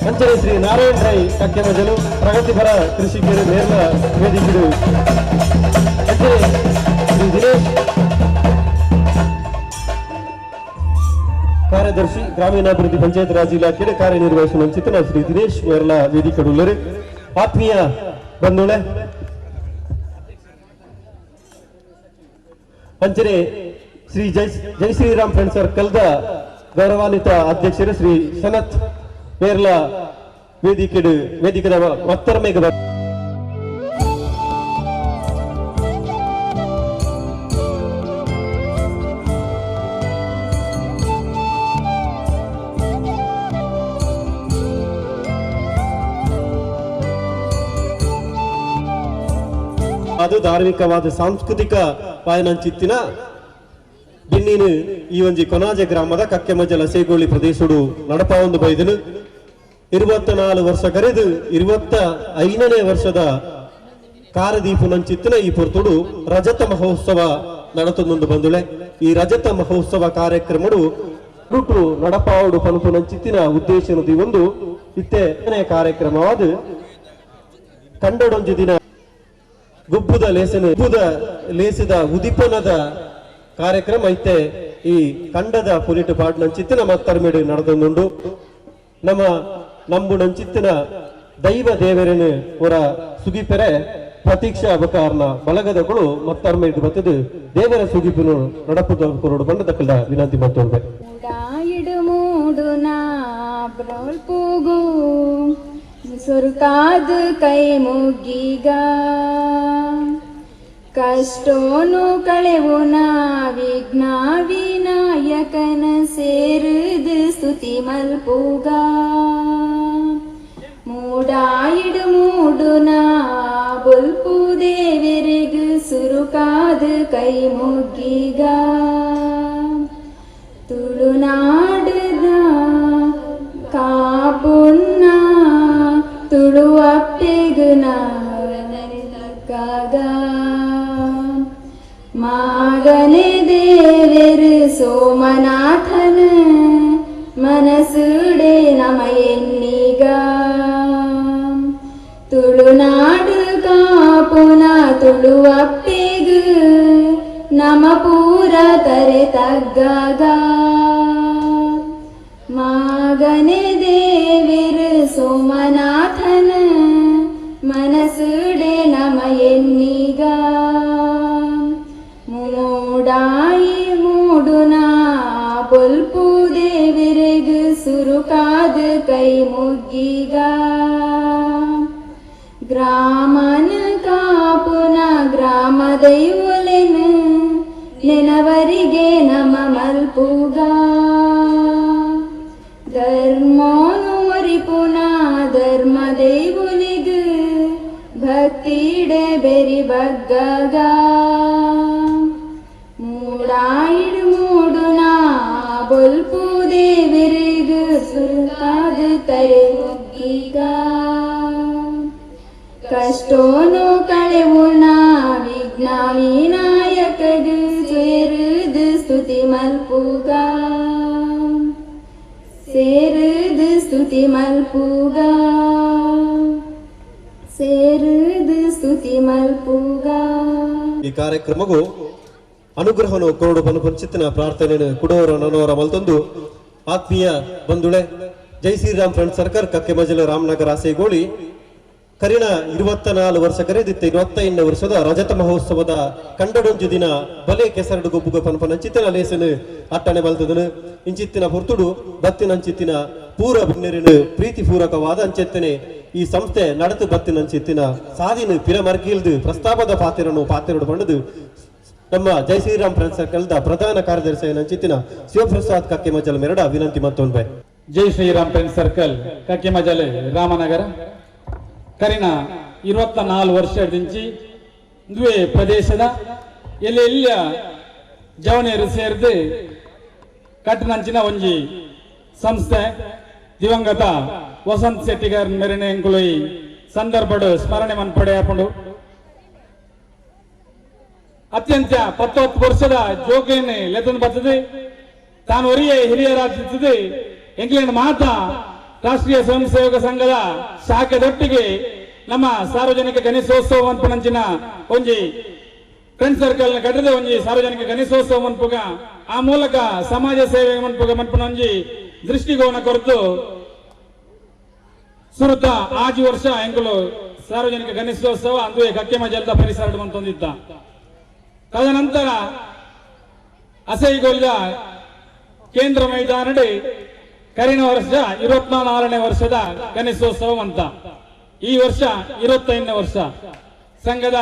ಅಂಚನೆ ಶ್ರೀ ನಾರಾಯಣ ರೈ ಕಕ್ಕೆ ಮಜಲು ಪ್ರಗತಿಪರ ಕೃಷಿಕರು ನೇರ ವೇದಿಕೆಗಳು ಅಂಚನೆ ಶ್ರೀ ದಿನೇಶ್ ಕಾರ್ಯದರ್ಶಿ ಗ್ರಾಮೀಣಾಭಿವೃದ್ಧಿ ಪಂಚಾಯತ್ ರಾಜ್ ಇಲಾಖೆಯ ಕಾರ್ಯನಿರ್ವಹಿಸುವ ಚಿತ್ರನ ಶ್ರೀ ದಿನೇಶ್ ಮೇರ್ಲ ವೇದಿಕೆಗಳು ಆತ್ಮೀಯ ಬಂಧುಳೆ ಅಂಚನೆ ಶ್ರೀ ಜೈ ಶ್ರೀರಾಮ್ ಫ್ರೆಂಡ್ ಸರ್ಕಲ್ದ ಗೌರವಾನ್ವಿತ ಅಧ್ಯಕ್ಷರು ಶ್ರೀ ಶನತ್ ಮೇರ್ಲ ವೇದಿಕೆದ ಮತ್ತೊಮ್ಮೆ ಅದು ಧಾರ್ಮಿಕವಾದ ಸಾಂಸ್ಕೃತಿಕ ಪಾಯನಂಚಿತ್ತಿನ ಬಿನ್ನೀನು ಈ ಒಂಜಿ ಕೊನಾಜೆ ಗ್ರಾಮದ ಕಕ್ಕೆಮಜ್ಜಲ ಸೇಗೋಳಿ ಪ್ರದೇಶಡು ನಡಪ ಒಂದು ಬೈದನು 24 ವರ್ಷ ಕರೆದು 25ನೇ ವರ್ಷದ ಕಾರದೀಪುನಂಚಿತ್ತಿನ ಈ ಪೊರ್ತುಡು ರಜತ ಮಹೋತ್ಸವ ನಡತೊಂದು ಬಂದುಳೆ ಈ ರಜತ ಮಹೋತ್ಸವ ಕಾರ್ಯಕ್ರಮಡು ರುಟು ನಡಪಾವಡು ಪನುಪುನಂಚಿತ್ತಿನ ಉದ್ದೇಶನದಿ ಒಂದು ಇತ್ತೆ ಕಾರ್ಯಕ್ರಮವಾದ ಕಂಡಡೊಂಜು ದಿನ ಗುಬ್ಬುದ ಲೇಸದ ಉದಿಪನದ ಕಾರ್ಯಕ್ರಮ ಐತೆ ಈ ಕಂಡದ ಪುಲಿಟು ಪಾಡ್ನಂಚಿತ್ತಿನ ಮತ್ತರ್ಮೇಡು ನಡೆದೊಂದುಂಡು ನಂಬುನಂಚಿತ್ತಿನ ದೈವ ದೇವರನ್ನು ಹೊರ ಸುಗಿಪೆರೆ ಪ್ರತೀಕ್ಷಾ ಅಬಕಾರನ ಬಳಗದಗಳು ಮತ್ತರ್ಮೇಡು ಬತ್ತದು ದೇವರ ಸುಗಿಪನು ನಡಪುದ ಕೊರಡು ಬಂಡದಕ್ಕಳ ವಿನಂತಿ ಮಾಡ್ತೊಳ್ಬೇಕು ಸುರ್ಕಾದ ಕೈ ಮುಗ್ಗೀಗ ಕಷ್ಟೋನು ಕಳೆವುನ ವಿಘ್ನ ವಿನಾಯಕನ ಸೇರುದು ಸ್ತುತಿ ಮಲ್ಪುಗ ಮೂಡಾಯಿಡು ಮೂಡುನ ಬುಲ್ಪು ದೇವರಿಗು ಸುರುಕಾದ ಕೈ ಮುಗ್ಗೀಗ ತುಳುನಾಡದ ಕಾಪುನ್ನ ತುಳುವಪ್ಪೆಗುನ ಮಾಗನೆ ದೇವರು ಸೋಮನಾಥನ ಮನಸುಡೆ ನಮ ಎನ್ನೀಗ ತುಳುನಾಡು ಕಾಪುನ ತುಳುವಪ್ಪೆಗು ನಮ ಪೂರ ತರೆ ತಗ್ಗಾಗ ಮಾಗನೆ ದೇವರು ಸೋಮನಾಥನ ಮನಸುಡೆ ನಮ ಎನ್ನೀಗ ಮೂಡಾಯಿ ಮೂಡುನ ಬೊಲ್ಪು ದೇವರಿಗು ಸುರುಕಾದ ಕೈ ಮುಗ್ಗೀಗ ಗ್ರಾಮನ ಕಾಪುನ ಗ್ರಾಮ ದೈವಲೆನು ನೆನವರಿಗೆ ನಮ ಮಲ್ಪುಗ ಧರ್ಮೋನು ವರಿಪುನ ಧರ್ಮ ದೈವುಲಿಗು ಭಕ್ತಿಡೆ ಬೆರಿ ಬಗ್ಗಗ ಮೂಡಾಯಿಡು ಮೂಡುನ ಬೊಲ್ಪು ದೇವರಿಗು ಸುರುಕಾದ ತರೆ ಮುಗ್ಗೀಗ ಕಷ್ಟೋನು ಕಳೆವುನ ವಿಘ್ನ ವಿನಾಯಕಗು ಸೇರುದು ಸ್ತುತಿ ಮಲ್ಪುಗ ಸೇರುದು ಸ್ತುತಿ ಮಲ್ಪುಗ ಸೇರುದು ಸ್ತುತಿ ಮಲ್ಪುಗ ಈ ಕಾರ್ಯಕ್ರಮವು ಅನುಗ್ರಹನು ಕೊರಡು ಪನುಪಂಚಿತ್ತಿನ ಪ್ರಾರ್ಥನೆ ಕುಡೋರ ನನೋರ ಮಲ್ತೊಂದು ಆತ್ಮೀಯ ಬಂಧುಳೆ ಜೈ ಶ್ರೀರಾಮ್ ಫ್ರೆಂಡ್ ಸರ್ಕಲ್ ಕಕ್ಕೆ ಮಜಲ ರಾಮನಗರ ಸೇಗೋಳಿ ಕರಿನ 24 ವರ್ಷ ಕರೆದಿತ್ತ 25ನೇ ವರ್ಷದ ರಜತ ಮಹೋತ್ಸವದ ಕಂಡಡೊಂಜು ದಿನ ಬಲೆ ಕೆಸರಡು ಗೊಬ್ಬುಗ ಪನ್ಪನ ಚಿತ್ತಿನ ಲೇಸನು ಅಟ್ಟಣೆ ಬಲ್ತದನು ಇಂಚಿತ್ತಿನ ಹೊರ್ತುಡು ಬತ್ತಿನಂಚಿತ್ತಿನ ಪೂರ ಬಿನ್ನೆರಿನು ಪ್ರೀತಿ ಪೂರಕವಾದ ಅಂಚೆತ್ತನೆ ಈ ಸಂಸ್ಥೆ ನಡೆದು ಬತ್ತಿನಂಚಿತ್ತಿನ ಸಾಧಿನ ಪಿರ ಮರ್ಗಿಲ್ದು ಪ್ರಸ್ತಾಪದ ಪಾತಿರಡು ಬಂಡದು ನಮ್ಮ ಜೈ ಶ್ರೀರಾಮ್ ಫ್ರೆಂಡ್ಸ್ ಸರ್ಕಲ್ದ ಪ್ರಧಾನ ಕಾರ್ಯದರ್ಶಿ ನಂಚಿತ್ತಿನ ಶಿವಪ್ರಸಾದ್ ಕಕ್ಕೆ ಮಜಲ್ ಮೆರಡ ವಿನಂತಿ ಮತ್ತೊಂದು ಜೈ ಶ್ರೀರಾಮ್ ಫ್ರೆಂಡ್ಸ್ ಸರ್ಕಲ್ ಕಕ್ಕೆ ಮಜಲ್ ರಾಮನಗರ ಕರಿನ 24 ವರ್ಷದಿಂಚಿ ದುವೆ ಪ್ರದೇಶದ ಎಲ್ಲೆಲ್ಲ ಜವನೇರು ಸೇರಿದು ಕಟ್ಟನಂಚಿನ ಒಂಜಿ ಸಂಸ್ಥೆ ದಿವಂಗತ ವಸಂತ್ ಶೆಟ್ಟಿಗಾರ್ ಮೆರನೆ ಎಂಕುಲೈ ಸಂದರ್ಭಡು ಸ್ಮರಣೆ ಮನ್ಪಡೆ ಹಾಕೊಂಡು ಅತ್ಯಂತ 19 ವರ್ಷದ ಜೋಗಿಯನ್ನು ಲೆತನ್ ಬರ್ತದೆ ತಾನು ಒರಿಯೇ ಹಿರಿಯರಾಗಿರ್ತದೆ ಎಂಗ್ಲೆಂಡ್ ಮಾತಾ ರಾಷ್ಟ್ರೀಯ ಸ್ವಯಂ ಸೇವಕ ಸಂಘದ ಶಾಖೆದೊಟ್ಟಿಗೆ ನಮ್ಮ ಸಾರ್ವಜನಿಕ ಗಣೇಶೋತ್ಸವ ಮನ್ಪನಂಚಿನ ಒಂಜಿ ಫ್ರೆಂಡ್ ಸರ್ಕಲ್ ನ ಕಟ್ಟದ ಒಂಜಿ ಸಾರ್ವಜನಿಕ ಗಣೇಶೋತ್ಸವ ಮನ್ಪುಗ ಆ ಮೂಲಕ ಸಮಾಜ ಸೇವೆ ಮನ್ಪುಗ ಮನ್ಪನ ಒಂಜಿ ದೃಷ್ಟಿಕೋನ ಕೊರತು ಸುರುತ ಆಜಿ ವರ್ಷ ಎಂಕುಲು ಸಾರ್ವಜನಿಕ ಗಣೇಶೋತ್ಸವ ಅಂದುವೆ ಕಕ್ಕೆ ಮಜಲ್ದ ಪರಿಸರ ಮಂತೊಂದಿದ್ದ ತದನಂತರ ಅಸೈಗೊಲ್ದ ಕೇಂದ್ರ ಮೈದಾನಡಿ ಕರಿನ ವರ್ಷ 24ನೇ ವರ್ಷದ ಗಣೇಶೋತ್ಸವ ಅಂತ ಈ ವರ್ಷ 25ನೇ ವರ್ಷ ಸಂಘದ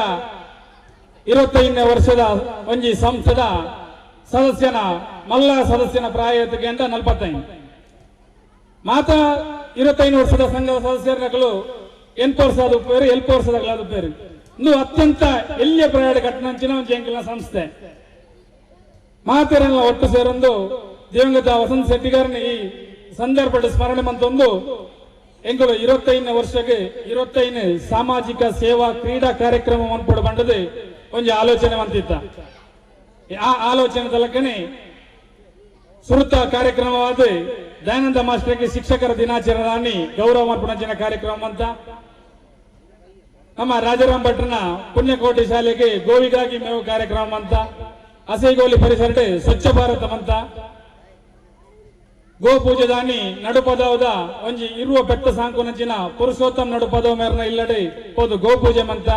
25ನೇ ವರ್ಷದ ಒಂಜಿ ಸಂಸ್ಥದ ಸದಸ್ಯನ ಮಲ್ಲ ಸದಸ್ಯನ ಪ್ರಾಯತಿಗೆ ಅಂತ 45 ಮಾತ 25 ವರ್ಷದ ಸಂಘದ ಸದಸ್ಯರು 8 ವರ್ಷದ ಉಪೇರು 7 ವರ್ಷದ ಉಪೇರು ಇನ್ನು ಅತ್ಯಂತ ಎಲ್ಲಿಯ ಪ್ರಯಾಣ ಕಟ್ಟನಂಚಿನ ಒಂದು ಎಂಕಲ್ನ ಸಂಸ್ಥೆ ಮಾತೆರೆಲ್ಲ ಒಟ್ಟು ಸೇರೊಂದು ದಿವಂಗತ ವಸಂತ್ ಶೆಟ್ಟಿಗಾರನ ಈ ಸಂದರ್ಭದ ಸ್ಮರಣೆ ಮಂತೊಂದು ಎಂಕಲು 25ನೇ ವರ್ಷಕ್ಕೆ 25 ಸಾಮಾಜಿಕ ಸೇವಾ ಕ್ರೀಡಾ ಕಾರ್ಯಕ್ರಮ ಮನ್ಪಡು ಬಂಡದು ಒಂಜಿ ಆಲೋಚನೆ ಮಂತಿತ್ತ ಆ ಆಲೋಚನೆ ತಲಕನೆ ಸುರುತ ಕಾರ್ಯಕ್ರಮವಾದ ದಯಾನಂದ ಮಾಸ್ಟರ್ಗೆ ಶಿಕ್ಷಕರ ದಿನಾಚರಣೆ ಗೌರವ ಮರ್ಪಣಂಚಿನ ಕಾರ್ಯಕ್ರಮ ಅಂತ ನಮ್ಮ ರಾಜಾರಾಮ್ ಭಟ್ರನ ಪುಣ್ಯಕೋಟಿ ಶಾಲೆಗೆ ಗೋವಿಗಾಗಿ ಮೇವು ಕಾರ್ಯಕ್ರಮ ಅಂತ ಅಸೈಗೋಲಿ ಪರಿಸರ ಸ್ವಚ್ಛ ಭಾರತ ಅಂತ ಗೋ ಪೂಜೆ ದಾನಿ ನಡುಪದವದ ಒಂಜಿ ಇರುವ ಬೆಟ್ಟ ಸಾಂಕುನಂಚಿನ ಪುರುಷೋತ್ತಮ ನಡುಪದವ ಮೇರನ ಇಲ್ಲಡೆ ಹೋದು ಗೋ ಪೂಜೆ ಮಂತ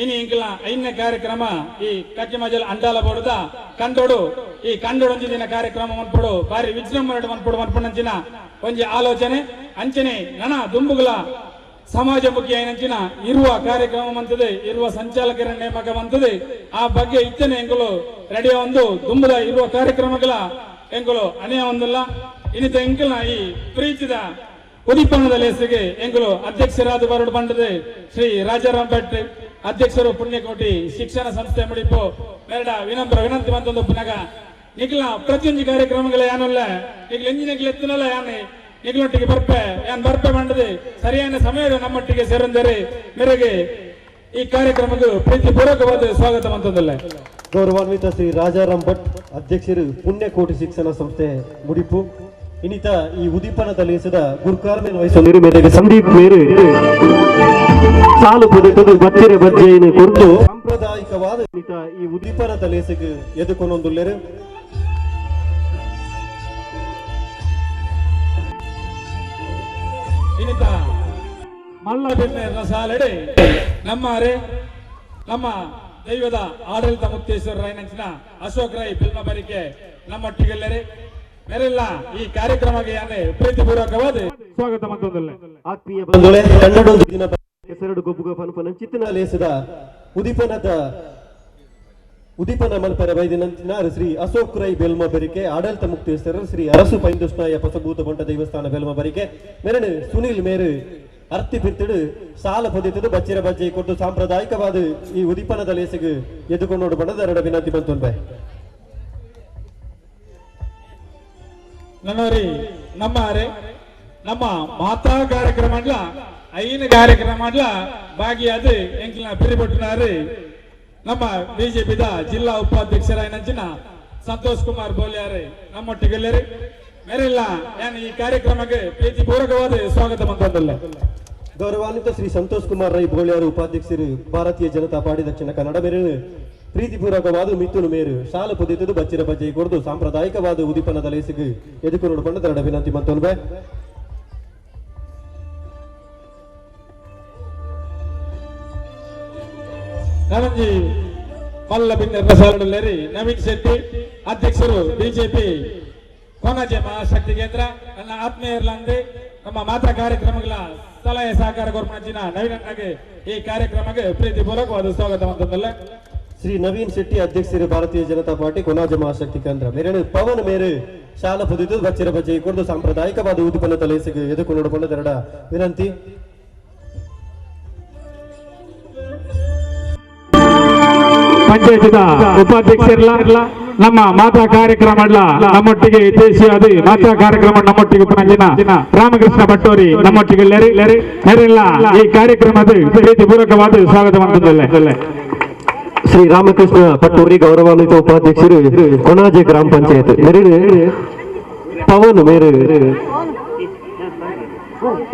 ಇನಿ ಇಂಕಲ 5ನೇ ಕಾರ್ಯಕ್ರಮ ಈ ಕಕ್ಕೆ ಮಜಲ್ ಅಂಡಾಲ ಬೋಡದ ಕಂಡೋಡು ಈ ಕಂಡೋಡೊಂಜಿ ದಿನ ಕಾರ್ಯಕ್ರಮ ಮನ್ಪಡು ಬಾರಿ ವಿಜೃಂಭಣೆ ಮನ್ಪಡು ಮನ್ಪಣಂಚಿನ ಒಂಜಿ ಆಲೋಚನೆ ಅಂಚನೆ ನನ ದುಂಬುಗಳ ಸಮಾಜಮುಖಿ ಐನಂಚಿನ ಇರುವ ಕಾರ್ಯಕ್ರಮ ಮಂತದೆ ಇರುವ ಸಂಚಾಲಕರ ನೇಮಕ ಮಂತದೆ ಆ ಬಗ್ಗೆ ಇತ್ತನೆ ಎಂಕುಲು ರೆಡಿ ಒಂದು ದುಂಬದ ಇರುವ ಕಾರ್ಯಕ್ರಮಗಳ ಎಂಕುಲು ಅನೇಯ ಒಂದಿಲ್ಲ ಇನ್ನಿತ ಎಂಕಲ್ನ ಈ ಪ್ರೀತಿದ ಉದಿಪಣದ ಲೇಸಿಗೆ ಎಂಕುಲು ಅಧ್ಯಕ್ಷರಾದ ಬರಡು ಬಂಡದೆ ಶ್ರೀ ರಾಜಾರಾಮ್ ಭಟ್ ಅಧ್ಯಕ್ಷರು ಪುಣ್ಯಕೋಟಿ ಶಿಕ್ಷಣ ಸಂಸ್ಥೆ ಮುಡಿಪು ಮೇರಡ ವಿನಮ್ರ ವಿನಂತಿ ಮಂತೊಂದು ಪುನಗ ನಿಖಿಲ ಪ್ರತಿಯೊಂದು ಕಾರ್ಯಕ್ರಮಗಳ ಯಾನಲ್ಲ ಈಗ ಎಂಜಿನಿಗೆ ಎತ್ತನಲ್ಲ ಯಾನೆ ನಿಗ್ಲೊಟ್ಟಿಗೆ ಬರ್ಪೆ ಬಂಡದೆ ಸರಿಯಾದ ಸಮಯದ ನಮ್ಮೊಟ್ಟಿಗೆ ಸೇರಂದರೆ ಮೇರೆಗೆ ಈ ಕಾರ್ಯಕ್ರಮಕ್ಕೆ ಪ್ರೀತಿ ಪೂರ್ವಕವಾದ ಸ್ವಾಗತ ಮಂತೊಂದಲ್ಲ ಗೌರವಾನ್ವಿತ ಶ್ರೀ ರಾಜಾರಾಮ್ ಭಟ್ ಅಧ್ಯಕ್ಷರು ಪುಣ್ಯಕೋಟಿ ಶಿಕ್ಷಣ ಸಂಸ್ಥೆ ಮುಡಿಪು ಇನ್ನಿತ ಈ ಉದೀಪನದ ಲೇಸದ ಗುರುಕಾರ್ಮೆನ್ ವಹಿಸಲು ಮೇರೆಗೆ ಸಂದೀಪ್ ಮೇರು ಸಾಲು ಪೊದೆತದು ಬತ್ತಿರೆ ಬಜ್ಜೆಯನ್ನು ಕೊಟ್ಟು ಸಾಂಪ್ರದಾಯಿಕವಾದ ಇನ್ನಿತ ಈ ಉದೀಪನದ ಲೇಸಿಗೆ ಎದುಕೊಂಡೊಂದುಲ್ಲೆರು ಇನ್ನಿತ ಮಲ್ಲ ಬೆನ್ನ ಸಾಲೆಡೆ ನಮ್ಮ ದೈವದ ಆಡಳಿತ ಮುಕ್ತೇಶ್ವರ ರಾಯನಂಚಿನ ಅಶೋಕ್ ರೈ ಫಿಲ್ಮ ಬರಿಕೆ ನಮ್ಮೊಟ್ಟಿಗೆಲ್ಲರೆ ಮೇರೆಲ್ಲ ಈ ಕಾರ್ಯಕ್ರಮಕ್ಕೆ ಪ್ರೀತಿ ಪೂರ್ವಕವಾದ ಸ್ವಾಗತ ಮಂತೊಂದಲ್ಲ ಆತ್ಮೀಯ ಬಂಧುಗಳೇ ಕನ್ನಡೊಂದು ದಿನ ಹೆಸರಡು ಗೊಬ್ಬುಗ ಪನ್ಪನ ಚಿತ್ತಿನ ಲೇಸದ ಉದೀಪನ ಮಲ್ಪರ ಬೈದಿನಂಚಿನ ಶ್ರೀ ಅಶೋಕ್ ರೈ ಬೆಲ್ಮ ಬರಿಕೆ ಆಡಳಿತ ಮುಕ್ತೇಶ್ವರ ಶ್ರೀ ಅರಸು ಪೈಂದುಷ್ಣಾಯ ಪಸಭೂತ ಬಂಟ ದೇವಸ್ಥಾನ ಬೆಲ್ಮ ಬರಿಕೆ ಮೆರಡು ಸುನೀಲ್ ಮೇರು ಅರ್ತಿ ಬಿರ್ತಿಡು ಸಾಲ ಪೊದಿತದು ಬಚ್ಚಿರ ಬಜ್ಜೆ ಕೊಟ್ಟು ಸಾಂಪ್ರದಾಯಿಕವಾದ ಈ ಉದೀಪನದ ಲೇಸಿಗೆ ಎದುಕೊಂಡು ಬಂಡದ ಎರಡು ವಿನಂತಿ ಬಂತೊಂಬೆ ನನ್ನೋರಿ ನಮ್ಮ ಮಾತಾ ಕಾರ್ಯಕ್ರಮ ಐನ ಕಾರ್ಯಕ್ರಮ ಭಾಗಿಯಾದ ಎಂಕ್ಲಿನ ಪಿರಿಪಟ್ಟಿನಾರು ನಮ್ಮ ಬಿಜೆಪಿದ ಜಿಲ್ಲಾ ಉಪಾಧ್ಯಕ್ಷರಾಯನಂಚಿನ ಸಂತೋಷ್ ಕುಮಾರ್ ಬೋಲ್ಯಾರೆ ನಮ್ಮೊಟ್ಟಿಗೆಲ್ಲರಿ ಮೇರೆಲ್ಲ ಏನ್ ಈ ಕಾರ್ಯಕ್ರಮಕ್ಕೆ ಪ್ರೀತಿ ಪೂರ್ವಕವಾದ ಸ್ವಾಗತ ಮಂತೊಂದಲ್ಲ ಗೌರವಾನ್ವಿತ ಶ್ರೀ ಸಂತೋಷ್ ಕುಮಾರ್ ರೈ ಬೋಳ್ಯಾರು ಉಪಾಧ್ಯಕ್ಷರು ಭಾರತೀಯ ಜನತಾ ಪಾರ್ಟಿ ದಕ್ಷಿಣ ಕನ್ನಡ ಮೇರೆನು ಪ್ರೀತಿಪೂರ್ವಕವಾದ ಮಿಥುನು ಮೇರು ಶಾಲು ಪೊದಿತದು ಬಚ್ಚಿರ ಬಜ್ಜೆ ಕೊಡದು ಸಾಂಪ್ರದಾಯಿಕವಾದ ಉದೀಪನದ ಲೇಸಿಗೆ ಎದುಕೊಂಡು ಬಂಡದ ಎರಡು ವಿನಂತಿ ಮಂತೊಂಬೆ ನವನ್ಜಿ ಮಲ್ಲ ಬಿನ್ನರ ಸಾಲುಳ್ಳೇರಿ ನವೀನ್ ಶೆಟ್ಟಿ ಅಧ್ಯಕ್ಷರು ಬಿಜೆಪಿ ಕೊನಜೆ ಮಹಾಶಕ್ತಿ ಕೇಂದ್ರ ನನ್ನ ಆತ್ಮೀಯರ್ಲಂದು ನಮ್ಮ ಮಾತಾ ಕಾರ್ಯಕ್ರಮಗಳ ಸಲಹೆ ಸಹಕಾರ ಕೊರ್ಪಣಚಿನ ನವೀನ್ ಅಣ್ಣಗೆ ಈ ಕಾರ್ಯಕ್ರಮಕ್ಕೆ ಪ್ರೀತಿಪೂರ್ವಕವಾದ ಸ್ವಾಗತ ಅಂತಂದಲ್ಲ ಶ್ರೀ ನವೀನ್ ಶೆಟ್ಟಿ ಅಧ್ಯಕ್ಷರು ಭಾರತೀಯ ಜನತಾ ಪಾರ್ಟಿ ಕೊನಾಜ ಮಹಾಶಕ್ತಿ ಕೇಂದ್ರ ಮೇರೆ ಪವನ್ ಮೇರೆ ಶಾಲಾ ಪುದಿತು ಬಚ್ಚಿರ ಬಜ್ಜೆ ಕುರಿತು ಸಾಂಪ್ರದಾಯಿಕವಾದ ಉದ್ದಿಪನ್ನ ತಲೆಸಿಗೆ ಎದುಕು ನೋಡಿಕೊಂಡದೆರಡ ವಿನಂತಿ. ಪಂಚಾಯತಿದ ಉಪಾಧ್ಯಕ್ಷರಲ್ಲ ನಮ್ಮ ಮಾತಾ ಕಾರ್ಯಕ್ರಮ ನಮ್ಮೊಟ್ಟಿಗೆ ದೇಶೀಯಾದ ಮಾತಾ ಕಾರ್ಯಕ್ರಮ ನಮ್ಮೊಟ್ಟಿಗೆ ಪುನಂಜಿನ ರಾಮಕೃಷ್ಣ ಭಟ್ಟೋರಿ ನಮ್ಮೊಟ್ಟಿಗೆ ನೆರೆಲ್ಲ ಈ ಕಾರ್ಯಕ್ರಮದ ಪ್ರೀತಿಪೂರ್ವಕವಾದ ಸ್ವಾಗತ ಮಾಡುತ್ತಲ್ಲ. ಶ್ರೀ ರಾಮಕೃಷ್ಣ ಪಟ್ಟೂರಿ ಗೌರವಾನ್ವಿತ ಉಪಾಧ್ಯಕ್ಷರು ಕೊನಾಜೆ ಗ್ರಾಮ ಪಂಚಾಯತ್ ಮೇರೆ ಪವನ್ ಮೇರೆ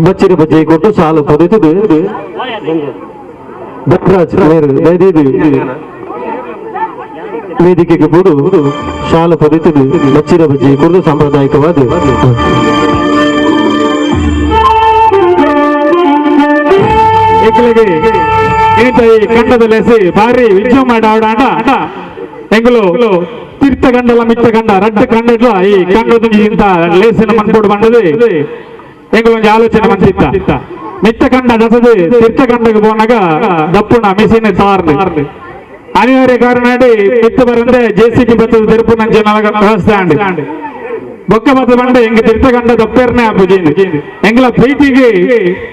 ಬಚ್ಚಿರ ಬಜ್ಜೆ ಕೊಟ್ಟು ಸಾಲು ಪೊದಿತು ಭಟ್ರಾಜ್ ಮೇರೆ ವೇದಿಕೆಗೆ ಕೂಡು ಶಾಲ ಪೊದಿತು ಬಚ್ಚಿರ ಬಜ್ಜೆ ಕುರಿತು ಸಾಂಪ್ರದಾಯಿಕವಾದ ಕಂಡದಲ್ಲೆಸಿ ಭಾರಿ ವಿಜಯ ಮಾಡಾಡ ಎಂಗ್ಲು ತೀರ್ಥಗಂಡಲ ಮಿತ್ತಗಂಡ ರಡ್ಡ ಕಂಡಡ್ಲ ಈ ಕಂಡದಿಂದ ಲೇಸಿನ ಮನ್ಪೋಡು ಬಂಡದು ಎಂಗ್ಲೊಂದು ಆಲೋಚನೆ ಮಂತಿತ್ತ ಮಿತ್ತಗಂಡ ದಸದು ತೀರ್ಥಗಂಡಗೆ ಹೋನಾಗ ದಪ್ಪುಣ ಮಿಸಿನ ಸಾರ್ದು ಅನಿವಾರ್ಯ ಕಾರಣ ಮಿತ್ತ ಬರಂದೆ ಜೆಸಿಬಿ ಬತ್ತದ ತೆರುಪು ನಂಚೆ ವ್ಯವಸ್ಥೆ ಆಂಡಿ ಬೊಕ್ಕ ಬತ್ತ ಬಂಡ ಎಂಗ ತೀರ್ಥಗಂಡ ದಪ್ಪೇರ್ನೆ ಆಪುಜೇಂದು ಎಂಗ್ಲ ಪ್ರೀತಿಗೆ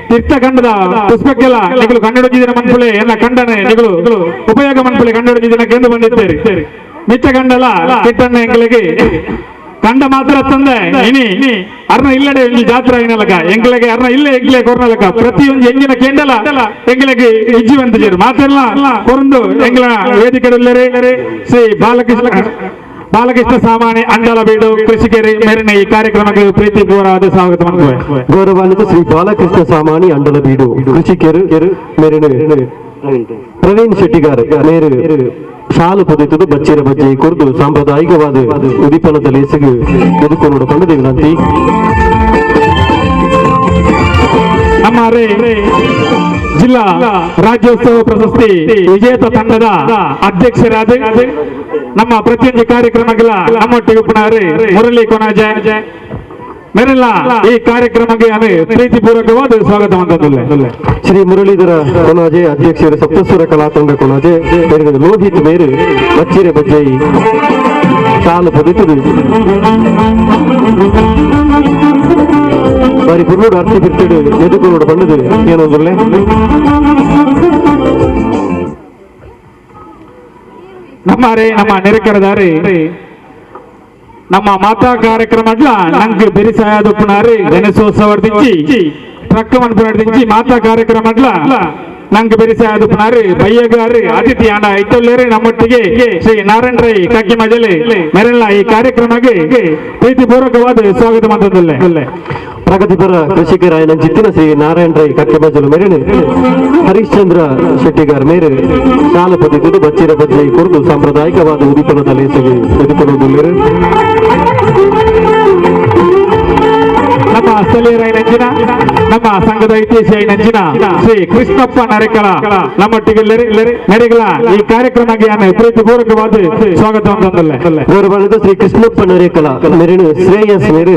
ತೀರ್ಥಗಂಡದ ಪುಷ್ಪಕ್ಕೆಲ್ಲ ನಿಗಳು ಕನ್ನಡಜಿದಿನ ಮನ್ಪುಲೆ ಎಲ್ಲ ಕಂಡನೆ ನಿಗಳು ಉಪಯೋಗ ಮನ್ಪುಲೆ ಕನ್ನಡಜಿದಿನ ಕೇಂದ್ರ ಬಂದಿದ್ದೇರಿ ಮಿತ್ತಗಂಡಲ ಕಿಟ್ಟನ್ನ ಎಂಗ್ಲಿಗೆ ಕಂಡ ಮಾತ್ರ ತಂದೆ ಇನಿ ಅರ್ನ ಇಲ್ಲಡೆ ಒಂಜಿ ಜಾತ್ರೆ ಏನಲಕ ಎಂಗ್ಲಿಗೆ ಅರ್ನ ಇಲ್ಲೇ ಎಂಗ್ಲೆ ಕೊರ್ನಲಕ ಪ್ರತಿಯೊಂದು ಎಂಗಿನ ಕೇಂಡಲ ಎಂಗ್ಲಿಗೆ ಇಜ್ಜಿವಂತಿಜರು ಮಾತೆಲ್ಲ ಕೊರಂದು ಎಂಗ್ಲ ವೇದಿಕೆ ಶ್ರೀ ಬಾಲಕೃಷ್ಣ ಸಾಮಾನ್ಯ ಅಂಡಲ ಬೀಡು ಕೃಷಿಕೇರಿ ಮೇರಿನ ಈ ಕಾರ್ಯಕ್ರಮಕ್ಕೆ ಪ್ರೀತಿಪೂರ್ವವಾದ ಸ್ವಾಗತ ಮಾಡುತ್ತೇವೆ. ಗೌರವಾನ್ವಿತ ಶ್ರೀ ಬಾಲಕೃಷ್ಣ ಸಾಮಾನ್ಯ ಅಂಡಲ ಬೀಡು ಕೃಷಿಕೇರು ಮೇರಿನ ಪ್ರವೀಣ್ ಶೆಟ್ಟಿಗಾರ್ ಮೇರು ಶಾಲು ಪೊದಿತು ಬಚ್ಚಿರ ಬಜ್ಜೆ ಕುರಿತು ಸಾಂಪ್ರದಾಯಿಕವಾದ ಉದಿಪನದ ಲೇಸಿಗೆ ಎದುಕು ನೋಡಿಕೊಂಡು ವಿನಂತಿ. ನಮ್ಮ ಜಿಲ್ಲಾ ರಾಜ್ಯೋತ್ಸವ ಪ್ರಶಸ್ತಿ ವಿಜೇತ ತಂಡದ ಅಧ್ಯಕ್ಷರಾದ ನಮ್ಮ ಪ್ರತಿಯೊಂದು ಕಾರ್ಯಕ್ರಮಗಳ ನಮ್ಮೊಟ್ಟಿಗೆ ಪುನಃ ಮುರಳಿ ಕೊನಾಜೆ ಮೇರೆಲ್ಲ ಈ ಕಾರ್ಯಕ್ರಮಕ್ಕೆ ಪ್ರೀತಿಪೂರ್ವಕವಾದ ಸ್ವಾಗತ ಮಾಡುತ್ತೇವೆ. ಶ್ರೀ ಮುರಳೀಧರ ಕೊನಾಜೆ ಅಧ್ಯಕ್ಷರು ಸಪ್ತಸ್ವರ ಕಲಾತಂಡ ಕೊನಾಜೆ ಲೋಹಿತ್ ಮೇರು ಬಚ್ಚಿರ ಬಜ್ಜೆ ಶಾಲು ಪೊದಿತು ಬಾರಿ ಪುರ್ನೋಡು ಅರ್ಥ ಬಿರ್ತಿಡು ಎದುಕು ನೋಡು ಬಂಡದು ಏನೊಂದುಲ್ಲೆ ನಮ್ಮ ನಿರಕರದಾರಿ ನಮ್ಮ ಮಾತಾ ಕಾರ್ಯಕ್ರಮ ನಂಗೆ ಬೆರಿಸಾಯದ ಪುನಾರಿ ಗಣೇಶೋತ್ಸವರ್ದಿಂಚಿ ಟ್ರಕ್ ಮನ್ಪುನರ್ದಿಂಚಿ ಮಾತಾ ಕಾರ್ಯಕ್ರಮ ನಂಗೆ ಬೆರಿಸಾಯದ ಪುನಾರಿ ಬಯ್ಯಗಾರಿ ಅತಿಥಿ ಆಂಡ ಇತ್ತೊಲ್ಲೇರಿ ನಮ್ಮೊಟ್ಟಿಗೆ ಶ್ರೀ ನಾರಾಯಣ ರೈ ಕಕ್ಕಿ ಮಜಲೆ ಮೇರೆಲ್ಲ ಈ ಕಾರ್ಯಕ್ರಮಕ್ಕೆ ಪ್ರೀತಿಪೂರ್ವಕವಾದ ಸ್ವಾಗತ ಮಾಡುತ್ತೇವೆ. ಪ್ರಗತಿಪರ ಕೃಷಿಕರಾಯನ ಜಿತ್ತಿನ ಶ್ರೀ ನಾರಾಯಣ ರೈ ಕಕ್ಕೆ ಬಜಲು ಮೇರೆನೆ ಹರಿಶ್ಚಂದ್ರ ಶೆಟ್ಟಿಗಾರ್ ಮೇರೆ ಶಾಲ ಪೊದಿತು ಬಚ್ಚಿರ ಬಜ್ಜೆ ಕುರಿತು ಸಾಂಪ್ರದಾಯಿಕವಾದ ಉದಿಪನದ ಲೇಸಿಗೆ ಎದುಕೊಳ್ಳುವುದಿಲ್ಲ. ನಮ್ಮ ಸ್ಥಳೀಯರಾಯನಂಚಿನ ನಮ್ಮ ಸಂಘದ ಇತಿಹಾಸ ಶ್ರೀ ಕೃಷ್ಣಪ್ಪ ನರೇಕಳ ನಮ್ಮೊಟ್ಟಿಗೆ ನಡೆಗಳ ಈ ಕಾರ್ಯಕ್ರಮಕ್ಕೆ ಪ್ರೀತಿಪೂರ್ವಕವಾದ ಸ್ವಾಗತ ಅಂತಂದಲ್ಲ. ಗೌರವಾನ್ವಿತ ಶ್ರೀ ಕೃಷ್ಣಪ್ಪ ನರೇಕಳ ಮೇರಿನ ಶ್ರೇಯಸ್ ಮೇರೆ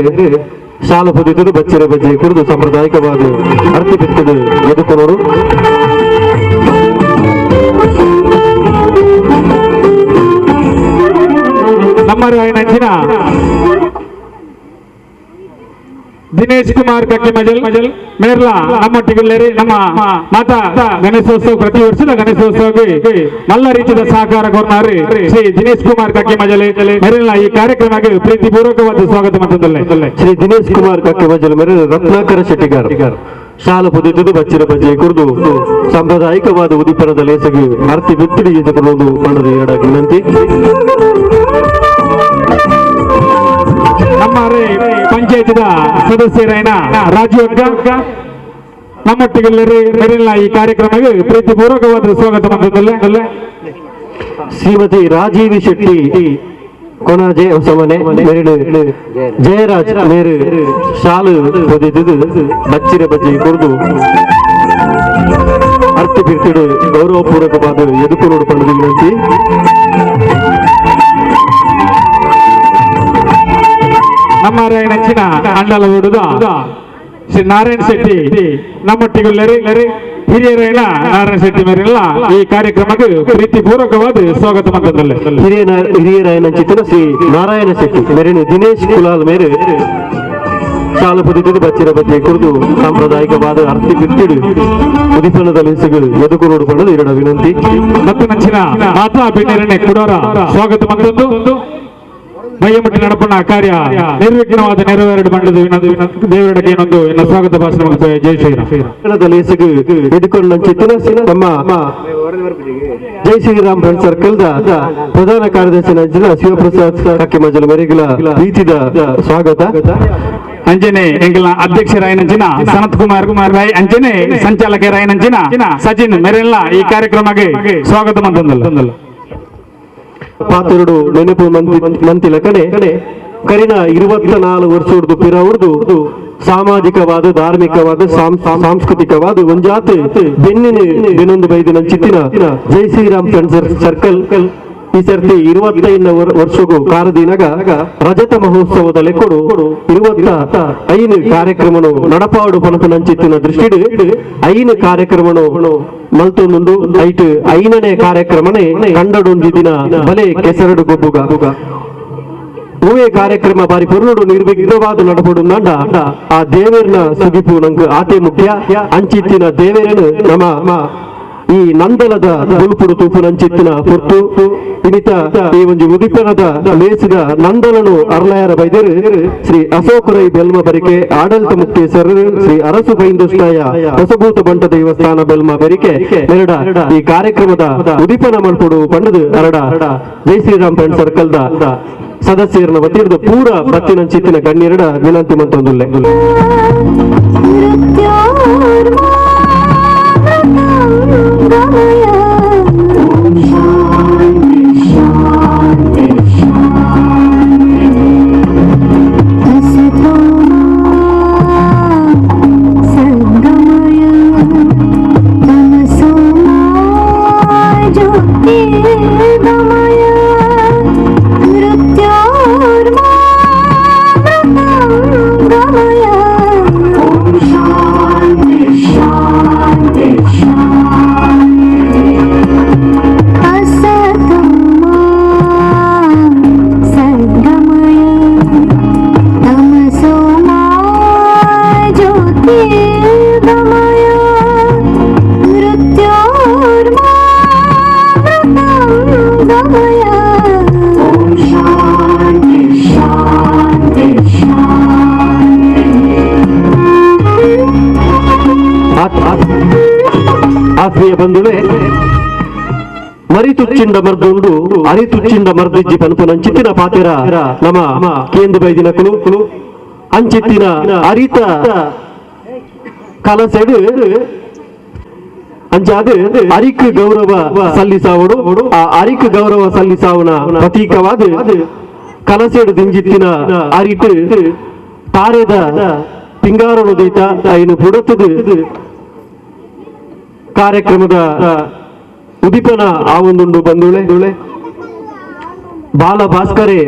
ಶಾಲು ಪೊದಿತು ಬಚ್ಚಿರ ಬಜ್ಜೆ ಕುರಿತು ಸಾಂಪ್ರದಾಯಿಕವಾದ ಅರ್ಥ ಬಿತ್ತದು ಎದುಕೊನೋಡು. ನಮ್ಮ ರಾಯನಂಚಿನ ದಿನೇಶ್ ಕುಮಾರ್ ಕಕ್ಕಿ ಮಜಲ್ ಮೇರ್ಲಾ ನಮ್ಮೊಟ್ಟಿಗೆ ನಮ್ಮ ಮಾತಾ ಗಣೇಶೋತ್ಸವ ಪ್ರತಿ ವರ್ಷದ ಗಣೇಶೋತ್ಸವಕ್ಕೆ ಎಲ್ಲ ರೀತಿಯ ಸಹಕಾರ ಕೊರ್ನಾರಿ ಶ್ರೀ ದಿನೇಶ್ ಕುಮಾರ್ ಕಕ್ಕಿ ಮಜಲೆ ಮೇರೆಲ್ಲ ಈ ಕಾರ್ಯಕ್ರಮಕ್ಕೆ ಪ್ರೀತಿಪೂರ್ವಕವಾದ ಸ್ವಾಗತ ಮಾಡುತ್ತೇವೆ. ಶ್ರೀ ದಿನೇಶ್ ಕುಮಾರ್ ಕಕ್ಕೆ ಮಜಲ್ ಮೇರೆ ರತ್ನಾಕರ ಶೆಟ್ಟಿಗಾರ್ ಶಾಲ ಪೊದಿತು ಬಚ್ಚಿರ ಬಜ್ಜೆ ಕುರಿತು ಸಾಂಪ್ರದಾಯಿಕವಾದ ಉದಿಪನದ ಲೇಸಿಗೆ ಅರ್ಥ ಬಿತ್ತಿಡಿ ಎದುಕೊಳ್ಳುವುದು ಬಣ್ಣದ ಎರಡ ವಿನಂತಿ. ನಮ್ಮ ಪಂಚಾಯತಿದ ಸದಸ್ಯರಾಯನ ರಾಜು ಅಗ್ಗ ನಮ್ಮೊಟ್ಟಿಗೆ ಮೇರೆಲ್ಲ ಈ ಕಾರ್ಯಕ್ರಮಕ್ಕೆ ಪ್ರೀತಿಪೂರ್ವಕವಾದ ಸ್ವಾಗತ ಮಾಡುತ್ತೇವೆ. ಶ್ರೀಮತಿ ರಾಜೀವಿ ಶೆಟ್ಟಿ ಕೊನಾಜೆ ಹೊಸಮನೆ ಮೇರಿನ ಜಯರಾಜ್ ಮೇರು ಶಾಲು ಪೊದಿತು ಬಚ್ಚಿರ ಬಜ್ಜೆ ಕುರಿತು ಅರ್ಥ ಅರ್ತಿ ಬಿರ್ತಿಡು ಗೌರವಪೂರ್ವಕವಾದ ಎದುಕು ಪಡೆದು ವಿನಂತಿ. ನಮ್ಮ ನೆಚ್ಚಿನ ಅಂಡಲ ಹುಡುಗ ಶ್ರೀ ನಾರಾಯಣ ಶೆಟ್ಟಿ ನಮ್ಮೊಟ್ಟಿಗುಳ್ಳರಿ ಹಿರಿಯರೈನ ನಾರಾಯಣ ಶೆಟ್ಟಿ ಮೇರೆಲ್ಲ ಈ ಕಾರ್ಯಕ್ರಮಕ್ಕೆ ಪ್ರೀತಿಪೂರ್ವಕವಾದ ಸ್ವಾಗತ ಮಂತದಲ್ಲೇ ಹಿರಿಯರಾಯನ ಚಿತ್ರ ಶ್ರೀ ನಾರಾಯಣ ಶೆಟ್ಟಿ ಮೇರೆನು ದಿನೇಶ್ ಕುಲಾಲ್ ಮೇರೆ ಚಾಲಪದಿದ್ದು ಬಚ್ಚಿರ ಬಗ್ಗೆ ಕುರಿತು ಸಾಂಪ್ರದಾಯಿಕವಾದ ಅರ್ತಿ ಬಿಟ್ಟಿಡು ಉದಿಪನದ ಲೆಸಗಳು ಎದುಕು ಪಡೆದು ಇರಡ ವಿನಂತಿ. ಮತ್ತು ನೆಚ್ಚಿನ ಮಾತಾ ಬೆನ್ನೆರನೆ ಕುಡೋರ ಸ್ವಾಗತ ಮಂತದ್ದು ಮೈಯಮುಟ್ಟಿ ನಡಪಣ ಕಾರ್ಯ ನಿರ್ವಿಘ್ನವಾದ ನೆರವೇರಡು ಬಂಡದು ದೇವರಡಿಗೆ ಏನೊಂದು ಎನ್ನ ಸ್ವಾಗತ ಭಾಷಣ ಜೈ ಶ್ರೀರಾಮ್ ಲೇಸಗು ಎದುಕೊಂಡು ಚಿತ್ರ ತಮ್ಮ ಜೈ ಶ್ರೀರಾಮ್ ಫ್ರೆಂಡ್ ಸರ್ಕಲ್ ಪ್ರಧಾನ ಕಾರ್ಯದರ್ಶಿ ನಂಚಿನ ಶಿವಪ್ರಸಾದ್ ಕಕ್ಕೆ ಮಜಲ ಮೇರೆಗಳ ಪ್ರೀತಿದ ಸ್ವಾಗತ. ಅಂಜನೆ ಎಂಗಿಲ ಅಧ್ಯಕ್ಷರಾಯನಂಚಿನ ಸನತ್ ಕುಮಾರ್ ರಾಯ್ ಅಂಜನೆ ಸಂಚಾಲಕರಾಯನಂಚಿನ ಸಚಿನ್ ಮೇರೆಲ್ಲ ಈ ಕಾರ್ಯಕ್ರಮಕ್ಕೆ ಸ್ವಾಗತ ಮಂತಂದಲ್ಲ. ಪಾತೆರಡು ನೆನಪು ಮಂತಿಲ ಕಡೆ ಕರಿನ 24 ವರ್ಷದ ಪಿರವರ್ದು ಸಾಮಾಜಿಕವಾದ ಧಾರ್ಮಿಕವಾದ ಸಾಂಸ್ಕೃತಿಕವಾದ ಒಂಜಾತ್ ಬೆನ್ನಿನ ಬೆನ್ನೊಂದು ಬೈದಿನ ಚಿತ್ತಿನ ಜೈ ಶ್ರೀರಾಮ್ ಫ್ರೆಂಡ್ಸ್ ಸರ್ಕಲ್ ಈ ಸರ್ತಿ 25 ವರ್ಷಗೂ ಕಾರದಿನಾಗ ರಜತ ಮಹೋತ್ಸವದ ಲೆಕ್ಕಡು 25 ಕಾರ್ಯಕ್ರಮನು ನಡಪಾಡು ಪನಪನಂಚಿತ್ತಿನ ದೃಷ್ಟಿಡು 5 ಕಾರ್ಯಕ್ರಮನು ಮಲ್ತೊಂದು ಐಟ್ 5ನೇ ಕಾರ್ಯಕ್ರಮನೇ ಕಂಡಡೊಂದು ದಿನ ಬಲೆ ಕೆಸರಡು ಗೊಬ್ಬುಗ ಹೂವೇ ಕಾರ್ಯಕ್ರಮ ಬಾರಿ ಪುರುಡು ನಿರ್ವಿಘ್ನವಾದ ನಡಪಡು ನಂಡ ಆ ದೇವರನ ಸುಗಿಪು ನಂಗೆ ಆತೆ ಮುಖ್ಯ ಅಂಚಿತ್ತಿನ ದೇವರನು ನಮ್ಮ ಈ ನಂದಲದ ಗುಲ್ಪುಡು ತೂಪು ನಂಚಿತ್ತಿನ ಪುರ್ತು ಇನಿತ ಈ ಒಂದು ಉದಿಪನದ ಲೇಸಿದ ನಂದಲನು ಅರ್ಲಾಯರ ಬೈದರು ಶ್ರೀ ಅಶೋಕ ರೈ ಬೆಲ್ಮ ಬರಿಕೆ ಆಡಳಿತ ಮುಕ್ತೇಶ್ವರ ಶ್ರೀ ಅರಸು ಬೈಂದುಷ್ಟಾಯ ಹೊಸಭೂತ ಬಂಟ ದೇವಸ್ಥಾನ ಬೆಲ್ಮ ಬರಿಕೆ ಎರಡ ಈ ಕಾರ್ಯಕ್ರಮದ ಉದಿಪನ ಮಲ್ಪುಡು ಪಂಡದು ಅರಡ ಜೈ ಶ್ರೀರಾಮ್ ಫ್ರೆಂಡ್ ಸರ್ಕಲ್ ಸದಸ್ಯರನ್ನ ವತಿರ್ದು ಪೂರ ಬತ್ತಿನ ಚಿತ್ತಿನ ಗಣ್ಯರಡ ವಿನಂತಿ ಮಂತೊಂದುಲ್ಲೆ. ಆತ್ಮೀಯ ಬಂಧುವೆ ಮರಿತುಚ್ಚಿಂಡ ಮರ್ದುಂಡು ಅರಿತುಚ್ಚಿಂಡ ಮರ್ದಿಜ್ಜಿ ಪನ್ಪುನಂಚಿತ್ತಿನ ಪಾತೆರ ನಮ್ಮ ಕೇಂದ್ರ ಬೈದಿನ ಕುಲು ಅಂಚಿತ್ತಿನ ಅರಿತ ಕಲಸೆಡು ಅಂಚಾದು ಅರಿಕ್ ಗೌರವ ಸಲ್ಲಿಸಾವಡು ಆ ಅರಿಕ್ ಗೌರವ ಸಲ್ಲಿಸಾವನ ಪ್ರತೀಕವಾದ ಕಲಸೆಡು ದಿಂಜಿತ್ತಿನ ಅರಿಟ್ ತಾರೆದ ಪಿಂಗಾರನು ದೈತ ಐನು ಪುಡತದು ಕಾರ್ಯಕ್ರಮದ ಉದಿಪನ ಆ ಒಂದುಂಡು ಬಂದುಳೆ ಬಾಲ ಭಾಸ್ಕರೇ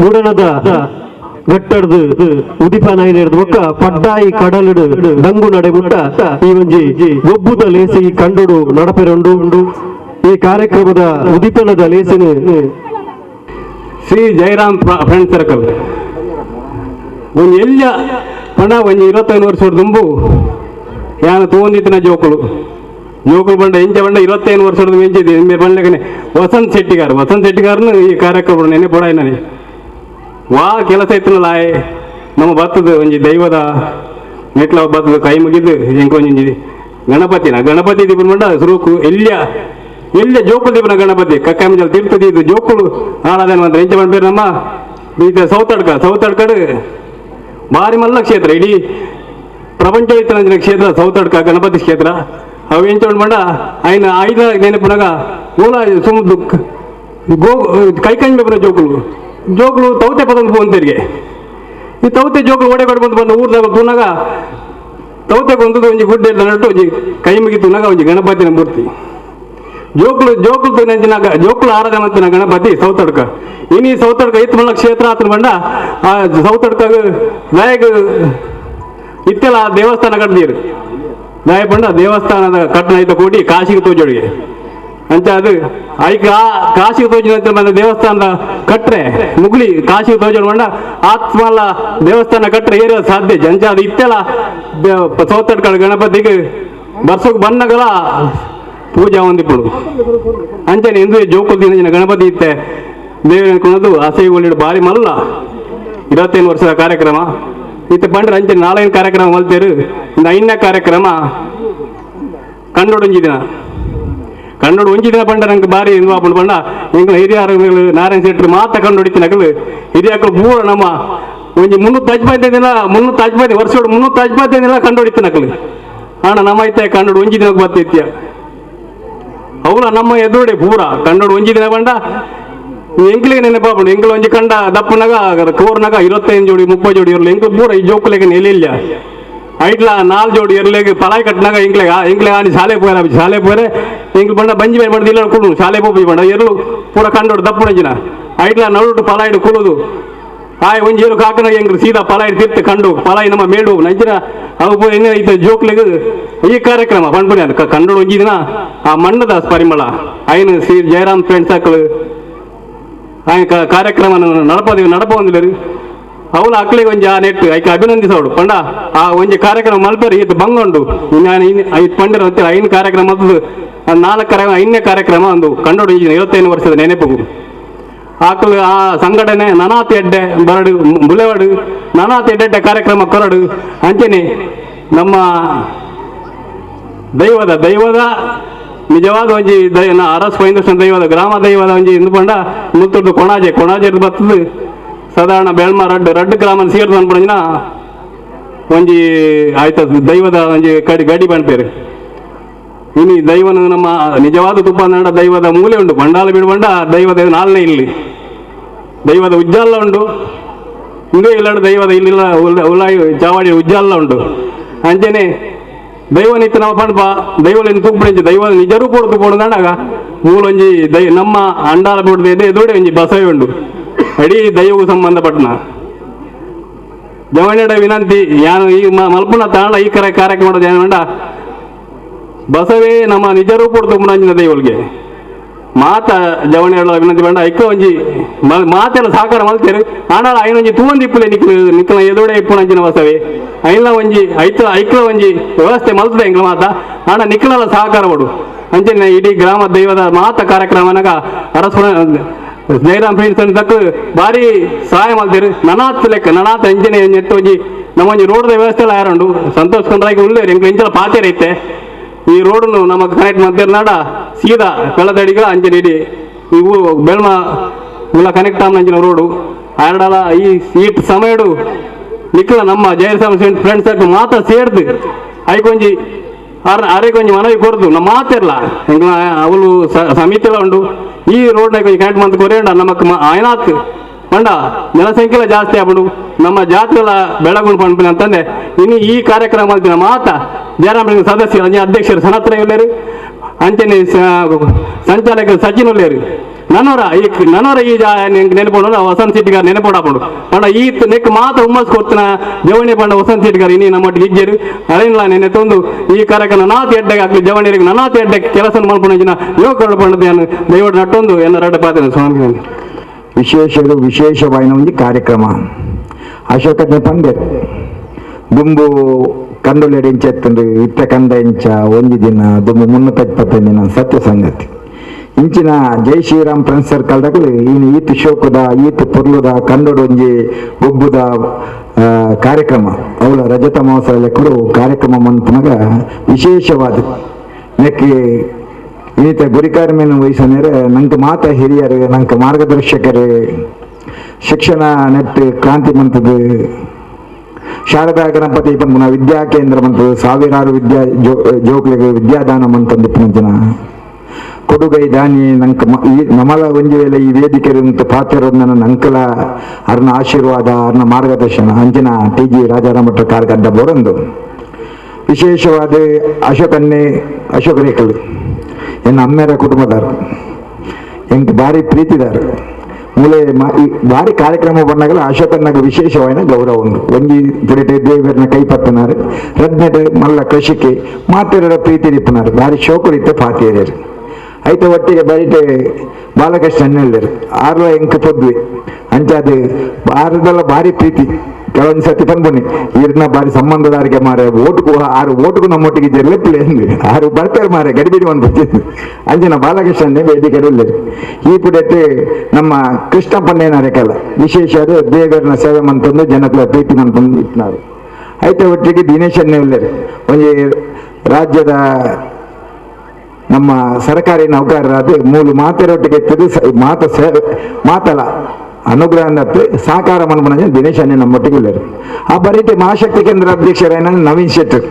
ಮೂಡನದ ಗಟ್ಟಡ್ದು ಉದಿಪನ ಹಿಡಿದು ಒಕ್ಕ ಪಡ್ಡಾಯಿ ಕಡಲಡು ದಂಗು ನಡೆಬುಟ್ಟ ಈ ಒಂಜಿ ಒಬ್ಬುದ ಲೇಸಿ ಕಂಡುಡು ನಡಪೆರೊಂಡು ಈ ಕಾರ್ಯಕ್ರಮದ ಉದಿಪನದ ಲೇಸಿನ ಶ್ರೀ ಜಯರಾಮ್ ಫ್ರೆಂಡ್ ಸರ್ಕಲ್ ಒಂದು ಎಲ್ಲ ಪಣ ಒಂದು 25 ವರ್ಷದ ದುಂಬು ಯಾನು ತಗೊಂಡಿತ್ತಿನ ಜೋಕುಳು ಬಂಡ ಇಂಚ ಬಂಡ 25 ವರ್ಷದ ಮೆಂಚಿದೆ ನಿಮ್ಮೆ ಬಂಡಗನೆ ವಸಂತ್ ಶೆಟ್ಟಿಗಾರನು ಈ ಕಾರ್ಯಕ್ರಮ ನೆನೆ ಪೊಡಾಯ್ ನನಗೆ ವಾ ಕೆಲಸ ಇತ್ತನಲ್ಲ ನಮ್ಮ ಬತ್ತದ ಒಂಜಿ ದೈವದ ಮೆಟ್ಲ ಬತ್ತದ ಕೈ ಮುಗಿದು ಎಂಕೊಂಜಿ ಗಣಪತಿ ದೀಪನ ಬಂಡ ಸುರುಕು ಎಲ್ಲ ಜೋಕುಳು ದೀಪನ ಗಣಪತಿ ಕಕ್ಕಾಮಜಲ್ ತೀರ್ಥದಿ ಇದು ಜೋಕುಳು ಹಾಳಾದ ಮಾತ್ರ ಇಂಚ ಬಂದ್ಬೇರು ನಮ್ಮ ಇದು ಸೌತಡ್ಕಡು ಭಾರಿ ಮಲ್ಲ ಕ್ಷೇತ್ರ ಇಡೀ ಪ್ರಪಂಚ ಇತ್ತನ ಕ್ಷೇತ್ರ ಸೌತಡ್ಕ ಗಣಪತಿ ಕ್ಷೇತ್ರ ಅವು ಎಂಚೋಡ್ ಮಾಡ ఆయన ಆಯ್ದ ನೆನಪುನಾಗ ಮೂಲ ಸುಮ್ಮದು ಕೈಕಂಜ್ ಬೇಪನ ಜೋಕುಳು ತೌತೆ ಪದಂದು ಪೋಂತರಿಗೆ ಈ ತೌತೆ ಜೋಕುಲು ಓಡೆ ಕೊಡ್ಕೊಂಡು ಬಂದು ಊರ್ದಾಗ ತುನಾಗ ತೌತೆ ಕೊಂದದು ಒಂಜಿ ಗುಡ್ಡೆ ನಟ್ಟು ಒಂಜಿ ಕೈ ಮುಗಿತುನಾಗ ಒಂಜಿ ಗಣಪತಿನ ಮೂರ್ತಿ ಜೋಕುಲು ನೆಂಚಿನಾಗ ಜೋಕುಲು ಆರಾಧನೆ ಮಾಡ್ತಿನ ಗಣಪತಿ ಸೌತಡ್ಕ ಇನಿ ಸೌತಡ್ಕ ಇತ್ತು ಮಲ್ಲ ಕ್ಷೇತ್ರ ಆತನ ಬಂಡ ಆ ಸೌತಡ್ಕಾಗ ನಾಯಕ ಇತ್ತೆಲ್ಲ ದೇವಸ್ಥಾನ ಕಟ್ತೀರು ನಾಯ ಪಂಡ ದೇವಸ್ಥಾನದ ಕಟ್ಟಣ ಐತ ಕೂಡಿ ಕಾಶಿಗೆ ತೋಜೋಡಿಗೆ ಅಂಚ ಅದು ಐಕ ಕಾಶಿಗೆ ತೋಜಿನ ಬಂದ ದೇವಸ್ಥಾನದ ಕಟ್ರೆ ಮುಗ್ಲಿ ಕಾಶಿಗೆ ತೋಜೋಡ್ ಬಂಡ ಆತ್ಮಲ್ಲ ದೇವಸ್ಥಾನ ಕಟ್ರೆ ಏರಿಯ ಸಾಧ್ಯ ಅಂಚ ಅದು ಇತ್ತೆಲ್ಲ ಸೌತಡ್ಕಳ ಗಣಪತಿಗೆ ಬರ್ಸಕ್ಕೆ ಬಂದಾಗಲ ಪೂಜಾ ಹೊಂದಿಪ್ಪಳು ಅಂಚನೆ ಎಂದು ಜೋಕುಲ್ ದಿನ ಗಣಪತಿ ಇತ್ತೆ ದೇವರ ಅನ್ಕೊಳ್ಳೋದು ಆಸೆ ಒಳ್ಳೆ ಭಾರಿ ಮಲ್ಲ 25 ವರ್ಷದ ಕಾರ್ಯಕ್ರಮ ಇತ್ತೆ ಬಂದ್ರೆ ಅಂಚೆ ನಾಳೆನ ಕಾರ್ಯಕ್ರಮ ಮಲ್ತೇರು ಇಂದ 5ನೇ ಕಾರ್ಯಕ್ರಮ ಕನ್ನಡ ಒಂಜಿ ದಿನ ಬಂಡ ನಂಗೆ ಭಾರಿ ಇನ್ವಾಲ್ವ್ ಬಂಡ ಎಂಗಳ ಹಿರಿಯರು ನಾರಾಯಣ ಶೆಟ್ಟಿ ಮಾತ ಕಂಡು ಹೊಡಿತಿನಗಳು ಹಿರಿಯಕ್ಕಳು ಪೂರ ನಮ್ಮ ಒಂಜಿ 355 ವರ್ಷ 355 ದಿನ ಕಂಡು ಹೊಡಿತಿನಗಳು ಹಣ ನಮ್ಮ ಐತೆ ಕನ್ನಡ ಒಂಜಿ ದಿನಕ್ಕೆ ಬರ್ತೈತ್ಯ ಅವಳ ನಮ್ಮ ಎದುರುಡೆ ಪೂರ ಕನ್ನಡ ಒಂಜಿ ದಿನ ಬಂಡ ಎಂಕ್ಲಿಗೆ ನೆನಪಾಪಡು ಎಂಕ್ಲು ಒಂಜಿ ಕಂಡ ದಪ್ಪನಾಗ ಕೋರ್ನಾಗ 25 ಜೋಡಿ 30 ಜೋಡಿ ಇರಲಿ ಎಂಕ್ಲು ಪೂರ ಈ ಜೋಕುಲೆಗೆ ನೆಲೆಯಿಲ್ಲ ಐಟ್ಲ 4 ಜೋಡಿ ಇರ್ಲೆಗೆ ಪಲಾಯ್ ಕಟ್ಟಿನಾಗ ಎಂಕ್ಲೆ ಆಡಿ ಶಾಲೆ ಪೋರೆ ಎಂಕ್ಲು ಬಂಡ ಬಂಜಿ ಮೇಲೆ ಮಾಡಿದ ಇಲ್ಲ ಕುಡು ಶಾಲೆ ಪೋಪಿ ಬಂಡ ಎರಡು ಪೂರ ಕಂಡೋಡು ದಪ್ಪುಣಂಜಿನ ಐಟ್ಲ ನಡುಟು ಪಲಾಯ್ಡು ಕುಳುದು ಆಯ್ ಒಂಜಿ ಏರು ಕಾಕನಾಗ ಎಂಕ್ಲು ಸೀದಾ ಪಲಾಯ್ಡು ತಿರ್ತು ಕಂಡು ಪಲಾಯ್ ನಮ್ಮ ಮೇಡು ನಂಚಿನ ಅವು ಪೂರ ಏನೇ ಐತೆ ಜೋಕ್ಲೆಗೆ ಈ ಕಾರ್ಯಕ್ರಮ ಪಂಪುನಿ ಅದು ಕನ್ನಡ ಒಂಜಿ ದಿನ ಆ ಮಣ್ಣದ ಪರಿಮಳ ಆಯ್ನ ಸಿ ಜಯರಾಮ್ ಫ್ರೆಂಡ್ಸ್ ಹಾಕಲು ಆಯ್ನ ಕಾರ್ಯಕ್ರಮ ನಡಪೊಂದಿಲ್ಲರು ಅವಳ ಅಕ್ಳಿಗೆ ಒಂಜಿ ಆ ನೆಟ್ಟು ಐಕೆ ಅಭಿನಂದಿಸೋಡು ಪಂಡ ಆ ಒಂಜಿ ಕಾರ್ಯಕ್ರಮ ಮಲ್ಪೇರಿ ಇದು ಬಂಗೊಂಡು ನಾನು ಐದು ಪಂಡಿರ ಅಂತೇಳಿ 5 ಕಾರ್ಯಕ್ರಮ ಮೊದಲು 5ನೇ ಕಾರ್ಯಕ್ರಮ ಒಂದು ಕನ್ನಡ 25 ವರ್ಷದ ನೆನಪು ಆಕಳು ಆ ಸಂಘಟನೆ ನನಾತಿ ಎಡ್ಡೆ ಬರಡು ಬುಲೆವಡು ನನಾತಿ ಎಡ್ಡೆ ಕಾರ್ಯಕ್ರಮ ಕೊರಡು ಅಂಚನೆ ನಮ್ಮ ದೈವದ ನಿಜವಾದ ಒಂಜಿ ಅರಸ್ ಫೈಂದರ್ಶನ್ ದೈವದ ಗ್ರಾಮ ದೈವದ ಒಂಜಿ ಇಂದುಕೊಂಡ ಮುತ್ತುರ್ದು ಕೊಣಾಜೆ ಬರ್ತದೆ ಸಾಧಾರಣ ಬೆಳ್ಮ ರಡ್ಡು ಗ್ರಾಮ ಸೇರ್ದು ಅನ್ಪಡಿನ ಒಂಜಿ ಆಯ್ತ ದೈವದ ಒಂಜಿ ಗಡಿ ಬಣ್ಪೇರು ಇನಿ ದೈವನ ನಮ್ಮ ನಿಜವಾದ ತುಪ್ಪ ನಾಡ ದೈವದ ಮೂಲೆ ಉಂಟು ಬಂಡಾಲ ಬಿಡುವಂಡ ದೈವದ 4ನೇ ಇಲ್ಲಿ ದೈವದ ಉಜ್ಜಾಲ ಉಂಟು ಹಿಂದೂ ಇಲ್ಲಾಡು ದೈವದ ಇಲ್ಲಿಲ್ಲ ಉಲಾಯಿ ಚಾವಾಡಿ ಉಜ್ಜಾಲ ಉಂಟು ಅಂಚನೆ ದೈವನಿತ್ತು ನಮ್ಮ ಪಣಪ ದೈವಲಿನ ತುಪ್ಪಡಿಂಚಿ ದೈವ ನಿಜ ರೂಪೋಡು ತುಪ್ಪೋಡು ನಾಡಾಗ ಮೂಲೊಂಜಿ ನಮ್ಮ ಅಂಡಾಲ ಬಿಡದೆ ಎದುಡೆ ಒಂಜಿ ಬಸವೆ ಉಂಡು ಇಡೀ ದೈವಗೂ ಸಂಬಂಧಪಟ್ಟನ ಜವಣೆಡ ವಿನಂತಿ ಯಾನು ಈ ಮಲ್ಪುನ ತಾಣ ಈ ಕಾರ್ಯಕ್ರಮ ಮಾಡೋದು ಏನು ಮಂಡ ಬಸವೇ ನಮ್ಮ ನಿಜ ರೂಪೋಡು ತುಪ್ಪನಂಚಿನ ದೈವಲ್ಗೆ ಮಾತ ಜವಣೆಡ ವಿನಂತಿ ಬಂಡ ಐಕ ಒಂಜಿ ಮಾತೆಲ್ಲ ಸಾಕಾರ ಮಲ್ತೇರು ಆನಾಳ ಐನೊಂಜಿ ತೂಂದಿ ಇಪ್ಪಲೆ ನಿಕ್ಕಲ ಎದುಡೆ ಇಪ್ಪುನಂಚಿನ ಬಸವೇ ಐನ ಒಂಜಿ ಐಕ್ಲ ಒಂಜಿ ವ್ಯವಸ್ಥೆ ಮಲ್ತದೆ ಎಂಗ್ಲ ಮಾತ ಆಣ ನಿಕ್ಕಲ ಸಹಕಾರ ಕೊಡು ಅಂಚನೆ ಇಡೀ ಗ್ರಾಮ ದೈವದ ಮಾತ ಕಾರ್ಯಕ್ರಮನಾಗ ಅರಸ್ಪುರ ಜಯರಾಮ್ ಫ್ರೆಂಡ್ಸ್ ತಕ್ಕ ಭಾರಿ ಸಹಾಯ ಮಾಡ್ತೀರಿ ನನಾತ್ ಅಂಜನೆ ಎತ್ತು ಒಂಜಿ ನಮ್ಮೊಂಜಿ ರೋಡ್ದ ವ್ಯವಸ್ಥೆ ಎಲ್ಲ ಯಾರುಂಡು ಸಂತೋಷ್ ಕಂಡ್ರಾಗಿ ಉಳ್ಳೇರು ಎಂಗ್ಲ ಇಂಚಲ ಪಾತೇರ್ ಐತೆ ಈ ರೋಡ್ನು ನಮಗೆ ಕನೆಕ್ಟ್ ಮಾಡ್ತೀರಿ ನಾಡ ಸೀದಾ ಬೆಳದಡಿಗ ಅಂಜನೆ ಇಡೀ ಇವು ಬೆಳ್ಮ ಇಲ್ಲ ಕನೆಕ್ಟ್ ಆಮ್ನಂಚಿನ ರೋಡು ಆರಡಲ ಈ ಸೀಟ್ ಸಮಯಡು ನಿಕ್ಕಲ ನಮ್ಮ ಜಯರಾಮ್ ಫ್ರೆಂಡ್ಸ್ ತಕ್ಕ ಮಾತ ಸೇರ್ದು ಐಕೊಂಜಿ ಅರೆಗೊಂಜಿ ಮನವಿ ಕೊಡ್ದು ನಮ್ಮ ಮಾತಿರ್ಲ ಎಂಗ್ಲ ಅವಳು ಸಮಿತಿ ಎಲ್ಲ ಉಂಡು ಈ ರೋಡ್ನಾಗ ಕೊಂಚ ಕನೆಕ್ಟ್ ಮಂತ್ ಕೊರೆಯಂಡ ನಮಕ್ ಆಯ್ನಾತ್ ಪಂಡ ಜನಸಂಖ್ಯೆಲ್ಲ ಜಾಸ್ತಿ ಆಗ್ಬಿಡು ನಮ್ಮ ಜಾತಿಗಳ ಬೆಳಗುಂಡು ಪಂಡ್ಬಿನ ಅಂತಂದೆ ಇನ್ನು ಈ ಕಾರ್ಯಕ್ರಮ ಮಾಡ್ತೀನ ಮಾತ ಜಯರಾಮ್ ಸದಸ್ಯರು ಅಧ್ಯಕ್ಷರು ಸನತ್ರ ಇಲ್ಲೇರು ಅಂಚನೆ ಸಂಚಾಲಕ ಸಚಿನ್ ಉಳ್ಳೇರು ನನ್ನವರ ಈ ನೆನಪೋಣ ವಸಂತ ಸಿಟ್ಟಿಗಾರ ನೆನಪೋಡಾಪಡು ಪಂಡ ಈ ನೆಕ್ ಮಾತ ಹುಮ್ಮಸ್ ಕೊಡ್ತಿನ ಜವಣಿ ಪಂಡ ವಸಂತ ಸಿಟ್ಟಿಗಾರ ಇನ್ನಿ ನಮ್ಮೊಟ್ಟಿಗೆ ಇಜ್ಜರು ಅದೇನಿಲ್ಲ ನೆನೆ ತಂದು ಈ ಕಾರ್ಯಕ್ರಮ ನನಾತಿ ಎಡ್ಡೆಗೆ ಆಗ್ಲಿ ಜವಣಿಯರಿಗೆ ನನಾತಿ ಎಡ್ಡೆಗೆ ಕೆಲಸ ಮಾಡ್ಕೊಂಡ ಯುವಕರು ಪಂಡದೇನು ದಯವಿಟ್ಟು ನಟ್ಟೊಂದು ಎಲ್ಲ ರಡ್ಡ ಪಾತ್ರ ಸ್ವಾಮಿ ವಿಶೇಷವಾದ ಒಂದು ಕಾರ್ಯಕ್ರಮ ಅಶೋಕಜ್ಞ ಪಂಡೆ ದುಂಬು ಕಂಡುಲೆಡೆಂಚೆತ್ತಂದು ಇತ್ತ ಕಂಡ ಇಂಚ ಒಂದು ದಿನ ದುಂಬು 325 ದಿನ ಸತ್ಯ ಸಂಗತಿ ಇಂಚಿನ ಜೈ ಶ್ರೀರಾಮ್ ಫ್ರೆಂಡ್ಸ್ ಸರ್ಕಲ್ದಾಗಲಿ ಇನ್ನು ಈತ್ ಶೋಕದ ಈತ್ ಪುರ್ಲುದ ಕನ್ನಡ ಒಂಜಿ ಒಬ್ಬುದ ಕಾರ್ಯಕ್ರಮ ಅವಳ ರಜತ ಮಹೋತ್ಸವ ಲೆಕ್ಕರು ಕಾರ್ಯಕ್ರಮ ಮಂತನಾಗ ವಿಶೇಷವಾದ ನೆಕ್ಕೆ ಈತ ಗುರಿಕಾರ್ಮೆಯನ್ನು ವಹಿಸನೇರೆ ನಂಗೆ ಮಾತ ಹಿರಿಯರು ನಂಗೆ ಮಾರ್ಗದರ್ಶಕರು ಶಿಕ್ಷಣ ನೆಟ್ಟು ಕ್ರಾಂತಿ ಮಂತದ್ದು ಶಾರದಾ ಗಣಪತಿ ಪಂಪುನ ವಿದ್ಯಾ ಕೇಂದ್ರ ಮಂತದ್ದು ಸಾವಿರಾರು ಜೋಕ್ಲಿಗೆ ವಿದ್ಯಾದಾನ ಮಂತಂದು ಪಂಚನ ಕೊಡುಗೈ ದಾನಿ ನಂಕ ನಮಲ ಒಂಜಿ ವೇಳೆ ಈ ವೇದಿಕೆ ಪಾತಿರೋದು ನಂಕಲ ಅರ್ನ ಆಶೀರ್ವಾದ ಅರ್ನ ಮಾರ್ಗದರ್ಶನ ಅಂಚಿನ ಟಿ ಜಿ ರಾಜಾರಾಮಠ ಕಾರ್ಗಡ್ಡ ಬರಂದು ವಿಶೇಷವಾದ ಅಶೋಕ ರೇಖಲು ಎನ್ನ ಅಮ್ಮೆರ ಕುಟುಂಬದಾರ ಎಂಕ್ ಭಾರಿ ಪ್ರೀತಿದಾರ ಮೂಲೆ ಭಾರಿ ಕಾರ್ಯಕ್ರಮ ಬಂದಾಗಲ ಅಶೋಕನಾಗ ವಿಶೇಷವಾದ ಗೌರವ ಉಂಟು ಒಂಜಿ ಪುರಿಟೆ ದೇವರನ್ನ ಕೈಪತ್ತನಾರು ರಡ್ನೆಟ್ ಮಲ್ಲ ಕೃಷಿಕೆ ಮಾತೆರಡ ಪ್ರೀತಿ ದಿಪ್ಪನಾರು ಭಾರಿ ಶೋಕರಿತ್ತೆ ಪಾತಿಯರು ಐತೆ ಒಟ್ಟಿಗೆ ಬರಿಟೆ ಬಾಲಕೃಷ್ಣ ಹೇಳರು ಆರ್ಲ ಎಂಕ್ ಪೊದ್ವಿ ಅಂಚಾದ ಆರ್ದಲ್ಲ ಭಾರಿ ಪ್ರೀತಿ ಕೆಲವೊಂದು ಸತಿ ಪನ್ಬೊನ್ನಿ ಇರ್ನ ಬಾರಿ ಸಂಬಂಧದಾರಿಗೆ ಮಾರೆ ಓಟುಕು ನಮ್ಮೊಟ್ಟಿಗೆ ಇದ್ದರೆ ಆರು ಬರ್ತಾರೆ ಮಾರೆ ಗಡಿಬಿಡಿ ಬಂದ್ಬಿಡ್ತಿದ್ದು ಅಂಜನ ಬಾಲಕೃಷ್ಣನೇ ವೇದಿಕೆ ಒಳ್ಳೆರು ಈ ಪುಡತ್ತೆ ನಮ್ಮ ಕೃಷ್ಣಪ್ಪನೇನಾರಕ್ಕೆಲ್ಲ ವಿಶೇಷ ದೇವರನ್ನ ಸೇವೆ ಮಂತಂದು ಜನಗಳ ಪ್ರೀತಿ ಮಂತಂದು ಇಟ್ನಾರು ಐತೆ ಒಟ್ಟಿಗೆ ದಿನೇಶನ್ನೇ ಒಳ್ಳೆರು ಒಂದು ರಾಜ್ಯದ ನಮ್ಮ ಸರ್ಕಾರಿ ನೌಕರರಾದ ಮೂಲು ಮಾತೆರೊಟ್ಟಿಗೆ ಎತ್ತದು ಮಾತಲ ಅನುಗ್ರಹ ಸಹಕಾರ ಮನ್ಪನ ದಿನೇಶನ್ನೇ ನಮ್ಮೊಟ್ಟಿಗೆ ಉಳ್ಳರು ಆ ಬರೀಟೆ ಮಹಾಶಕ್ತಿ ಕೇಂದ್ರ ಅಧ್ಯಕ್ಷರಾಯನ ನವೀನ್ ಶೆಟ್ಟರ್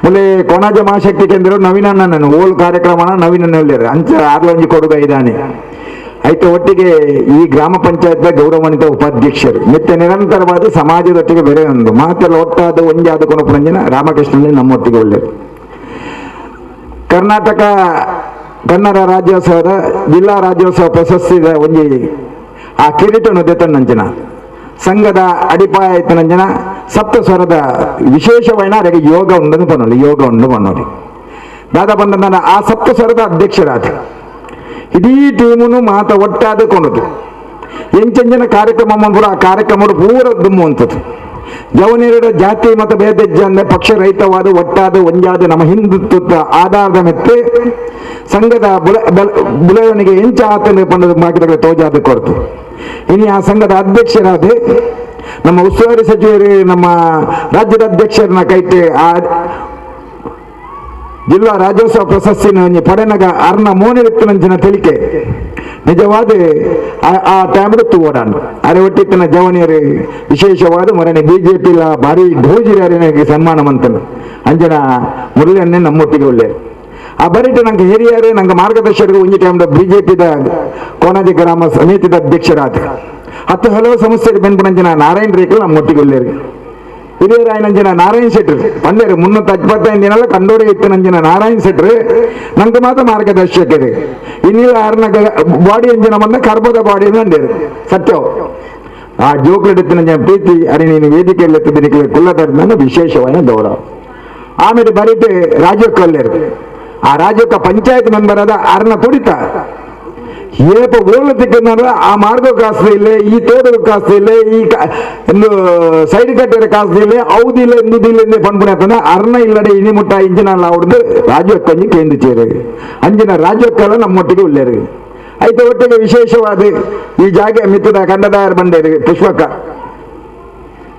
ಮುಲೆ ಕೊನಾಜ ಮಹಾಶಕ್ತಿ ಕೇಂದ್ರ ನವೀನಣ್ಣನ ಓಲ್ ಕಾರ್ಯಕ್ರಮನ ನವೀನನ್ನ ಉಳ್ಳರು ಅಂಚ ಆರ್ಲೊಂಜಿ ಕೊಡುಗ ಇದ್ದಾನೆ ಐತೆ ಒಟ್ಟಿಗೆ ಈ ಗ್ರಾಮ ಪಂಚಾಯತ್ ಗೌರವಾನ್ವಿತ ಉಪಾಧ್ಯಕ್ಷರು ನಿತ್ಯ ನಿರಂತರವಾದ ಸಮಾಜದೊಟ್ಟಿಗೆ ಬೇರೆ ಒಂದು ಮಾತೆಲ್ಲ ಒಟ್ಟಾದ ಒಂಜಾದ ಕೊನಪುರಂಜನ ರಾಮಕೃಷ್ಣನೇ ನಮ್ಮೊಟ್ಟಿಗೆ ಉಳ್ಳರು ಕರ್ನಾಟಕ ಕನ್ನಡ ರಾಜ್ಯೋತ್ಸವದ ಜಿಲ್ಲಾ ರಾಜ್ಯೋತ್ಸವ ಪ್ರಶಸ್ತಿದ ಒಂಜಿ ಆ ಕಿರೀಟನು ದೆತನಂಜನ ಸಂಘದ ಅಡಿಪಾಯ ಇತ್ತನಂಜನ ಸಪ್ತ ಸ್ವರದ ವಿಶೇಷವಾದ ಅವರಿಗೆ ಯೋಗ ಉಂಡು ಪನ್ನೋಲಿ ದಾದ ಬಂದ ಆ ಸಪ್ತ ಸ್ವರದ ಅಧ್ಯಕ್ಷರಾದ ಇಡೀ ಟೀಮುನು ಮಾತ ಒಟ್ಟಾದ ಕೊಂಡದು ಎಂಚಂಜನ ಕಾರ್ಯಕ್ರಮ ಪೂರ ಆ ಕಾರ್ಯಕ್ರಮ ಪೂರ ದುಮ್ಮುವಂಥದ್ದು ಜವನೇರಡ ಜಾತಿ ಮತ್ತು ಭೇದ ಅಂದ್ರೆ ಪಕ್ಷ ರಹಿತವಾದ ಒಟ್ಟಾದ ಒಂಜಾದ ನಮ್ಮ ಹಿಂದುತ್ವದ ಆಧಾರದ ಮೆತ್ತೆ ಸಂಘದ ಬೆಳವಣಿಗೆ ಎಂಚ ಆತನ ಪಂಡದ ಬಾಕಿದಾಗ ತೋಜಾದ ಕೊರತು ಇನ್ನು ಆ ಸಂಘದ ಅಧ್ಯಕ್ಷರಾದ ನಮ್ಮ ಉಸ್ತುವಾರಿ ಸಚಿವರು ನಮ್ಮ ರಾಜ್ಯದ ಅಧ್ಯಕ್ಷರನ್ನ ಕೈತೆ ಆ ಜಿಲ್ಲಾ ರಾಜ್ಯೋತ್ಸವ ಪ್ರಶಸ್ತಿನ ಪಡೆನಗ ಅರ್ನ ಮೋನಿರುತ್ತನಂಚಿನ ತಿಳಿಕೆ ನಿಜವಾದ ಆ ಟೈಮ್ಡು ಓಡಾಂಡು ಅರೆ ಒಟ್ಟಿತ್ತಿನ ಜವನಿಯರು ವಿಶೇಷವಾದ ಮರಣೆ ಬಿಜೆಪಿ ಭಾರಿ ಘೋಜಿರಾರಿಗೆ ಸನ್ಮಾನ ಮಂತನು ಅಂಜನ ಮುರಳಿಯನ್ನೇ ನಮ್ಮೊಟ್ಟಿಗೆ ಒಳ್ಳೆಯರು ಆ ಬರೀಟು ನಂಗೆ ಹಿರಿಯರು ನಂಗೆ ಮಾರ್ಗದರ್ಶಕರು ಒಂಜಿ ಟೈಮ್ದ ಬಿಜೆಪಿದ ಕೋನಾಜಿ ಗ್ರಾಮ ಸಮಿತಿದ ಅಧ್ಯಕ್ಷರಾದ ಹತ್ತು ಹಲವು ಸಂಸ್ಥೆಗೆ ಬೆನ್ಪುನಂಜನ ನಾರಾಯಣ ರೇಖಲ್ ನಮ್ಮೊಟ್ಟಿಗೆ ಒಳ್ಳೆಯರು ಹಿರಿಯರಾಯನಂಜನ ನಾರಾಯಣ್ ಶೆಟ್ರು ಪಂದೇರು 325 ದಿನ ಕಂಡೋಡೆ ಇತ್ತನಂಜನ ನಾರಾಯಣ್ ಶೆಟ್ರು ನಂಗೆ ಮಾತ್ರ ಮಾರ್ಗದರ್ಶಕರು ಇನ್ನಿಲ್ಲ ಆರ್ನ ಬಾಡಿ ಅಂಜನ ಬಂದ ಕರ್ಬದ ಬಾಡಿ ಅಂದೇರು ಸತ್ಯ ಆ ಜೋಕ್ಲೆಡುತ್ತಿನ ಪ್ರೀತಿ ಅರೆ ನೀನು ವೇದಿಕೆಯಲ್ಲಿ ಎತ್ತಿದ್ದಕ್ಕೆ ಕುಲ್ಲದ ವಿಶೇಷವಾದ ಗೌರವ ಆಮೇಲೆ ಬರೀಟೆ ರಾಜ್ಯಕ್ಕೆ ಒಳ್ಳೆಯರು ಆ ರಾಜ್ಯಕ್ಕೆ ಪಂಚಾಯತ್ ಮೆಂಬರ್ ಆದ ಅರ್ನ ತುಡಿತ ಏಪ ಓಲು ತಿಕ್ಕಂದ್ರೆ ಆ ಮಾರ್ಗ ಕಾಸ್ತು ಇಲ್ಲ ಈ ತೋಟದ ಕಾಸ್ತು ಇಲ್ಲ ಈ ಒಂದು ಸೈಡ್ ಕಟ್ಟಿರ ಕಾಸ್ತು ಇಲ್ಲ ಔದಿಲ್ಲ ಎಂದುದಿಲ್ಲ ಪಂಪುನ ಅರ್ನ ಇಲ್ಲಡೆ ಇನಿ ಮುಟ್ಟ ಇಂಜಿನಲ್ಲ ಅವ್ರದ್ದು ರಾಜ್ಯಕ್ಕಂಜಿ ಕೇಂದ್ರಿಚೇರು ಅಂಜಿನ ರಾಜ್ಯಕ್ಕೆಲ್ಲ ನಮ್ಮೊಟ್ಟಿಗೆ ಉಳ್ಳೇರು ಐತೆ ಒಟ್ಟಿಗೆ ವಿಶೇಷವಾದ ಈ ಜಾಗ ಮಿತ್ತದ ಕಂಡದಾಯರ್ ಬಂಡೇರು ಪುಷ್ಪಕ್ಕ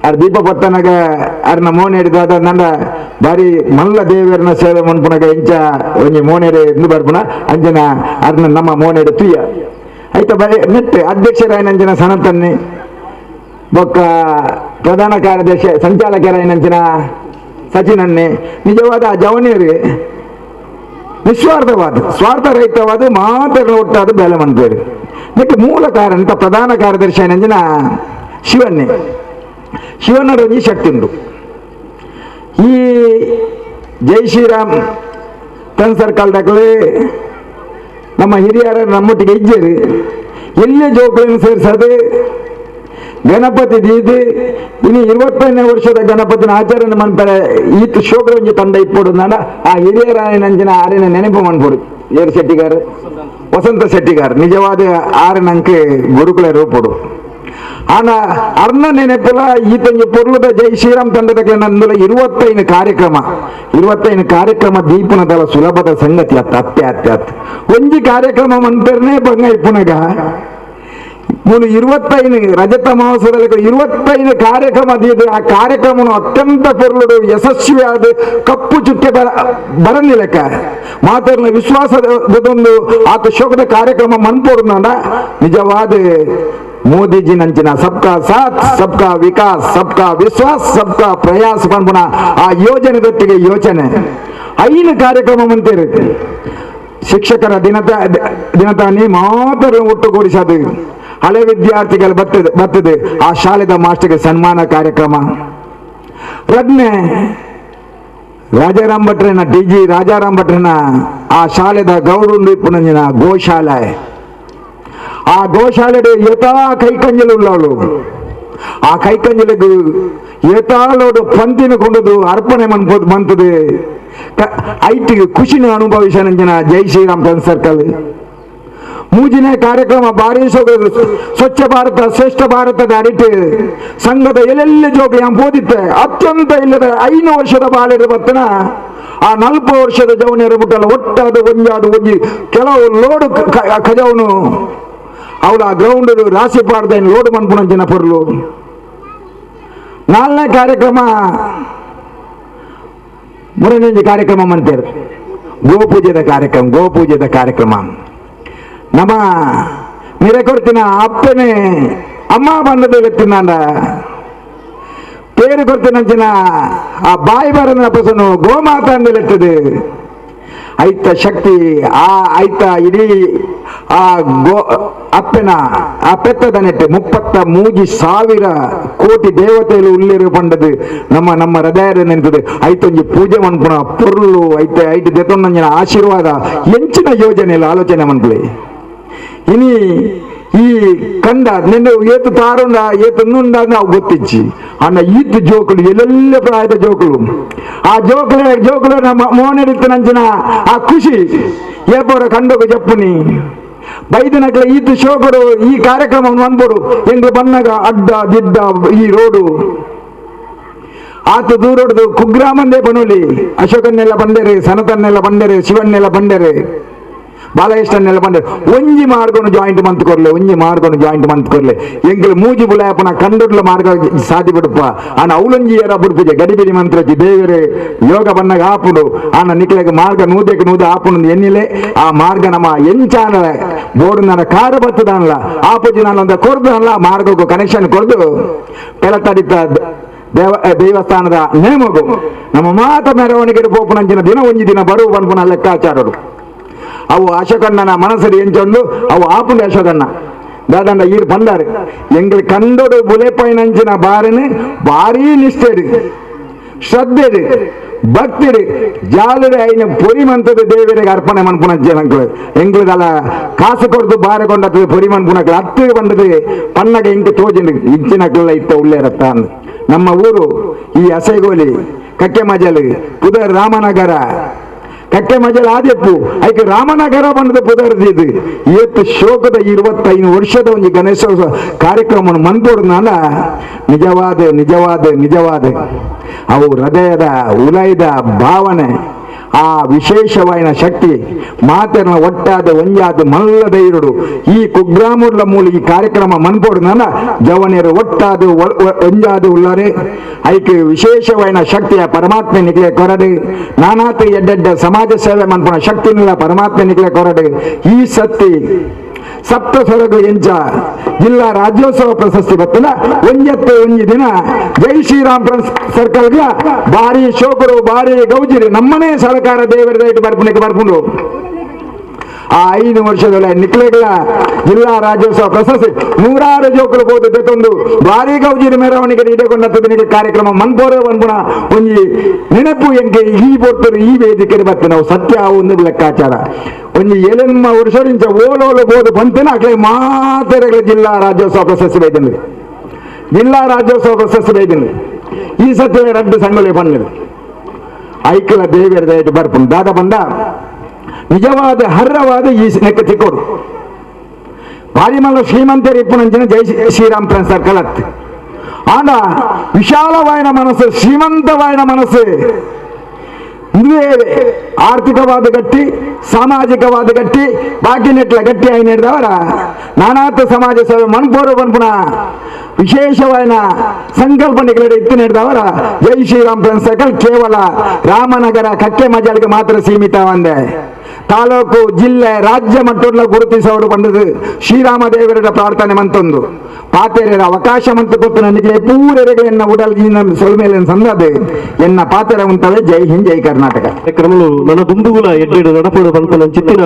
ಅರ್ ದೀಪ ಪತ್ತನಾಗ ಅರ್ನ ಮೋನೆ ಹಿಡಿದಾದ ನನ್ನ ಬಾರಿ ಮಲ್ಲ ದೇವರನ್ನ ಸೇವೆ ಮನ್ಪುನಾಗ ಇಂಚ ಒಂಜಿ ಮೋನೆಡೆ ಎಂದು ಬರ್ಪುನ ಅಂಜನ ಅರ್ನ ನಮ್ಮ ಮೋನೆಡೆ ತುಯ್ಯ ಆಯ್ತ ಬರೀ ನೆಟ್ ಅಧ್ಯಕ್ಷರಾಯನಂಜನ ಸನತನ್ನಿ ಬೊಕ್ಕ ಪ್ರಧಾನ ಕಾರ್ಯದರ್ಶಿ ಸಂಚಾಲಕರಾಯನಂಜನ ಸಚಿನನ್ನೇ ನಿಜವಾದ ಆ ಜವನಿಯರಿಗೆ ನಿಸ್ವಾರ್ಥವಾದ ಸ್ವಾರ್ಥರಹಿತವಾದ ಮಾತ್ರ ಒಟ್ಟಾದ ಬೆಲೆ ಮಂತ್ರಿ ಇದಕ್ಕೆ ಮೂಲ ಕಾರಣ ಪ್ರಧಾನ ಕಾರ್ಯದರ್ಶಿ ಏನಂಜನ ಶಿವಣ್ಣರ ಒಂಜಿ ಶಕ್ತಿ ಉಂಟು ಈ ಜೈ ಶ್ರೀರಾಮ್ ಟನ್ ಸರ್ಕಲ್ದಾಗಲೇ ನಮ್ಮ ಹಿರಿಯರ ನಮ್ಮೊಟ್ಟಿಗೆ ಇಜ್ಜರು ಎಲ್ಲೇ ಜೋಕುಗಳನ್ನು ಸೇರಿಸದೆ ಗಣಪತಿ ದೀದಿ ಇನ್ನು 25ನೇ ವರ್ಷದ ಗಣಪತಿನ ಆಚರಣೆ ಮಾಡ್ತಾರೆ ಈತ ಶೋಕರ ಒಂಜಿ ತಂಡ ಇಪ್ಪಡು ನಾಡ ಆ ಹಿರಿಯರ ನಂಜಿನ ಆರಿನ ನೆನಪು ಮಾಡ್ಬೋದು ಏರು ಶೆಟ್ಟಿಗಾರ್ ವಸಂತ ಶೆಟ್ಟಿಗಾರ್ ನಿಜವಾದ ಆರಿನ ಅಂಕೆ ಗುರುಕುಲ ರೂಪಡು ಆನ ಅರ್ನ ನೆನಪುಲ ಈತಂಜಿ ಪೊರ್ಲುದ ಜೈ ಶ್ರೀರಾಮ್ ತಂಡದ ನಂದುಲ 25 ಕಾರ್ಯಕ್ರಮ ದೀಪನದಲ್ಲ ಸುಲಭದ ಸಂಗತಿ ಅತ್ತೆ ಒಂಜಿ ಕಾರ್ಯಕ್ರಮ ಮಂತರ್ನೇ ಬಂಗ ಇಪ್ಪುನಗ 25 ರಜತ ಮಹೋತ್ಸವದಲ್ಲಿ 25 ಕಾರ್ಯಕ್ರಮ ಅದಿದ್ದು ಆ ಕಾರ್ಯಕ್ರಮವನ್ನು ಅತ್ಯಂತ ಪೊರ್ಲುಡು ಯಶಸ್ವಿಯಾದ ಕಪ್ಪು ಚುಕ್ಕೆ ಬರಲಿಲ್ಲಕ್ಕ ಮಾತರ್ನ ವಿಶ್ವಾಸದೊಂದು ಆತ ಶೋಕದ ಕಾರ್ಯಕ್ರಮ ಮನ್ಪೋರ್ನ ನಿಜವಾದ ಮೋದಿಜಿ ನಂಚಿನ ಸಬ್ಕಾ ಸಾಥ್ ಸಬ್ಕಾ ವಿಕಾಸ್ ಸಬ್ಕಾ ವಿಶ್ವಾಸ್ ಸಬ್ಕಾ ಪ್ರಯಾಸ್ ಪನ್ಪುನ ಆ ಯೋಜನೆದೊಟ್ಟಿಗೆ ಯೋಚನೆ 5 ಕಾರ್ಯಕ್ರಮ ಮಂತಿರುತ್ತೆ ಶಿಕ್ಷಕರ ದಿನತಾನಿ ಮಾತ್ರ ಒಟ್ಟುಗೂಡಿಸೋದು, ಹಳೆ ವಿದ್ಯಾರ್ಥಿಗಳು ಬರ್ತದೆ ಆ ಶಾಲೆದ ಮಾಸ್ಟರ್ಗೆ ಸನ್ಮಾನ ಕಾರ್ಯಕ್ರಮ. ರಡ್ನೆ ರಾಜಾರಾಮ್ ಭಟ್ರನ DG ರಾಜಾರಾಮ್ ಭಟ್ರನ ಆ ಶಾಲೆದ ಗೌರವ ಪುನಂಜನ ಗೋಶಾಲೆ, ಆ ಗೋಶಾಲೆ ಯಥಾ ಕೈಕಂಜಲು ಉಳ್ಳವಳು, ಆ ಕೈಕಂಜಲಿಗೆ ಯಥಾಲೋಡು ಪಂತಿನ ಕೊಂಡದು ಅರ್ಪಣೆ ಮಂತದೆ ಐಟಿಗೆ ಖುಷಿನ ಅನುಭವಿಸನ ಜೈ ಶ್ರೀರಾಮ್ ಫ್ರೆಂಡ್ಸ್ ಸರ್ಕಲ್. ಮೂಜಿನೇ ಕಾರ್ಯಕ್ರಮ ಬಾರಿ ಸ್ವಚ್ಛ ಭಾರತ ಶ್ರೇಷ್ಠ ಭಾರತದ ಅರಿಟು ಸಂಘದ ಎಲ್ಲೆಲ್ಲ ಜೋಗಲಿ ಬೋದಿತ್ತೆ ಅತ್ಯಂತ ಇಲ್ಲದ 5 ವರ್ಷದ ಬಾಲ್ಯದ ಬತ್ತನ ಆ 40 ವರ್ಷದ ಜವನಿಯರ ಬಿಟ್ಟಲ್ಲ ಒಟ್ಟಾದ ಒಂಜಿ ಕೆಲವು ಲೋಡು ಖಜವನು ಅವಳ ಗ್ರೌಂಡ್ ರಾಶಿ ಪಾಡ್ದ ಲೋಡ್ ಮನ್ಪುಣ ಜನ ಪೊರ್ಲು. 4ನೇ ಕಾರ್ಯಕ್ರಮ ಮೂರನೇ ಕಾರ್ಯಕ್ರಮ ಮಂತೇರು ಗೋಪೂಜೆದ ಕಾರ್ಯಕ್ರಮ. ನಮ್ಮ ಮಿರೆ ಕೊಡ್ತಿನ ಅಪ್ಪನೇ ಅಮ್ಮ ಬಂದದ ಎತ್ತಿನ ಪೇರು ಕೊಡ್ತಿನ ಆ ಬಾಯಿ ಬರನ ಪಸನು ಗೋಮಾತ ಅಂದೆಲೆತ್ತದೆ ಐತ ಶಕ್ತಿ ಐತ ಇಡೀ ಆ ಅಪ್ಪನ ಆ ಪೆತ್ತದ ನೆಟ್ಟೆ 33,000 ಕೋಟಿ ದೇವತೆಗಳು ಉಳ್ಳಿರು ಪಂಡದು ನಮ್ಮ ಹೃದಯ ನೆನಪದು ಐತೊಂಜಿ ಪೂಜೆ ಮನ್ಪುಣ ಪೊರ್ಲು ಐತೆ ದೆತೊಂದಂಜನ ಆಶೀರ್ವಾದ ಎಂಚಿನ ಯೋಜನೆ ಇಲ್ಲ ಆಲೋಚನೆ ಮನ್ಪುಳಿ. ಇನಿ ಈ ಕಂಡ ನಿನ್ನೆ ಏತು ತಾರುಂಡ ಏತು ನುಂಡ ನಾವು ಗೊತ್ತಿಚ್ಚಿ ಅನ್ನ ಈತ್ ಜೋಕುಲು ಎಲ್ಲೆಲ್ಲ ಪ್ರಾಯದ ಜೋಕುಲು ಆ ಜೋಕುಲು ನಮ್ಮ ಮೋನೆಡಿತ್ತು ನಂಚಿನ ಆ ಖುಷಿ ಏಪೋರ ಕಂಡೋಗ ಜಪ್ಪುನಿ ಬೈದನಕ್ಲ ಈತ್ ಶೋಕರು ಈ ಕಾರ್ಯಕ್ರಮವನ್ನು ಅನ್ಬೋಡು ಎಂಗ್ಳು ಬಣ್ಣಗ ಅಡ್ಡ ದಿಡ್ಡ ಈ ರೋಡು ಆತ ದೂರೋಡ್ದು ಕುಗ್ರಾಮಂದೇ ಬನೋಲಿ ಅಶೋಕನ್ನೆಲ್ಲ ಬಂದೇರೆ ಸನತನ್ನೆಲ್ಲ ಬಂದೇರೆ ಶಿವನ್ನೆಲ್ಲ ಬಂದೇರೆ ಬಾಲಕೃಷ್ಣನ್ನೆಲ್ಲ ಬಂದ್ರೆ ಒಂಜಿ ಮಾರ್ಗನು ಜಾಯಿಂಟ್ ಮಂತ್ ಕೊರ್ಲೆ ಎಂಕಲ್ ಮೂಜಿ ಬುಲಾಯಪನ ಕಂಡುಡ್ಲ ಮಾರ್ಗ ಸಾಧಿ ಬಿಡಪ್ಪ ಆನ ಅವಲಂಜಿ ಏರ ಬುಡ್ಪುಜೆ ಗಡಿಬಿಡಿ ಮಂತ್ರಜಿ ದೇವರೇ ಯೋಗ ಬನ್ನಗ ಆಪುಡು ಆನ ನಿಕ್ಲೆಗೆ ಮಾರ್ಗ ನೂದ ಆಪುಡು ಎನ್ನಿಲೆ ಆ ಮಾರ್ಗ ನಮ್ಮ ಎಂಚಾನ ಬೋರ್ಡು ನನ್ನ ಕಾರ ಬರ್ತದಲ್ಲ ಆಪುಜಿ ನಾನೊಂದ ಕೊರ್ದಲ್ಲ ಮಾರ್ಗಕ್ಕೂ ಕನೆಕ್ಷನ್ ಕೊರ್ದು ಪೆಳತಡಿತ ದೇವಸ್ಥಾನದ ನೇಮಗು ನಮ್ಮ ಮಾತ ಮೆರವಣಿಗೆ ಪೋಪುನಂಚಿನ ದಿನ ಒಂಜಿ ದಿನ ಬರುವ ಬನ್ಪುನ ಲೆಕ್ಕಾಚಾರರು ಅವು ಅಶೋಕಣ್ಣನ ಮನಸ್ಸಲ್ಲಿ ಎಂಚೊಂದು ಅವು ಆಪುಂಡು ಅಶೋಕಣ್ಣ ದಾದಂಡ ಈರು ಬಂದಾರು ಎಂಗ್ಳು ಕಂಡೋಡು ಬುಲೆಪೈನಂಚಿನ ಬಾರಿನ ಭಾರೀ ನಿಷ್ಠೆಡು ಶ್ರದ್ಧೆಡು ಭಕ್ತಿಡು ಜಾಲುಡು ಐನ ಪೊರಿ ಮಂತದ ದೇವರಿಗೆ ಅರ್ಪಣೆ ಮನ್ಪುಣ ಜನಗಳು ಎಂಗ್ಳದಲ್ಲ ಕಾಸು ಕೊಡ್ದು ಬಾರೆ ಕೊಂಡದ್ದು ಪೊರಿ ಮನ್ಪುಣಗಳು ಹತ್ತಿರ ಬಂದದು ಪನ್ನಗೆ ಇಂಕ ತೋಜಿಂಡು ಇಂಚಿನಕ್ಕೆಲ್ಲ ಇತ್ತ ಉಳ್ಳೇರತ್ತ ಅಂದು ನಮ್ಮ ಊರು ಈ ಅಸೈಗೋಲಿ ಕಕ್ಕೆಮಜಲು ಪುದರ್ ರಾಮನಗರ ಕಕ್ಕೆ ಮಜಲ್ ಆದೆಪ್ಪು ಐಕೆ ರಾಮನಗರ ಬಂದದ ಪುದರ್ದಿದ್ದು ಇವತ್ತು ಶೋಕದ 25 ವರ್ಷದ ಒಂದು ಗಣೇಶೋತ್ಸವ ಕಾರ್ಯಕ್ರಮವನ್ನು ಮನ್ಪೋಡ್ನಾಲ ನಿಜವಾದ ಅವು ಹೃದಯದ ಉಲಯದ ಭಾವನೆ ಆ ವಿಶೇಷವಾದ ಶಕ್ತಿ ಮಾತನ ಒಟ್ಟಾದ ಒಂಜಾದ ಮಲ್ಲದ ಇರುಡು ಈ ಕುಗ್ರಾಮುರ್ಲ ಮೂಲ ಈ ಕಾರ್ಯಕ್ರಮ ಮನ್ಪೋಡ್ನಾಲ ಜವನಿಯರು ಒಟ್ಟಾದ ಒಂಜಾದ ಉಳ್ಳರೆ ಐಕೆ ವಿಶೇಷವಾದ ಶಕ್ತಿಯ ಪರಮಾತ್ಮ ನಿಕ್ಲೆ ಕೊರಡು ನಾನಾತ ಎಡ್ಡೆಡ್ಡ ಸಮಾಜ ಸೇವೆ ಮನ್ಪುಣ ಶಕ್ತಿನಿಲ್ಲ ಪರಮಾತ್ಮ ನಿಕ್ಲೆ ಕೊರಡು ಈ ಸತ್ತಿ ಸಪ್ತ ಸ್ವರಗ ಎಂಚ ಜಿಲ್ಲಾ ರಾಜ್ಯೋತ್ಸವ ಪ್ರಶಸ್ತಿ ಬತ್ತಲ್ಲ ಒಂಜಿ ದಿನ ಜೈ ಶ್ರೀರಾಮ್ ಸರ್ಕಲ್ಗ ಭಾರಿ ಶೋಕರು ಭಾರಿ ಗೌಜಿರಿ ನಮ್ಮನೇ ಸರ್ಕಾರ ದೇವರ ಬರ್ಪುಂಡು ಆ 5 ವರ್ಷದೊಳ ನಿಕ್ಲೆಗಳ ಜಿಲ್ಲಾ ರಾಜ್ಯೋತ್ಸವ ಪ್ರಶಸ್ತಿ 100 ಜೋಕರು ಬೋದು ತೆತ್ತೊಂದು ಭಾರಿ ಗೌಜಿರಿ ಮೆರವಣಿಗೆ ಇಡಕೊಂಡ ಕಾರ್ಯಕ್ರಮ ಮನ್ಪೋರ ಬಂದ್ಬಿಡ ಒಂಜಿ ನೆನಪು ಎಂಕೆ ಈ ಬೋರ್ತರು ಈ ವೇದಿಕೆ ಬರ್ತೇವೆ ನಾವು ಸತ್ಯ ಒಂದು ಲೆಕ್ಕಾಚಾರ ಒಂಜಿ ಏಳೆಮ್ಮ ವರ್ಷದಿಂದ ಓಲೋಲು ಬೋದು ಬಂತೇನೆ ಅಕ್ಲೆ ಮಾತೆರೆಗಳ ಜಿಲ್ಲಾ ರಾಜ್ಯೋತ್ಸವ ಪ್ರಶಸ್ತಿ ಬೈದನು ಈ ಸತ್ಯ 2 ಸಂಘಲೆ ಬಂದಿದೆ ಐಕ್ಯಲ ದೇವಿಯರ ದಯಟ್ಟು ಬರ್ಪುಂಡು ದಾದ ಬಂದ ನಿಜವಾದ ಹರ್ರವಾದ ಈ ನೆಕ್ಕ ತಿಕ್ಕೋಡು ಭಾರಿಮಲ್ಲ ಶ್ರೀಮಂತರು ಇಪ್ಪುನಂಚಿನ ಜೈ ಶ್ರೀರಾಮ್ ಫ್ರೆಂಡ್ಸ್ ಸರ್ಕಲ್ ಅತ್ತು ಆಂಡ ವಿಶಾಲವಾದ ಮನಸ್ಸು ಶ್ರೀಮಂತವಾದ ಮನಸ್ಸು ಇದುವೇ ಆರ್ಥಿಕವಾದ ಗಟ್ಟಿ ಸಾಮಾಜಿಕವಾದ ಗಟ್ಟಿ ಬಾಕಿ ನೆಟ್ಲ ಗಟ್ಟಿ ಆಗಿ ನಡೆದವರ ನಾನಾಥ ಸಮಾಜ ಸೇವೆ ಮನ್ಪೋರು ಬನ್ಪುಣ ವಿಶೇಷವಾದ ಸಂಕಲ್ಪನೆಗಳ ಇತ್ತು ನಡೆದವರ ಜೈ ಶ್ರೀರಾಮ್ ಫ್ರೆಂಡ್ಸ್ ಸರ್ಕಲ್ ಕೇವಲ ರಾಮನಗರ ಕಕ್ಕೆ ಮಜಲ್ಗೆ ಮಾತ್ರ ಸೀಮಿತವಂದೆ ತಾಲೂಕು ಜಿಲ್ಲೆ ರಾಜ್ಯ ಮಟ್ಟದ ಗುರುತಿಸೋಡು ಬಂದದು ಶ್ರೀರಾಮ ದೇವರ ಪ್ರಾರ್ಥನೆ ಮಂತೊಂದು ಪಾತೆರ ಅವಕಾಶ ಮಂತ ಕೊಟ್ಟು ನನಗೆ ಪೂರೆರೆಗೆ ಎನ್ನ ಉಡಲ್ಗಿನ ಸೊಲ್ಮೇಲೆ ಸಂದದೆ ಎನ್ನ ಪಾತೆರ ಉಂಟವೆ. ಜೈ ಹಿಂದ್ ಜೈ ಕರ್ನಾಟಕ. ಕಾರ್ಯಕ್ರಮಗಳು ನನ್ನ ದುಂಬುಗುಲ ಎಡ್ಡೆಡು ನಡಪಡು ಪಂಪನ ಚಿತ್ತಿನ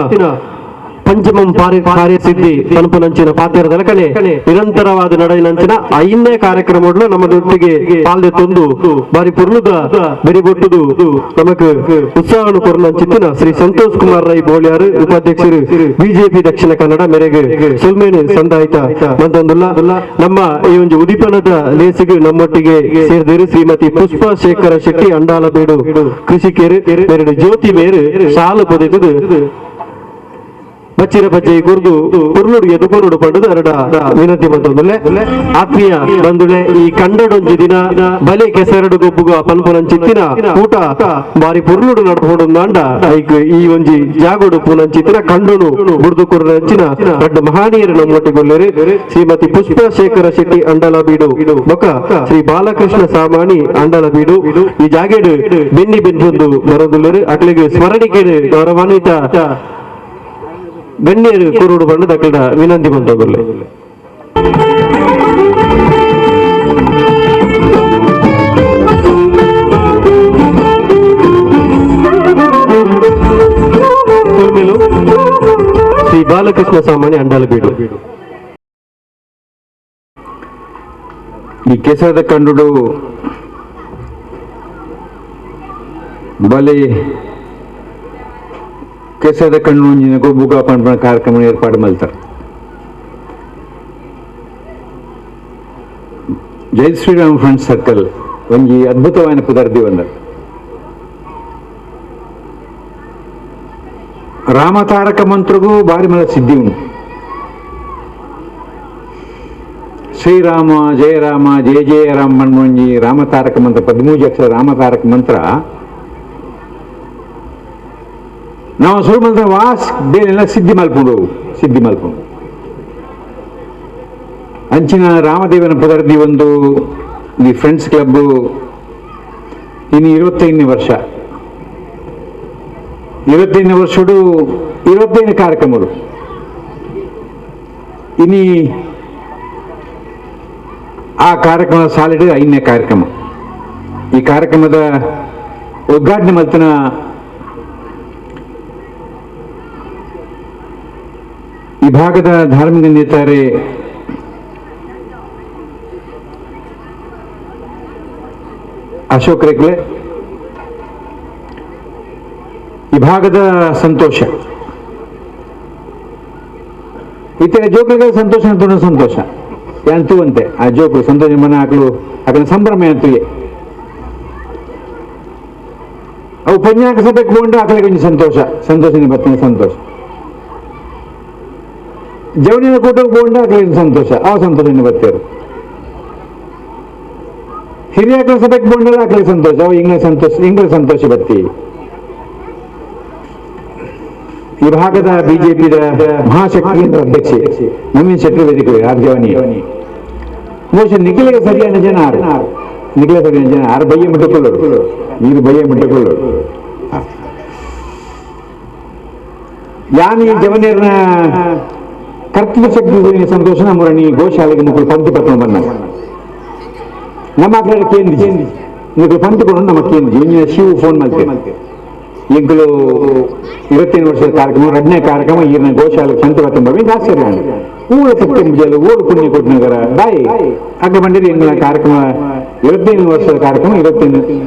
ಪಂಚಮಂ ಕಾರ್ಯಸಿದ್ಧಿ ಪಂಪನಂಚಿನ ಪಾತ್ರ ದಲಕನೆ ನಿರಂತರವಾದ ನಡೆಯಿನಂಚಿನ 5ನೇ ಕಾರ್ಯಕ್ರಮಗಳು ನಮ್ಮದೊಟ್ಟಿಗೆ ಪಾಲ್ದೆತ್ತೊಂದು ಬಾರಿ ಪುರ್ಲುದ ಬೆರಿಬೊಟ್ಟುದು ನಮಕ್ ಉತ್ಸಾಹನು ಕೊರನಂಚಿತ್ತಿನ ಶ್ರೀ ಸಂತೋಷ್ ಕುಮಾರ್ ರೈ ಬೋಳ್ಯಾರು ಉಪಾಧ್ಯಕ್ಷರು ಬಿಜೆಪಿ ದಕ್ಷಿಣ ಕನ್ನಡ ಮೇರೆಗೆ ಸೊಲ್ಮೇನು ಸಂದಾಯಿತ ಮಂತೊಂದುಲ್ಲ. ನಮ್ಮ ಈ ಒಂದು ಉದಿಪನದ ಲೇಸಿಗೆ ನಮ್ಮೊಟ್ಟಿಗೆ ಸೇರಿದರು ಶ್ರೀಮತಿ ಪುಷ್ಪ ಶೇಖರ ಶೆಟ್ಟಿ ಅಂಡಾಲಬೇಡು ಕೃಷಿಕೇರು ಮೇರೆಡು ಜ್ಯೋತಿ ಮೇರು ಶಾಲು ಪೊದೆದು ಬಚ್ಚಿರ ಬಜ್ಜೆ ಗುರ್ದು ಕುರ್ಲುಡು ಎದುಕೊರುಡು ಪಂಡದು ಅರಡ ವಿನಂತಿ ಬಂತಂದುಲ್ಲೆ. ಆತ್ಮೀಯ ಬಂಧುಳೆ, ಈ ಕಂಡಡೊಂಜಿ ದಿನ ಬಲೆ ಕೆಸರಡು ಗೊಬ್ಬುಗ ಪನ್ಪುನಂಚಿತ್ತಿನ ಊಟ ಬಾರಿ ಪುರ್ಲುಡು ನಡ್ಕೊಂಡು ನಾಂಡ ಐಕ್ ಈ ಒಂಜಿ ಜಾಗೋಡು ಪುನಂಚಿತ್ತಿನ ಕಂಡುನು ಗುರ್ದು ಕುರ್ನಂಚಿನ ದೊಡ್ಡ ಮಹಾನೀಯರು ನಮ್ಮೊಟ್ಟಿಗೊಳ್ಳೆರು ಶ್ರೀಮತಿ ಪುಷ್ಪ ಶೇಖರ ಶೆಟ್ಟಿ ಅಂಡಲಬೀಡು ಬೊಕ ಶ್ರೀ ಬಾಲಕೃಷ್ಣ ಸಾಮಾನಿ ಅಂಡಲಬೀಡು ಈ ಜಾಗೇಡು ಬೆನ್ನಿ ಬೆಂಜೊಂದು ಬರೋದುಲ್ಲೆರು ಅಕ್ಲಿಗೆ ಸ್ಮರಣಿಕೆಡು ಗೌರವಾನ್ವಿತ ಗಣ್ಯರು ಕುರುಡು ಬಂದು ದಕ್ಕಡ ವಿನಂತಿ ಬಂದೋಗಲ್ಲ. ಶ್ರೀ ಬಾಲಕೃಷ್ಣ ಸಾಮಾನ್ಯ ಅಂಡಲಬೀಡು. ಈ ಕೆಸರದ ಕಂಡುಡು ಬಲೆ ಕೆಸದ ಕಣ್ಣು ಒಂಜಿನ ಗೊಬ್ಬುಗ ಪಂಪನ ಕಾರ್ಯಕ್ರಮ ಏರ್ಪಾಡು ಮಾಡ್ತಾರೆ. ಜೈ ಶ್ರೀರಾಮ್ ಫ್ರೆಂಡ್ಸ್ ಸರ್ಕಲ್ ಒಂಜಿ ಅದ್ಭುತವಾದ ಪುದರ್ದಿ ಒಂದ ರಾಮ ತಾರಕ ಮಂತ್ರಗೂ ಬಾರಿ ಮಲ ಸಿದ್ಧಿ ಉಂಟು. ಶ್ರೀರಾಮ ಜಯ ರಾಮ ಜಯ ಜಯ ರಾಮ ಒಂಜಿ ರಾಮ ತಾರಕ ಮಂತ್ರ 13 ಅಕ್ಷರ ರಾಮ ತಾರಕ ಮಂತ್ರ ನಾವು ಸುಳ್ಳು ಮಂತ್ರ ವಾಸ್ ಬೇರೆಲ್ಲ ಸಿದ್ಧಿ ಮಲ್ಕೊಂಡು ಅಂಚಿನ ರಾಮದೇವನ ಪದರ್ದಿ ಒಂದು ದಿ ಫ್ರೆಂಡ್ಸ್ ಕ್ಲಬ್ ಇನ್ನು 25ನೇ ವರ್ಷ 25ನೇ ವರ್ಷಡು 25 ಕಾರ್ಯಕ್ರಮಗಳು ಇನ್ನು ಆ ಕಾರ್ಯಕ್ರಮದ ಸಾಲಿಡ್ 5ನೇ ಕಾರ್ಯಕ್ರಮ. ಈ ಕಾರ್ಯಕ್ರಮದ ಉದ್ಘಾಟನೆ ಮಲ್ತನ ಈ ಭಾಗದ ಧಾರ್ಮಿಕ ನೇತಾರೆ ಅಶೋಕ್ ರೇಖಲೆ, ಈ ಭಾಗದ ಸಂತೋಷ ಇತರ ಜೋಕುಗಳ ಸಂತೋಷ ಅಂತ ಸಂತೋಷ ಯಾಂತೂ ಅಂತೆ ಆ ಜೋಕು ಸಂತೋಷ ಮನ ಹಾಕಲು ಅದನ್ನ ಸಂಭ್ರಮ ಅಂತೂ ಅವು ಪಂಚಾಂಗ ಸಭೆಗೆ ಹೋಗೊಂಡು ಆಕಳಿಗೆ ಒಂದು ಸಂತೋಷ ಬರ್ತನೆ ಸಂತೋಷ ಜವನಿನ ಕೂಟಕ್ಕೆ ಹೋಗೊಂಡು ಆಕಳಿಗೆ ಸಂತೋಷ ಆ ಸಂತೋಷ ಬರ್ತೇವೆ. ಹಿರಿಯಕಳ ಸಭೆಗೆ ಹೋಗೊಂಡ್ರೆ ಆಕಳಿಗೆ ಸಂತೋಷ ಅವು ಇಂಗ್ಲ ಸಂತೋಷ ಬರ್ತೀವಿ. ಈ ಭಾಗದ ಬಿಜೆಪಿದ ಮಹಾಶಕ್ತಿ ಕೇಂದ್ರ ಅಧ್ಯಕ್ಷೆ ನವೀನ್ ಶೆಟ್ಟಿ ವೇದಿಕೆ ರಾಜ್ಯವಾಣಿ ಬಹುಶಃ ನಿಖಿಲಿಗೆ ಸರಿಯಾದ ಜನ ಆರು ಬಯ್ಯ ಮುಟ್ಟಕೊಳ್ಳೋರು ನೀರು ಬಯ್ಯ ಮುಟ್ಟಕೊಳ್ಳೋರು ಯಾನಿ ಜವನಿಯರ್ನ ಕರ್ತೃ ಶಕ್ತಿ ಸಂತೋಷ ನಮ್ಮ ನೀ ಗೋಶಾಲೆಗೆ ಮಕ್ಕಳು ಪಂತು ಪತ್ರ ಬನ್ನ ನಮ್ಮ ಆಕಡೆ ಕೇಂದ್ರಿ ಮಕ್ಕಳು ಪಂತುಕೊಂಡು ನಮ್ಮ ಕೇಂದ್ರಿ ಇಂಜಿನ ಶಿವ ಫೋನ್ ಮಾಡ್ತೇವೆ ಈಗಲೂ 25 ವರ್ಷದ ಕಾರ್ಯಕ್ರಮ 2ನೇ ಕಾರ್ಯಕ್ರಮ ಈಗಿನ ಗೋಶಾಲೆ ಸಂತ ಆಶ್ಚರ್ಯ ಊರ ಸತ್ಯಂಜಲು ಊರು ಪುಣ್ಯ ಕೊಟ್ಟನಗರ ಬಾಯಿ ಅಕ್ಕ ಬಂದಿರಿ ಇಂದಿನ ಕಾರ್ಯಕ್ರಮ 25 ವರ್ಷದ ಕಾರ್ಯಕ್ರಮ 25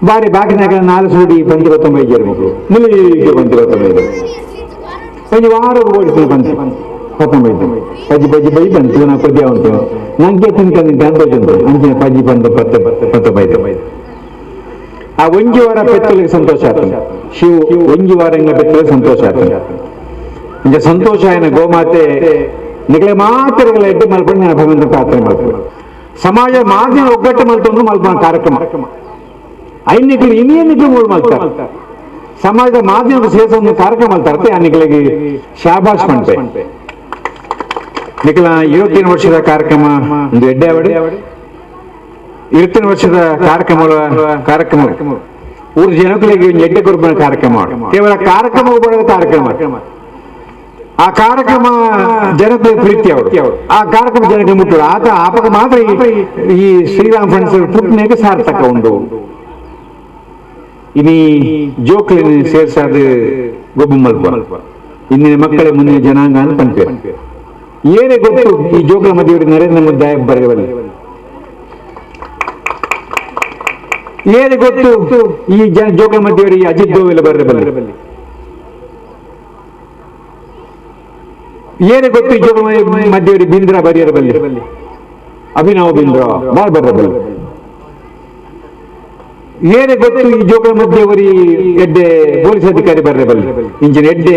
ಬಾರಿ ಬಾಕಿನಾಗ 4 ಸುಡಿ 95 ಮಕ್ಕಳು ನಿಲ್ಲಿಗೆ 95 ಒಂದು ವಾರ ಓಡಿಸ್ತೀನಿ ಬಂತು 19 ಪಜ್ಜಿ ಬೈ ಬಂತು ನಾ ಪದ್ಯ ಉಂಟು ನಂಗೆ ತಿನ್ಕೊಂಡು ಅಂದೋಜುಂಟು ಅಂಚಿನ ಪಜ್ಜಿ ಬಂದು 19 ಆ ಒಂಜಿ ವಾರ ಪೆತ್ತಲಿಗೆ ಸಂತೋಷ ಆಗ್ತದೆ ಶಿವ ಒಂಜಿ ವಾರ ಎಂಗ್ಲ ಪೆತ್ತಲಿಗೆ ಸಂತೋಷ ಆಗ್ತದೆ ಇಂಜ ಸಂತೋಷ ಏನ ಗೋಮಾತೆ ನಿಗಳೆ ಮಾತೆಗಳ ಎಡ್ಡು ಮಲ್ಪಂಡು ನಾನು ಭಗವಂತ ಪ್ರಾರ್ಥನೆ ಮಾಡ್ತೇವೆ. ಸಮಾಜ ಮಾಧ್ಯಮ ಒಗ್ಗಟ್ಟು ಮಲ್ತೊಂದು ಮಲ್ಪನ ಕಾರ್ಯಕ್ರಮ ಐನಿಗಳು ಇನ್ನೇನಿಗಳು ಮೂರು ಮಲ್ತಾರೆ ಸಮಾಜದ ಮಾಧ್ಯಮ ಸೇರಿಸ ಒಂದು ಕಾರ್ಯಕ್ರಮ ಮಲ್ತಾರತ್ತೆ ಆ ನಿಗಳಿಗೆ ಶಾಬಾಷ್ ಮಾಡ್ತೆ ನಿಖಲ 25 ವರ್ಷದ ಕಾರ್ಯಕ್ರಮ ಒಂದು ಎಡ್ಡೆ ಅವಡೆ 25 ವರ್ಷದ ಕಾರ್ಯಕ್ರಮ ಊರ ಜನಗಳಿಗೆ ಎಡ್ಡೆ ಕೊರ್ಪನ ಕಾರ್ಯಕ್ರಮ ಕೇವಲ ಕಾರ್ಯಕ್ರಮ ಬರೋದು ಕಾರ್ಯಕ್ರಮ ಆ ಕಾರ್ಯಕ್ರಮ ಜನತೆ ಪ್ರೀತಿ ಅವರು ಆ ಕಾರ್ಯಕ್ರಮ ಜನಕ್ಕೆ ಮುಟ್ಟುವ ಆತ ಆಪಕ ಮಾತ್ರ ಈ ಶ್ರೀರಾಮ್ ಫ್ರೆಂಡ್ಸ್ ಪುಟ್ನೆಗೆ ಸಾರ್ಥಕ ಉಂಟು ಇನಿ ಜೋಕ್ಲಿ ಸೇರ್ಸಾದ ಗೊಬ್ಬ ಮಲ್ಪ ಇಂದಿನ ಮಕ್ಕಳೇ ಮುಂದಿನ ಜನಾಂಗ ಅಂತ ಪಂಪೇರು ಏನೇ ಗೊತ್ತು ಈ ಜೋಕ್ಲ ಮಧ್ಯೆ ನರೇಂದ್ರ ಮೋದಿ ಆಯ್ ಬರಬಲ್ಲ ಏನೇ ಗೊತ್ತು ಈ ಜೋಕ್ಲ ಮಧ್ಯೆ ಅಜಿತ್ ದೋವೆಲ್ಲ ಬರಬಲ್ಲ ಏನೇ ಗೊತ್ತು ಈ ಜೋಗ ಮಧ್ಯೆ ಬಿಂದ್ರ ಬರೆಯಬಲ್ಲಿ ಅಭಿನವ್ ಬಿಂದ್ರ ಬಾಳ್ ಬರಬಲ್ಲ ಏನೇ ಗೊತ್ತು ಈ ಜೋಗ ಮಧ್ಯವರಿ ಎಡ್ಡೆ ಪೊಲೀಸ್ ಅಧಿಕಾರಿ ಬರಬಲ್ಲ ಇಂಚಿನ ಎಡ್ಡೆ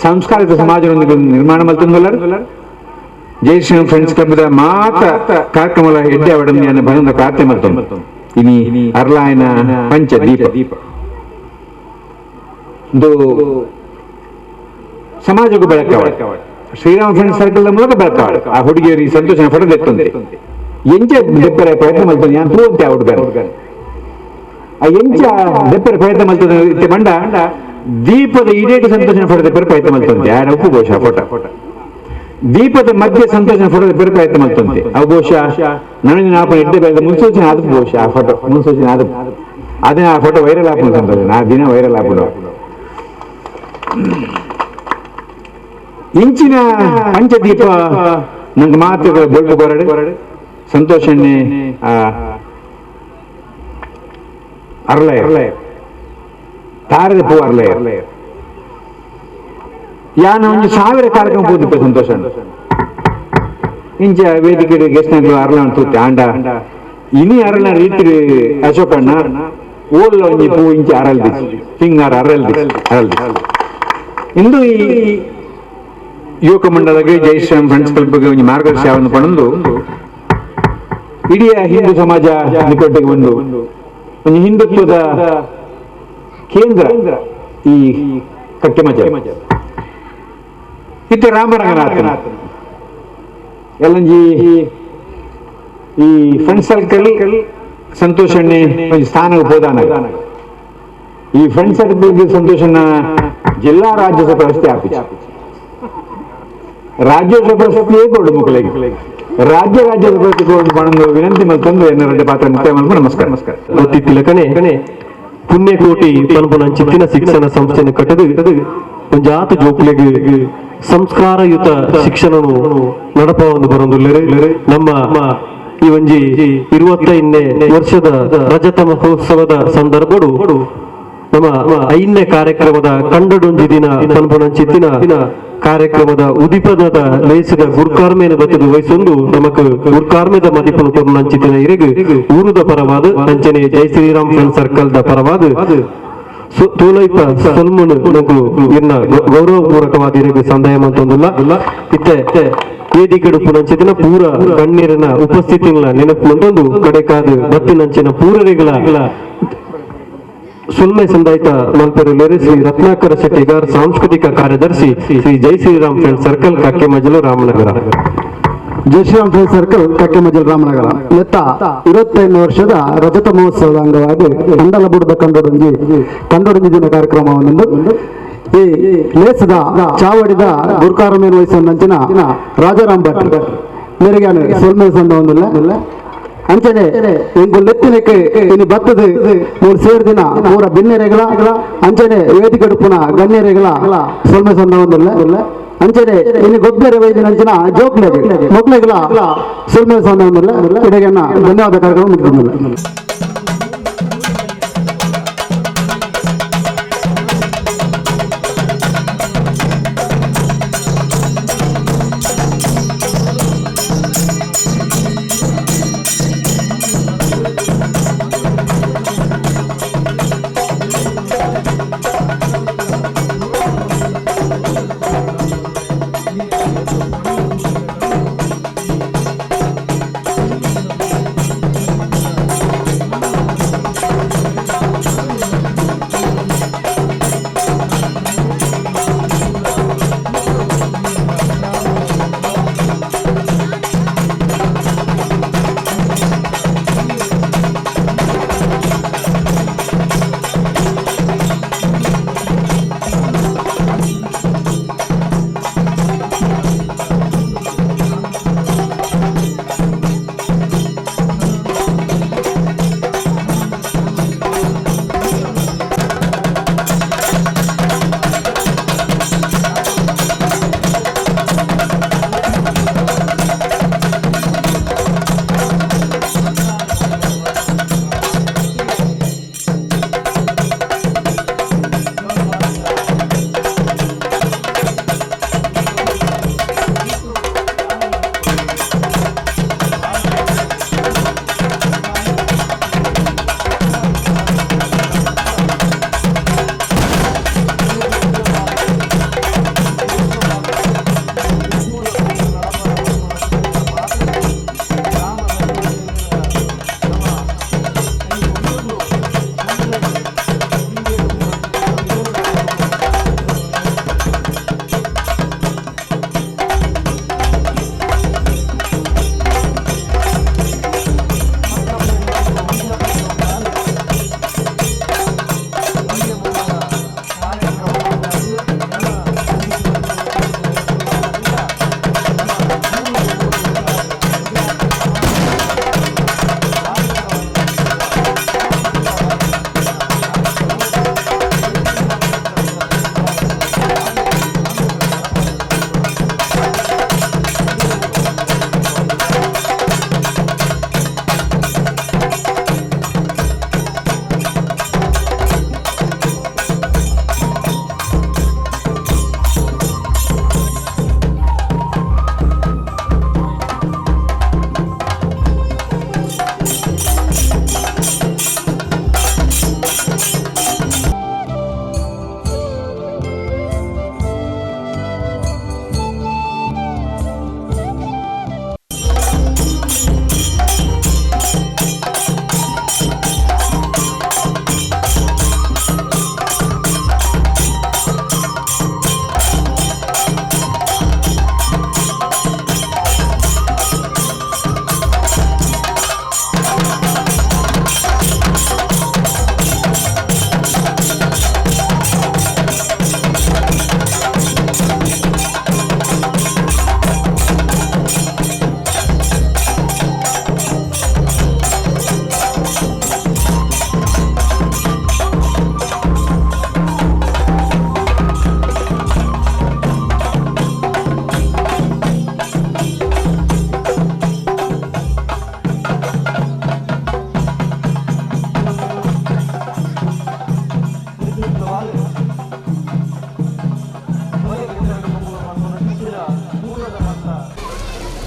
ಸಂಸ್ಕಾರಿತ ಸಮಾಜದೊಂದಿಗೆ ನಿರ್ಮಾಣ ಮಲ್ತಂದಲ್ಲ ಜೈ ಶ್ರೀರಾಮ್ ಫ್ರೆಂಡ್ಸ್ ಕ್ಲಬ್ ಮಾತ್ರ ಕಾರ್ಯಕ್ರಮ ಎಡ್ಡೆ ಅವಡನ್ನ ಬಂದ ಕಾರ್ತೆ ಮಲ್ತ ಇನಿ ಅರ್ಲಾಯನ ಪಂಚ ದೀಪ ಒಂದು ಸಮಾಜಕ್ಕೂ ಬೆಳಕ ಶ್ರೀರಾಮ್ ಫ್ರೆಂಡ್ಸ್ ಸರ್ಕಲ್ ಮೂಲಕ ಬೆಳಕಾಳ ಆ ಹುಡುಗಿಯರಿಗೆ ಸಂತೋಷ ಪಡೆದೆತ್ತಂತೆ ಎಂಚ ದೆಪ್ಪರ ಪ್ರಯತ್ನ ಮಾಡ್ತಾನೆ ನಾನು ತೂಂತೆ ಆ ಹುಡುಗ ಆ ಎಂಚ ದೆಪ್ಪರ ಪ್ರಯತ್ನ ಮಾಡ್ತಾನೆ ಇತ್ತೆ ಮಂಡ ದೀಪದ ಇಡೇಟಿ ಸಂತೋಷ ಪಡೆದೆಪ್ಪರ ಪ್ರಯತ್ನ ಮಾಡ್ತಂತೆ ಯಾರ ಉಪ್ಪು ಬಹುಶಃ ಫೋಟೋ ದೀಪದ ಮಧ್ಯೆ ಸಂತೋಷ ಪಡೆದೆಪ್ಪರ ಪ್ರಯತ್ನ ಮಾಡ್ತಂತೆ ಅವು ಬಹುಶಃ ನನಗೆ ನಾಪನ ಇಡ್ಡೆ ಬೆಳೆದ ಮುನ್ಸೂಚನೆ ಆದ ಬಹುಶಃ ಆ ಫೋಟೋ ಮುನ್ಸೂಚನೆ ಆದ ಅದೇ ಆ ಫೋಟೋ ವೈರಲ್ ಆಗ್ಬೋದು ಸಂತೋಷ ಆ ದಿನ ವೈರಲ್ ಆಗ್ಬಿಡು ಇಂಚಿನ ಪಂಚದೀಪ ನಂಗೆ ಮಾತುಗಳು ಬೊಳ್ಳು ಕೊರಡೆ ಸಂತೋಷನ್ನೇ ಅರ್ಲಯ ತಾರದ ಪೂ ಅರ್ಲಯ ಯಾನ ಒಂದು 1000 ಕಾರ್ಯಕ್ರಮ ಪೂದಿಪ್ಪ ಸಂತೋಷ ಇಂಚ ವೇದಿಕೆ ಗೆಸ್ಟ್ ಅರ್ಲ ತೂತೆ ಆಂಡ ಇನಿ ಅರಳ ರೀತಿ ಅಶೋಕಣ್ಣ ಓಲ್ಲ ಒಂಜಿ ಪೂ ಇಂಚ ಅರಲ್ದಿ ಹಿಂಗಾರ ಅರಲ್ದಿ ಇಂದು ಈ ಯುವಕ ಮಂಡಲಕ್ಕೆ ಜೈ ಶ್ರೀರಾಮ್ ಫ್ರೆಂಡ್ಸ್ ಕ್ಲಬ್ಗೆ ಒಂದು ಮಾರ್ಗದರ್ಶನವನ್ನು ಪಡೆದು ಇಡೀ ಹಿಂದೂ ಸಮಾಜ ನಿಕಟಕ್ಕೆ ಒಂದು ಹಿಂದುತ್ವದ ಕೇಂದ್ರ ಈ ಕಟ್ಟೆಮಜ ಇತ್ತೆ ರಾಮರಂಗನಾಥನ ಎಲ್ಲಂಜಿ ಈ ಫ್ರೆಂಡ್ಸ್ ಸರ್ಕಲ್ ಸಂತೋಷಣ್ಣೆ ಒಂದು ಸ್ಥಾನಕ್ಕೆ ಹೋದಾನ ಈ ಫ್ರೆಂಡ್ಸ್ ಸರ್ಕಲ್ ಸಂತೋಷನ ಜಿಲ್ಲಾ ರಾಜ್ಯೋತ್ಸವ ಪ್ರಶಸ್ತಿ ಆಪಿಸಿ ರಾಜ್ಯೋತ್ಸವ ಪ್ರಶಸ್ತಿಯೇ ಕೊಡು ಮಕ್ಕಳಿಗೆ ರಾಜ್ಯೋತ್ಸವ ಪ್ರಶಸ್ತಿ ಕೊಡು ಪಣಂದು ವಿನಂತಿ ಮಲ್ತಂದು ಎನ್ನರಡ್ಡೆ ಪಾತ್ರ ಮುಕ್ತಾಯ ಮಾಡ್ಕೊಂಡು ನಮಸ್ಕಾರ ಗೊತ್ತಿತ್ತಿಲ್ಲಕನೆ ಪುಣ್ಯಕೋಟಿ ಪನ್ಪುನ ಚಿತ್ತಿನ ಶಿಕ್ಷಣ ಸಂಸ್ಥೆಯನ್ನು ಕಟ್ಟದು ಒಂದು ಜಾತ ಜೋಕ್ಲೆಗೆ ಸಂಸ್ಕಾರಯುತ ಶಿಕ್ಷಣನು ನಡಪವನ್ನು ಬರೋದಿಲ್ಲರೆ ನಮ್ಮ ಈ ಒಂಜಿ 25ನೇ ವರ್ಷದ ರಜತ ಮಹೋತ್ಸವದ ಸಂದರ್ಭಡು ನಮ್ಮ 5ನೇ ಕಾರ್ಯಕ್ರಮದ ಕಂಡಡೊಂಜಿ ದಿನ ಪನ್ಪುನ ಚಿತ್ತಿನ ಕಾರ್ಯಕ್ರಮದ ಉದಿಪದ ಲೇಸಿದ ಗುರ್ಕಾರ್ಮೇನ ಬತ್ತದು ವಯಸ್ಸೊಂದು ನಮಕ್ ಗುರ್ಕಾರ್ಮೇದ ಮದಿಪನ ಪೊರ್ನಂಚಿತಿನ ಇರೆಗ್ ಊರುದ ಪರವಾದ ಅಂಚನೆ ಜೈ ಶ್ರೀರಾಮ್ ಫ್ರೆಂಡ್ ಸರ್ಕಲ್ ದ ಪರವಾದ ತೋಲೈಪ ಸಲ್ಮುನು ನಗು ಇನ್ನ ಗೌರವಪೂರ್ವಕವಾದ ಇರೆಗ್ ಸಂದಾಯ ಮಂತೊಂದುಲ್ಲ ಇತ್ತೆ ವೇದಿಕೆಡು ಪುನಂಚಿತಿನ ಪೂರ ಗಣ್ಯರನ ಉಪಸ್ಥಿತಿನ ನೆನಪು ಮಂತೊಂದು ಕಡೆಕಾದ ಬತ್ತಿನಂಚಿನ ಪೂರರಿಗಳ ಸುಲ್ಮೆ ಸಂದಾಯಿತ ಮಲ್ಪೆರುಲೇರಿ ಶ್ರೀ ರತ್ನಾಕರ ಶೆಟ್ಟಿಗಾರ್ ಸಾಂಸ್ಕೃತಿಕ ಕಾರ್ಯದರ್ಶಿ ಶ್ರೀ ಜೈ ಶ್ರೀರಾಮ್ ಫ್ರೆಂಡ್ ಸರ್ಕಲ್ ಕಕ್ಕೆಮಜಲು ರಾಮನಗರ. ಜೈ ಶ್ರೀರಾಮ್ ಫ್ರೆಂಡ್ ಸರ್ಕಲ್ ಕಕ್ಕೆಮಜಲು ರಾಮನಗರ ನೆತ್ತ 25 ವರ್ಷದ ರಜತ ಮಹೋತ್ಸವದ ಅಂಗವಾಗಿ ಕಂಡಲ ಬುಡದ ಕಂಡೊಡಂಜಿ ದಿನ ಕಾರ್ಯಕ್ರಮವನ್ನು ಈ ಲೇಸದ ಚಾವಡಿದ ಗುರ್ಕಾರಮೇನು ವಹಿಸುವಂಚಿನ ರಾಜಾರಾಮ್ ಭಟ್ ಮೇರೆಗಾನೆ ಸೊಲ್ಮೆ ಸಂದವೊಂದಿಲ್ಲ ಅಂಚನೆ ಇಂಗು ಲೆತ್ತಿನಕ್ಕೆ ಇನಿ ಬತ್ತದು 3 ಸೇರ್ದಿನ ಮೂರ ಭಿನ್ನರೆಗಳ ಅಂಚನೆ ವೇದಿಕೆಡುಪುನ ಗಣ್ಯರೆಗಳ ಸೊಲ್ಮೆ ಸಂದವೊಂದಿಲ್ಲ ಅಂಚನೆ ಇನಿ ಗೊಬ್ಬರ ವೈದ್ಯನ ಅಂಚಿನ ಜೋಕ್ಲೆಗೆ ಮೊಕ್ಲೆಗಳ ಸೊಲ್ಮೆ ಸಂದವೊಂದಿಲ್ಲ ಇಡೆಗನ್ನ ಧನ್ಯವಾದ ಕಾರ್ಯಕ್ರಮ ಮುಗಿದಿಲ್ಲ.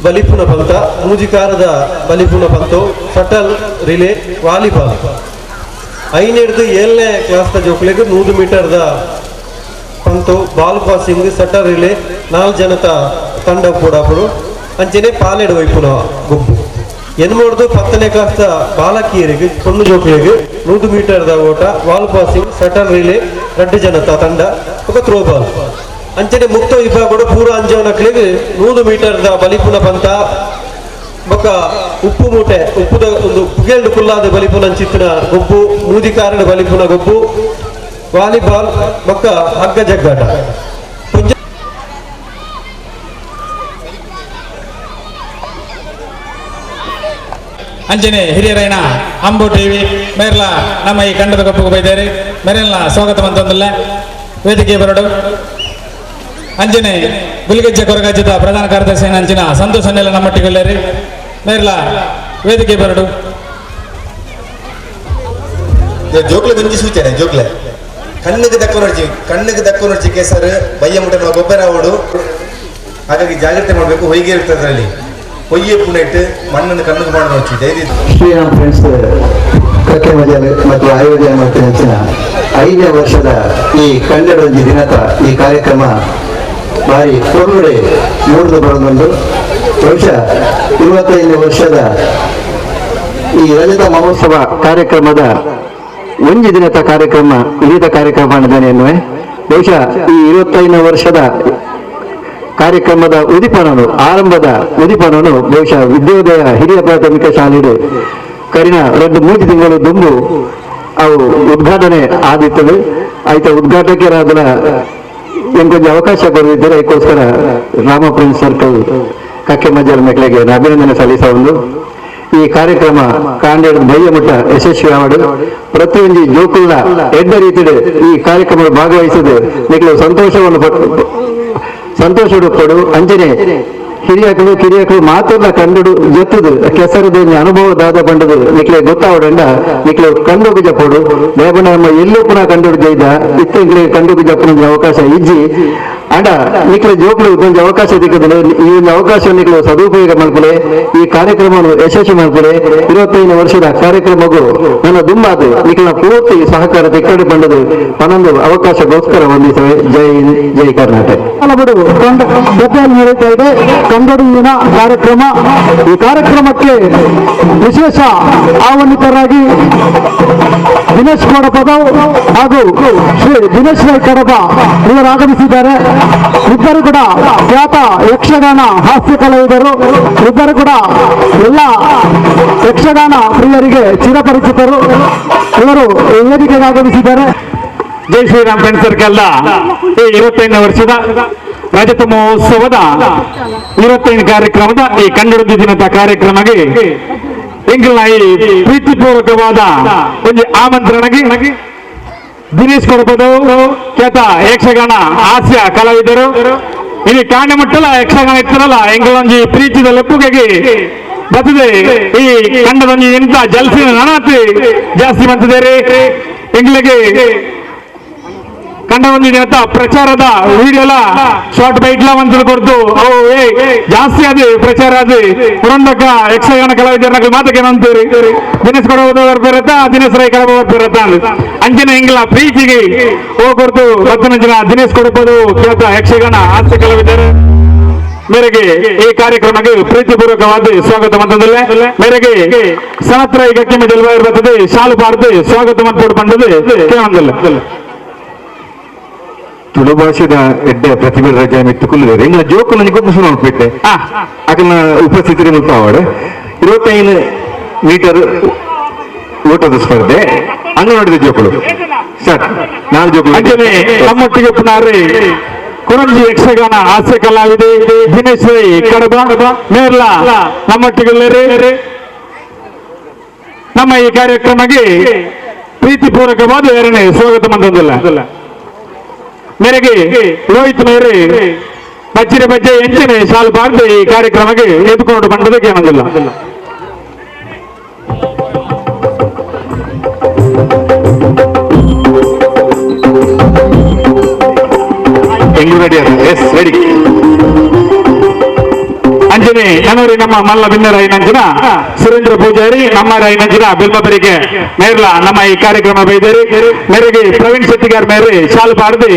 ಬಲಿಪುನ ಪಂತ ಮೂಜಿಕಾರದ ಬಲಿಪುನ ಪಂತು ಶಟಲ್ ರಿಲೇ ವಾಲಿಬಾಲ್ 5ನೇ ಕ್ಲಾಸ್ದ ಜೋಕ್ಲೆಗ್ 100 ಮೀಟರ್ದ ಪಂತು ಬಾಲ್ ಪಾಸಿಂಗ್ ಶಟಲ್ ರಿಲೇ 4 ಜನತ ತಂಡ ಕೂಡಪಡು ಅಂಚನೆ ಪಾಲೆಡ್ ವೈಪುನ ಗುಂಪು ಎನ್ಮೂಡ್ದು 10ನೇ ಕ್ಲಾಸ್ದ ಬಾಲಕಿಯರಿಗೆ ಪೊಣ್ಣು ಜೋಕ್ಲೆಗ್ 100 ಮೀಟರ್ದ ಓಟ ಬಾಲ್ ಪಾಸಿಂಗ್ ಶಟಲ್ ರಿಲೇ 2 ಜನತ ತಂಡ ఒక ತ್ರೋಬಾಲ್ ಅಂಚನೆ ಮುಕ್ತ ವಿಭಾಗ ಪೂರ ಅಂಜವನಕ್ಲಿಗೆ 100 ಮೀಟರ್ದ ಬಲಿಪುನ ಪಂತ ಬೊಕ್ಕ ಉಪ್ಪು ಮೂಟೆ ಉಪ್ಪುದ ಒಂದು ಪುಗೆಲ್ಡು ಕುಲ್ಲಾದ ಬಲಿಪುನ ಚಿತ್ತಿನ ಗೊಬ್ಬು ಮೂದಿಕಾರಣ ಬಲಿಪುನ ಗೊಬ್ಬು ವಾಲಿಬಾಲ್ ಬೊಕ್ಕ ಹಗ್ಗ ಜಗ್ಗಾಟ ಅಂಜನೆ ಹಿರಿಯರೈನ ಅಂಬು ಟಿವಿ ಮೇರ್ಲ ನಮ್ಮ ಈ ಕಂಡದ ಗೊಪ್ಪು ಬೈದೇರಿ ಮೇರೆಲ್ಲ ಸ್ವಾಗತ ಮಂತಂದಿಲ್ಲ ವೇದಿಕೆ ಬರಡು ಅಂಜನೆ ಗುಲ್ಗೆಜ್ಜೆ ಕೊರಗಜ್ಜದ ಪ್ರಧಾನ ಕಾರ್ಯದರ್ಶಿ ಅಂಚಿನ ಸಂತೋಷ ನೆಲ ನಮ್ಮಟ್ಟಿಗೊಳ್ಳೇರಿ ಮೇರ್ಲ ವೇದಿಕೆ ಬರಡು ಜೋಕ್ಲೆ ಬಂದಿ ಸೂಚನೆ ಜೋಕ್ಲೆ ಕಣ್ಣಿಗೆ ದಕ್ಕೋನರ್ಜಿ ಕೇಸರ್ ಬಯ್ಯ ಮುಟ್ಟನ ಗೊಬ್ಬರ ಅವಡು ಹಾಗಾಗಿ ಜಾಗ್ರತೆ ಮಾಡಬೇಕು ಹೊಯ್ಗೆ ಇರ್ತದೆ ಅದರಲ್ಲಿ ಹೊಯ್ಗೆ ಪುಣ ಇಟ್ಟು ಮಣ್ಣನ್ನು ಕಣ್ಣಿಗೆ ಮಾಡೋಣ ಶ್ರೀರಾಮ್ ಫ್ರೆಂಡ್ಸ್ ಕಕ್ಕೆ ಮಜಲ್ ಮತ್ತು ಆಯೋಜನೆ ಮಾಡ್ತೀನಿ ಹೆಚ್ಚಿನ 5ನೇ ವರ್ಷದ ಈ ಕನ್ನಡೊಂಜಿ ದಿನದ ಈ ಕಾರ್ಯಕ್ರಮ ಬಾರಿ ಕೊಡುಗಡೆ ನೋಡಿದು ಬರೋದೊಂದು ಬಹುಶಃ 25ನೇ ವರ್ಷದ ಈ ರಜತ ಮಹೋತ್ಸವ ಕಾರ್ಯಕ್ರಮದ ಒಂಜಿ ದಿನದ ಕಾರ್ಯಕ್ರಮ ಉಳಿದ ಕಾರ್ಯಕ್ರಮ ಎನ್ನುವೆ ಬಹುಶಃ ಈ 25ನೇ ವರ್ಷದ ಕಾರ್ಯಕ್ರಮದ ಆರಂಭದ ಉದಿಪನನು ಬಹುಶಃ ವಿದ್ಯೋದಯ ಹಿರಿಯ ಪ್ರಾಥಮಿಕ ಶಾಲೆಗೆ ಕರಿನ 2-3 ತಿಂಗಳು ದುಂಬು ಅವು ಉದ್ಘಾಟನೆ ಆದಿತ್ತದು ಆಯ್ತಾ ಉದ್ಘಾಟಕರಾದ ಎಂಕೊಂದು ಅವಕಾಶ ಕೊಡದಿದ್ದರೆ ಅದಕ್ಕೋಸ್ಕರ ರಾಮ ಫ್ರೆಂಡ್ಸ್ ಸರ್ಕಲ್ ಕಕ್ಕೆ ಮಜಲ್ ಮಕ್ಕಳಿಗೆ ಅಭಿನಂದನೆ ಸಲ್ಲಿಸಬಹುದು ಈ ಕಾರ್ಯಕ್ರಮ ಕಾಂಡೇಡ ಬಯ್ಯಮುಟ್ಟ ಯಶಸ್ವಿ ಆವಡು ಪ್ರತಿಯೊಂದು ಜೋಕುಲ್ಲ ಎಡ್ಡ ರೀತಿಯಲ್ಲಿ ಈ ಕಾರ್ಯಕ್ರಮ ಭಾಗವಹಿಸಿದ ನಿಖಲು ಸಂತೋಷ ಕೊಡು ಅಂಜನೆ ಹಿರಿಯಕಳು ಕಿರಿಯಕಳು ಮಾತನ್ನ ಕಂಡು ಜೊತ್ತದು ಕೆಸರದ ಅನುಭವದಾದ ಬಂಡದು ನಿಕ್ಲೆ ಗೊತ್ತಾವಡಂಡ ನಿಕ್ಲೆ ಕಂಡುಗು ಜಪ್ಪಡು ಬೇಬಣ ನಮ್ಮ ಎಲ್ಲೂ ಪುನಃ ಕಂಡುಡು ಜೈದ ಇತ್ತಂಕ್ಲೆ ಕಂಡುಗು ಜಪ್ಪನ ಅವಕಾಶ ಇಜ್ಜಿ ಅಂಡ ನಿಕ್ಲೆ ಜೋಕ್ಲು ಒಂದು ಅವಕಾಶ ಸಿಕ್ಕದಲೆ ಈ ಒಂದು ಅವಕಾಶ ನಿಕ್ಲು ಸದುಪಯೋಗ ಮಾಡ್ಕೊಳೆ ಈ ಕಾರ್ಯಕ್ರಮವನ್ನು ಯಶಸ್ವಿ ಮಾಡ್ಕೊಳೆ 25ನೇ ವರ್ಷದ ಕಾರ್ಯಕ್ರಮಗೂ ನನ್ನ ದುಂಬಾದು ನಿಕ್ಲ ಪೂರ್ತಿ ಸಹಕಾರ ತಿಕ್ಕಡಿ ಬಂಡದು ಪನ್ನೊಂದು ಅವಕಾಶಗೋಸ್ಕರ ಹೊಂದಿದ್ದೇವೆ ಜೈ ಹಿಂದ್ ಜೈ ಕರ್ನಾಟಕ ನಡೀತಾ ಇದೆ ಕಂಗಡಿನ ಕಾರ್ಯಕ್ರಮ. ಈ ಕಾರ್ಯಕ್ರಮಕ್ಕೆ ವಿಶೇಷ ಆಹ್ವಾನಿತರಾಗಿ ದಿನೇಶ್ ಕೊಡಪದವ್ ಹಾಗೂ ಶ್ರೀ ದಿನೇಶ್ ರೈ ಕಡಪ ಇವರು ಆಗಮಿಸಿದ್ದಾರೆ. ಇಬ್ಬರು ಕೂಡ ಖ್ಯಾತ ಯಕ್ಷಗಾನ ಹಾಸ್ಯ ಕಲಾವಿದರು. ಇಬ್ಬರು ಕೂಡ ಎಲ್ಲ ಯಕ್ಷಗಾನ ಪ್ರಿಯರಿಗೆ ಚಿರಪರಿಚಿತರು. ಇವರು ವೇದಿಕೆಗೆ ಆಗಮಿಸಿದ್ದಾರೆ. ಜೈ ಶ್ರೀರಾಮ್ ಫ್ರೆಂಡ್ಸ್ ಸರ್ಕಲ್ ಈ 25ನೇ ವರ್ಷದ ರಜತ ಮಹೋತ್ಸವದ 25 ಕಾರ್ಯಕ್ರಮದ ಈ ಕನ್ನಡ ದಿನದ ಕಾರ್ಯಕ್ರಮಕ್ಕೆ ಎಂಗಿನ ಈ ಪ್ರೀತಿಪೂರ್ವಕವಾದ ಒಂದು ಆಮಂತ್ರಣಕ್ಕೆ ದಿನೇಶ್ ಕೊಡಪದವು ಖ್ಯಾತ ಯಕ್ಷಗಾನ ಹಾಸ್ಯ ಕಲಾವಿದರು ಇಲ್ಲಿ ಕಾಣೆ ಮುಟ್ಟಲ ಯಕ್ಷಗಾನ ಇತ್ತರಲ್ಲ ಎಂಗಳೊಂಜಿ ಪ್ರೀತಿದ ಲೆಪ್ಪುಗೆಗೆ ಬರ್ತದೆ. ಈ ಕಂಡದೊಂಜಿ ಎಂತ ಜಲ್ಸಿನ ನನಾತಿ ಜಾಸ್ತಿ ಬಂತಿದ್ದಾರೆ. ಎಂಗಳಿಗೆ ಕಂಡ ಒಂದು ದಿನ ಪ್ರಚಾರದ ವಿಡಿಯೋಲ ಶಾರ್ಟ್ ಬೈಟ್ಲ ಅಂತ ಕೊಡ್ತು ಅವು ಜಾಸ್ತಿ ಅದು ಪ್ರಚಾರ ಅದು ಪುರಂದಕ ಯಕ್ಷಗಾನ ಕಲಾವಿದರ ಮಾತಕ್ಕೆ ನಂತೀರಿ ದಿನೇಶ್ ಕೊಡೋದವ್ರ ಬೇರತ್ತ ದಿನೇಶ್ ರೈ ಕಡಬವ್ರ ಬೇರತ್ತ ಅಂಜನ ಹಿಂಗಿಲ್ಲ ಪ್ರೀತಿಗೆ ಹೋಗ್ಕೊಡ್ತು 10 ಜನ ದಿನೇಶ್ ಕೊಡಬಹುದು ಖ್ಯಾತ ಯಕ್ಷಗಾನ ಹಾಸ್ಯ ಕಲಾವಿದರು ಮೇರೆಗೆ ಈ ಕಾರ್ಯಕ್ರಮಕ್ಕೆ ಪ್ರೀತಿಪೂರ್ವಕವಾದ ಸ್ವಾಗತ ಮಂತಂದಿಲ್ಲ. ಮೇರೆಗೆ ಸನತ್ರ ಈಗ ಕಿಮ್ಮಿ ಜಲ್ವಾಯರ್ ಬರ್ತದೆ ಶಾಲು ಪಾರ್ದು ಸ್ವಾಗತ ಮಂತ್ಕೊಂಡು ಬಂದದ್ದು ಕೇಳಂದಿಲ್ಲ. ತುಳು ಭಾಷೆದ ಎಡ್ಡೆ ಪ್ರತಿಭೆ ರಜೆ ಮೆತ್ತುಕೊಳ್ಳಿದ್ದಾರೆ ಇಂಗ್ಲ ಜೋಕು ನನಗೆ ಗೊತ್ತು ನೋಡ್ಬಿಟ್ಟೆ ಅದನ್ನ ಉಪಸ್ಥಿತಿ ಮುಲ್ಪಾವಾಡ 25 ಮೀಟರ್ ಓಟದ ಸ್ಪರ್ಧೆ ಅಂಗನವಾಡಿ ಜೋಕುಳು ಸರ್ ನಾನು ಜೋಕುಳು ಅಂಜನೆ ನಮ್ಮೊಟ್ಟಿಗೆ ಪುನಾರಿ ಕೊರಂಜಿ ಯಕ್ಷಗಾನ ಹಾಸ್ಯ ಕಲಾವಿದೆ ದಿನೇಶ್ ರೈ ಕಡಬ ಮೇರ್ಲ ನಮ್ಮೊಟ್ಟಿಗೆ ನಮ್ಮ ಈ ಕಾರ್ಯಕ್ರಮಕ್ಕೆ ಪ್ರೀತಿಪೂರ್ವಕವಾದ 2ನೇ ಸ್ವಾಗತ ಮಂತಂದಿಲ್ಲ. ಮೇರೆಗೆ ರೋಹಿತ್ ಮೇರೆ ಬಜ್ಜಿನ ಬಜ್ಜೆ ಎಂಚನೆ ಸಾಲು ಬಾರ್ದು ಈ ಕಾರ್ಯಕ್ರಮಕ್ಕೆ ಎದ್ದುಕೊಂಡು ಬಂದದಕ್ಕೆ ಏನಂದಿಲ್ಲ. ರೆಡಿ ಎಸ್ ರೆಡಿ ಇಂಜಿನಿ ನನವರಿ ನಮ್ಮ ಮಲ್ಲ ಬಿನ್ನರ ಐನಂಚಿನ ಸುರೇಂದ್ರ ಪೂಜಾರಿ ನಮ್ಮ ಐನಂಚಿನ ಬಿಲ್ಬಬರಿಗೆ ಮೇರ್ಲ ನಮ್ಮ ಈ ಕಾರ್ಯಕ್ರಮ ಬೈದೇರಿ ಮೇರೆಗೆ ಪ್ರವೀಣ್ ಶೆಟ್ಟಿಗಾರ್ ಮೇರೆ ಶಾಲು ಪಾಡ್ದು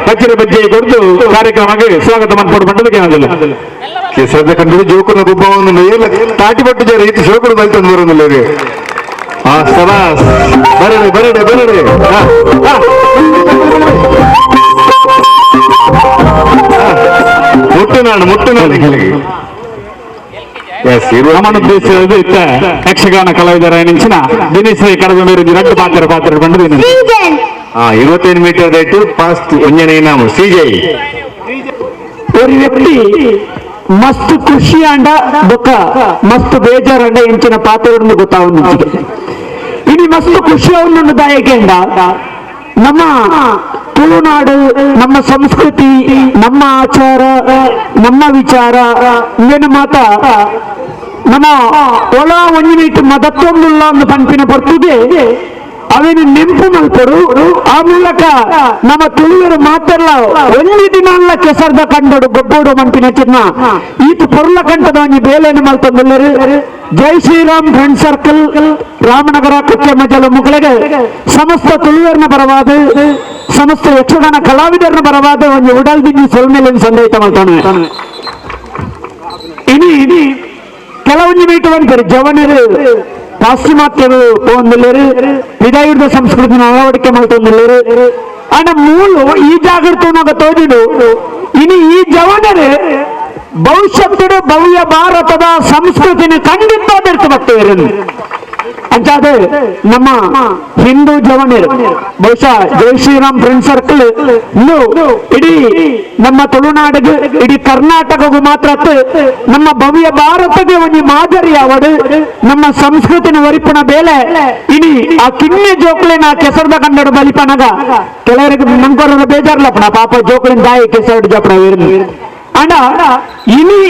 ಕಚ್ಚರಿ ಬಜ್ಜಿ ಕೊಡ್ದು ಕಾರ್ಯಕ್ರಮಕ್ಕೆ ಸ್ವಾಗತ ಮಾಡ್ಕೊಂಡು ಬಂಡದಕ್ಕೆ ಏನಾದಿಲ್ಲ ಶ್ರದ್ಧ ಕಂಡು ಜೋಕುನ ಗುಬ್ಬವನ್ನು ಎಲ್ಲ ತಾಟಿ ಪಟ್ಟು ಜರ ಇತ್ತು ಶೋಕರು ಬಲ್ತಂದು ಬರೋದಿಲ್ಲ ರೀ ಹಾ ಸವಾಸ್ ಬರಡೆ ಬರಡೆ ಬರಡೆ ಮುಟ್ಟುನಾಡು ಕೆಳಗೆ ಉದ್ದೇಶಿಸಿದ ಇತ್ತ ಯಕ್ಷಗಾನ ಕಲಾವಿದರ ನೆಂಚಿನ ದಿನೇಶ್ ಕಡದ ಮೇಲೆ ಎರಡು ಪಾತ್ರ ಬಂದು 25 ಮೀಟರ್ ರೇಟು ಫಾಸ್ಟ್ ಒಂಜನೇ ನಾವು ಸಿಜೈ ഒരു വ്യക്തി ಮಸ್ತ್ ಖುಷಿ ಅಂಡ ಬೊಕ್ಕ ಮಸ್ತ್ ಬೇಜಾರಂಡ ಎಂಚಿನ ಪಾತ್ರವನ್ನು ಗೊತ್ತಾವನ್ನು ಇനി ಮಸ್ತ್ ಖುಷಿ ಅವನನ್ನು ದಾಯಕೆಂಡ ನಮ್ಮ ತುಳುನಾಡು ನಮ್ಮ ಸಂಸ್ಕೃತಿ ನಮ್ಮ ಆಚಾರ ನಮ್ಮ ವಿಚಾರ ಇಂದೇನು ಮಾತ ನಮ್ಮ ಒಳ ಒಂಜಿನಿಟ್ಟು ಮದತ್ತೊಂದುಲ್ಲ ಒಂದು ಪಂಪಿನ ಬರ್ತದೆ ಅವೇನು ನೆಂಪು ಮಲ್ಪರು ಆ ಮೂಲಕ ನಮ್ಮ ತುಳುವರು ಮಾತೆಲ್ಲ ಒಂದು ದಿನ ಅಲ್ಲ ಕೆಸರ್ದ ಕಂಡೋಡು ಗೊಬ್ಬೋಡು ಮಂಪಿನ ಚಿನ್ನ ಈತು ಪೊರ್ಲ ಕಂಠದ ಒಂಜಿ ಬೇಲೆಯನ್ನು ಮಲ್ತೊಂದುಲ್ಲರು ಜೈ ಶ್ರೀರಾಮ್ ಫ್ರೆಂಡ್ ಸರ್ಕಲ್ ರಾಮನಗರ ಕಕ್ಕೆ ಮಜಲು ಮುಗಳಿಗೆ ಸಮಸ್ತ ತುಳುವರ್ನ ಪರವಾದ ಸಮಸ್ತ ಯಕ್ಷಗಾನ ಕಲಾವಿದರನ್ನ ಪರವಾದ ಒಂದು ಉಡಲ್ ಬಿಂದಿ ಸೊಲ್ಮೇಲೆ ಸಂದೇಶ ಮಾಡ್ತಾನೆ ಇನಿ ಕೆಲವೊಂದು ಮೀಟು ಅಂತಾರೆ ಜವನರು ಪಾಶ್ಚಿಮಾತ್ಯರು ಒಂದಿಲ್ಲರು ವಿದಾಯುರ್ಧ ಸಂಸ್ಕೃತಿನ ಅಳವಡಿಕೆ ಮಾಡ್ತೊಂದಿಲ್ಲರು ಅಣ್ಣ ಮೂಲು ಈ ಜಾಗೃತನಾಗ ತೋದಿಡು ಇನಿ ಈ ಜವನರು ಭವಿಷ್ಯತ್ತು ಭವ್ಯ ಭಾರತದ ಸಂಸ್ಕೃತಿನ ಖಂಡಿತ ಬರ್ತೇವೆ ಅಂಚಾದ ನಮ್ಮ ಹಿಂದೂ ಜವನರು ಬಹುಶಃ ಜೈ ಶ್ರೀರಾಮ್ ಫ್ರೆಂಡ್ ಸರ್ಕಲ್ ಇನ್ನು ಇಡೀ ನಮ್ಮ ತುಳುನಾಡಿಗೆ ಇಡೀ ಕರ್ನಾಟಕಗೂ ಮಾತ್ರ ನಮ್ಮ ಭವ್ಯ ಭಾರತಕ್ಕೆ ಒಂದು ಮಾದರಿ ಅವಡು ನಮ್ಮ ಸಂಸ್ಕೃತಿನ ವರಿಪಣ ಬೇಲೆ ಇಡೀ ಆ ಕಿನ್ನೆ ಜೋಕ್ಲಿನ ಕೆಸರದ ಕನ್ನಡ ಬಲಿಪನಗ ಕೆಲವರಿಗೆ ನಂಗೊರ ಬೇಜಾರ್ಲಪ್ಪಣ ಪಾಪ ಜೋಕ್ಲಿನ ದಾಯಿ ಕೆಸರಡು ಜಪಣ ಅಂಡ ಇನಿ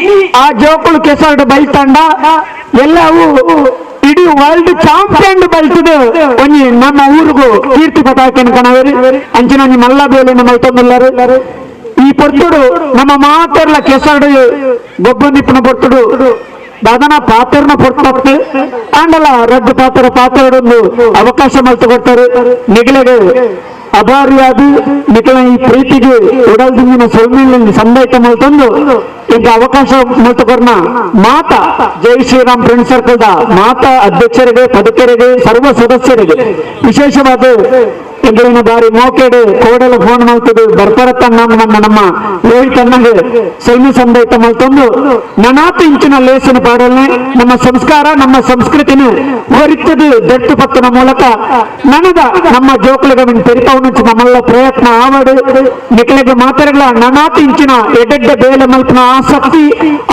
ಆ ಜೋಕುಳು ಕೆಸರಡು ಬೈತಂಡ ಎಲ್ಲವೂ ಇಡೀ ವರ್ಲ್ಡ್ ಚಾಂಪಿಯನ್ ಬಲ್ತದೆ ಒಂಜಿ ನಮ್ಮ ಊರಿಗೂ ಕೀರ್ತಿ ಪತಾಕೆನ ಕಣವೇರಿ ಅಂಚಿನ ಒಂಜಿ ಮಲ್ಲ ಬೇಲೆನ ಮಲ್ತೊಂದುಲ್ಲರು ಈ ಪೊರ್ತುಡು ನಮ್ಮ ಮಾತೆರ್ಲ ಕೆಸರಡು ಗೊಬ್ಬಂದಿಪ್ಪನ ಪೊರ್ತುಡು ದಾದನ ಪಾತ್ರನ ಪೊರ್ತತ್ತು ಅಂಡಲ ರದ್ದು ಪಾತ್ರಡೊಂದು ಅವಕಾಶ ಮಲ್ತು ಕೊಡ್ತಾರೆ ನಿಗಲೆಗೆ ಅಭಾರಿಯಾದ ನಿಖಲ ಈ ಪ್ರೀತಿಗೆ ಉಡಲ್ದಿಂದಿನ ಸೊಲ್ಮೇಲಿನ ಸಂದೇಶ ಮಲ್ತೊಂದು ಈಗ ಅವಕಾಶ ಮಲ್ತುಕೊರ್ನ ಮಾತಾ ಜೈ ಶ್ರೀರಾಮ್ ಫ್ರೆಂಡ್ ಸರ್ಕಲ್ ದ ಮಾತಾ ಅಧ್ಯಕ್ಷರಿಗೆ ಪದಕರಿಗೆ ಸರ್ವ ಸದಸ್ಯರಿಗೆ ವಿಶೇಷವಾದ ಎಂಗಳಿನ ಬಾರಿ ಮೋಕೆಡು ಕೋಡಲು ಫೋನ್ ಮಾಡ್ತದೆ ಬರ್ಪರತನ್ನ ನಮ್ಮ ರೋಹಿತ್ ಅಣ್ಣಗೆ ಸೊಲ್ಮೆ ಸಂದೇಶ ಮಲ್ತೊಂದು ನನಾತು ಇಂಚಿನ ಲೇಸನ ಪಾಡಲ್ನೆ ನಮ್ಮ ಸಂಸ್ಕಾರ ನಮ್ಮ ಸಂಸ್ಕೃತಿನ ಹೊರಿತದು ದಟ್ಟು ಪತ್ತನ ಮೂಲಕ ನನದ ನಮ್ಮ ಜೋಕ್ಲಿಗೆ ತೆರಿಪವ నుంచి ನಮ್ಮಲ್ಲ ಪ್ರಯತ್ನ ಆವಡು ನಿಖಲೆಗೆ ಮಾತಾಡಗಳ ನನಾತು ಇಂಚಿನ ಎಡ್ಡೆಡ್ಡ ಬೇಲೆ ಮಲ್ಪನ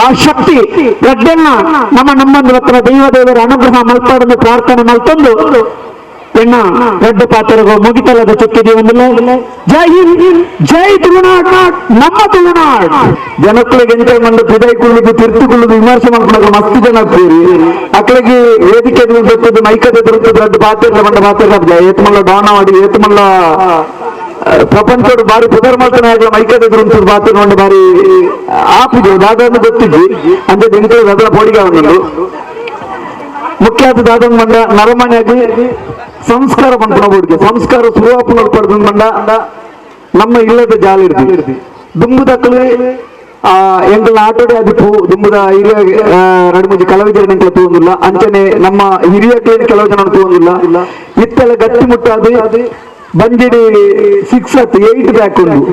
ಆ ಶಕ್ತಿ ಪ್ರಜ್ಞೆನ ನಮ್ಮೊಂದು ಹತ್ರ ದೇವದೇವರ ಅನುಗ್ರಹ ಮಲ್ಪಾಡನ್ನು ಪ್ರಾರ್ಥನೆ ಮಲ್ತೊಂದು ಎಣ್ಣ ದೊಡ್ಡ ಪಾತ್ರಗೂ ಮುಗಿತಲದ ಚುಕ್ಕಿದೀವಿ ಒಂದಿಲ್ಲ ಜೈ ಹಿಂದ್ ಜೈ ತುಳುನಾಡ್ ನಮ್ಮ ತುಳುನಾಡ್ ಜನಕ್ಕಳಿಗೆ ಎಂಜಾಯ್ ಮಾಡಿ ಹೃದಯಕೊಳ್ಳುದು ತಿರ್ತುಕೊಳ್ಳುದು ವಿಮರ್ಶೆ ಮಾಡ್ಕೊಳ್ಳೋದು ಮಸ್ತ್ ಜನ ಆಗ್ತೀರಿ ಅಕ್ಕಳಿಗೆ ವೇದಿಕೆ ಬರ್ತದೆ ಮೈಕತೆ ಬರ್ತದೆ ದೊಡ್ಡ ಪಾತ್ರ ಬಂದ ಪಾತ್ರ ಏತಮಲ್ಲ ಡಾನ ಮಾಡಿ ಏತಮಲ್ಲ ಪ್ರಪಂಚೋಡು ಬಾರಿ ಪುದರ್ ಮಾಡ್ತಾನೆ ಆಗಲ ಮೈಕತೆ ದುರಂತದ ಪಾತ್ರ ನೋಡಿ ಬಾರಿ ಆಪಿದ್ದು ದಾದನ್ನು ಗೊತ್ತಿದ್ವಿ ಅಂದ್ರೆ ಬೆಂಗಳೂರು ಅದರ ಪೋಡಿಗೆ ಒಂದು ಮುಖ್ಯಾತ ದಾದನ್ ಮಂಡ ನರಮನೆಯಾಗಿ ಸಂಸ್ಕಾರ ಪಂಪನಬೋಡಿಗೆ ಸಂಸ್ಕಾರ ಸುರುವಾಪನ ಪಡೆದ ಮಂಡ ನಮ್ಮ ಇಲ್ಲದ ಜಾಲಿ ಇರ್ತೀವಿ ದುಂಬುದಕ್ಕಲು ಎಂಕಲ್ನ ಆಟೋಡೆ ಅದಿಪ್ಪು ದುಂಬುದ ಹಿರಿಯ ಎರಡು ಮೂಜಿ ಕಲಾವಿದರ ಎಂಕಲ ತಗೊಂಡಿಲ್ಲ ಅಂಚನೆ ನಮ್ಮ ಹಿರಿಯ ಕೆಲವು ಜನ ತಗೊಂಡಿಲ್ಲ ಇತ್ತೆಲ್ಲ ಗಟ್ಟಿ ಮುಟ್ಟಾದು ಬಂಜಿಡಿ 6 8 ಬ್ಯಾಕ್ ಉಂಡು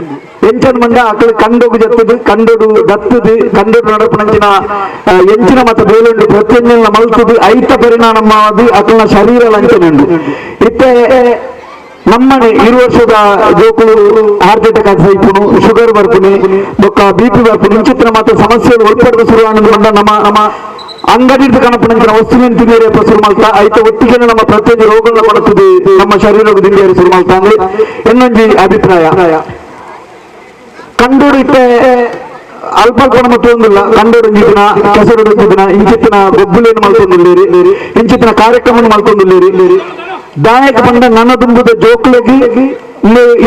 ಎಂಚನ್ ಮಂಡ ಅಕ್ಕಳು ಕಂಡೋಗು ಜತ್ತದು ಕಂಡೋಡು ದತ್ತದು ಕಂಡೋಡು ನಡಪನಂಚಿನ ಎಂಚಿನ ಮತ್ತು ಬೇಲುಂಡು ಪ್ರತಿಯೊಂದೆಲ್ಲ ಮಲ್ತದು ಐತ ಪರಿಣಾಮವಾದ ಅಕ್ಕಳ ಶರೀರ ಲಂಚನುಂಡು ಇತ್ತೆ ನಮ್ಮನೆ 2 ವರ್ಷದ ಜೋಕುಲು ಹಾರ್ಟ್ ಅಟ್ಯಾಕ್ ಆಗಿ ಸೈಪುನು ಶುಗರ್ ಬರ್ಪುನಿ ಬೊಕ್ಕ BP ಬರ್ಪುನಿ ಇಂಚಿತ್ರ ಮಾತ್ರ ಸಮಸ್ಯೆಗಳು ಒಳಪಡುವ ಶುರುವಾನಂದ ಮಂಡ ನಮ್ಮ ಅಂಗಡಿದ್ದು ಕಣಪನಂಚಿನ ವಸ್ತುವಿನ ತಿಂಡಿಯಪ್ಪ ಶುರು ಮಾಡ್ತಾ ಐತೆ ಒಟ್ಟಿಗೆ ನಮ್ಮ ಪ್ರತಿಯೊಂದು ರೋಗಗಳನ್ನ ಮಾಡುತ್ತದೆ ನಮ್ಮ ಶರೀರದ ತಿಂಡಿಯರು ಶುರು ಮಾಡ್ತಾ ಅಂದ್ರೆ ಇನ್ನೊಂದು ಅಭಿಪ್ರಾಯ ಕಂಡೂರು ಇಟ್ಟೆ ಅಲ್ಪ ಮತ್ತೊಂದಿಲ್ಲ ಕಂಡೂರು ದಿನ ಕೆಸರು ದಿನ ಇಂಚಿತ್ತಿನ ಗೊಬ್ಬುಲೇನು ಮಲ್ತೊಂದಿಲ್ಲೇರಿ ಇಂಚಿತ್ತಿನ ಕಾರ್ಯಕ್ರಮ ಮಲ್ತೊಂದಿಲ್ಲೇರಿ ದಾಯಕ ಬಂದ ನನ್ನ ತುಂಬುದ ಜೋಕ್ಲೆಗಿ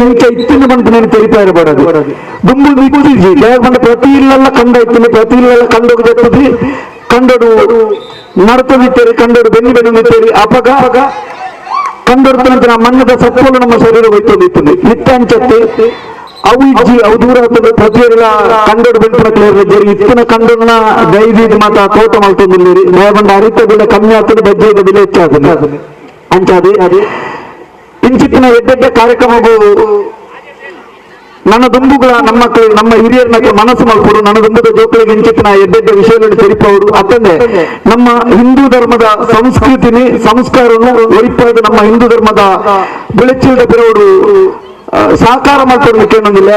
ಇಂಚ ಇತ್ತಿನ ಬಂತು నేను తెలిపా ఇరబడదు దుమ్ములు విచ్చిజి లేకుండా ప్రతి ఇళ్ళల్లో కండ ఇత్తిని ప్రతి ఇళ్ళల్లో కండకు చెప్తుంది కండోడు ನಡತದಿತ್ತೇರಿ ಕಂಡೋಡು ಬೆನ್ನಿ ಬೆನ್ನಿತ್ತೇರಿ ಅಪಗ ಕಂಡೋಡ್ತಂತ ಮಣ್ಣದ ಸತ್ವಗಳು ನಮ್ಮ ಶರೀರ ಹೋಯ್ತೊಂದಿತ್ತು ನಿತ್ಯಾಂಚತ್ತೆ ಅವು ಇಜ್ಜಿ ಅವು ದೂರ ಆಗ್ತದೆ ಪ್ರತಿಯೊಲ್ಲ ಕಂಡೋಡು ಬೆಂಪನ ಕ್ಲಿಯರ್ ಜರಿ ಇತ್ತಿನ ಕಂಡೋನ ದೈವಿದ ಮಾತ ತೋಟ ಮಾಡ್ತೊಂದಿದ್ದೀರಿ ನೇಬಂಡ ಅರಿತ ಬೆಲೆ ಕಮ್ಮಿ ಆಗ್ತದೆ ಬಜ್ಜೆದ ಬೆಲೆ ಹೆಚ್ಚಾಗ್ತದೆ ಅಂಚಾದಿ ಇಂಚಿತ್ತಿನ ಎಡ್ಡೆಡ್ಡೆ ಕಾರ್ಯಕ್ರಮಗಳು ನನ್ನ ದುಂಬುಗಳ ನಮ್ಮ ಹಿರಿಯರನ್ನ ಮನಸ್ಸು ಮಲ್ಪರು ನನ್ನ ದುಂಬುದ ಜೋಕಳಿಗೆ ಇಂಚಿತ್ತಿನ ಎಡ್ಡೆಡ್ಡೆ ವಿಷಯಗಳನ್ನು ತೆರಿಪವರು ಅತ್ತಂದೆ ನಮ್ಮ ಹಿಂದೂ ಧರ್ಮದ ಸಂಸ್ಕೃತಿನಿ ಸಂಸ್ಕಾರವನ್ನು ಒರಿಪದು ನಮ್ಮ ಹಿಂದೂ ಧರ್ಮದ ಬೆಳೆಚಿಲ್ದ ಬಿರೋಡು ಸಾಕಾರ ಮಾಡ್ಕೊಡ್ಲಿಕ್ಕೆ ಏನೊಂದಿಲ್ಲ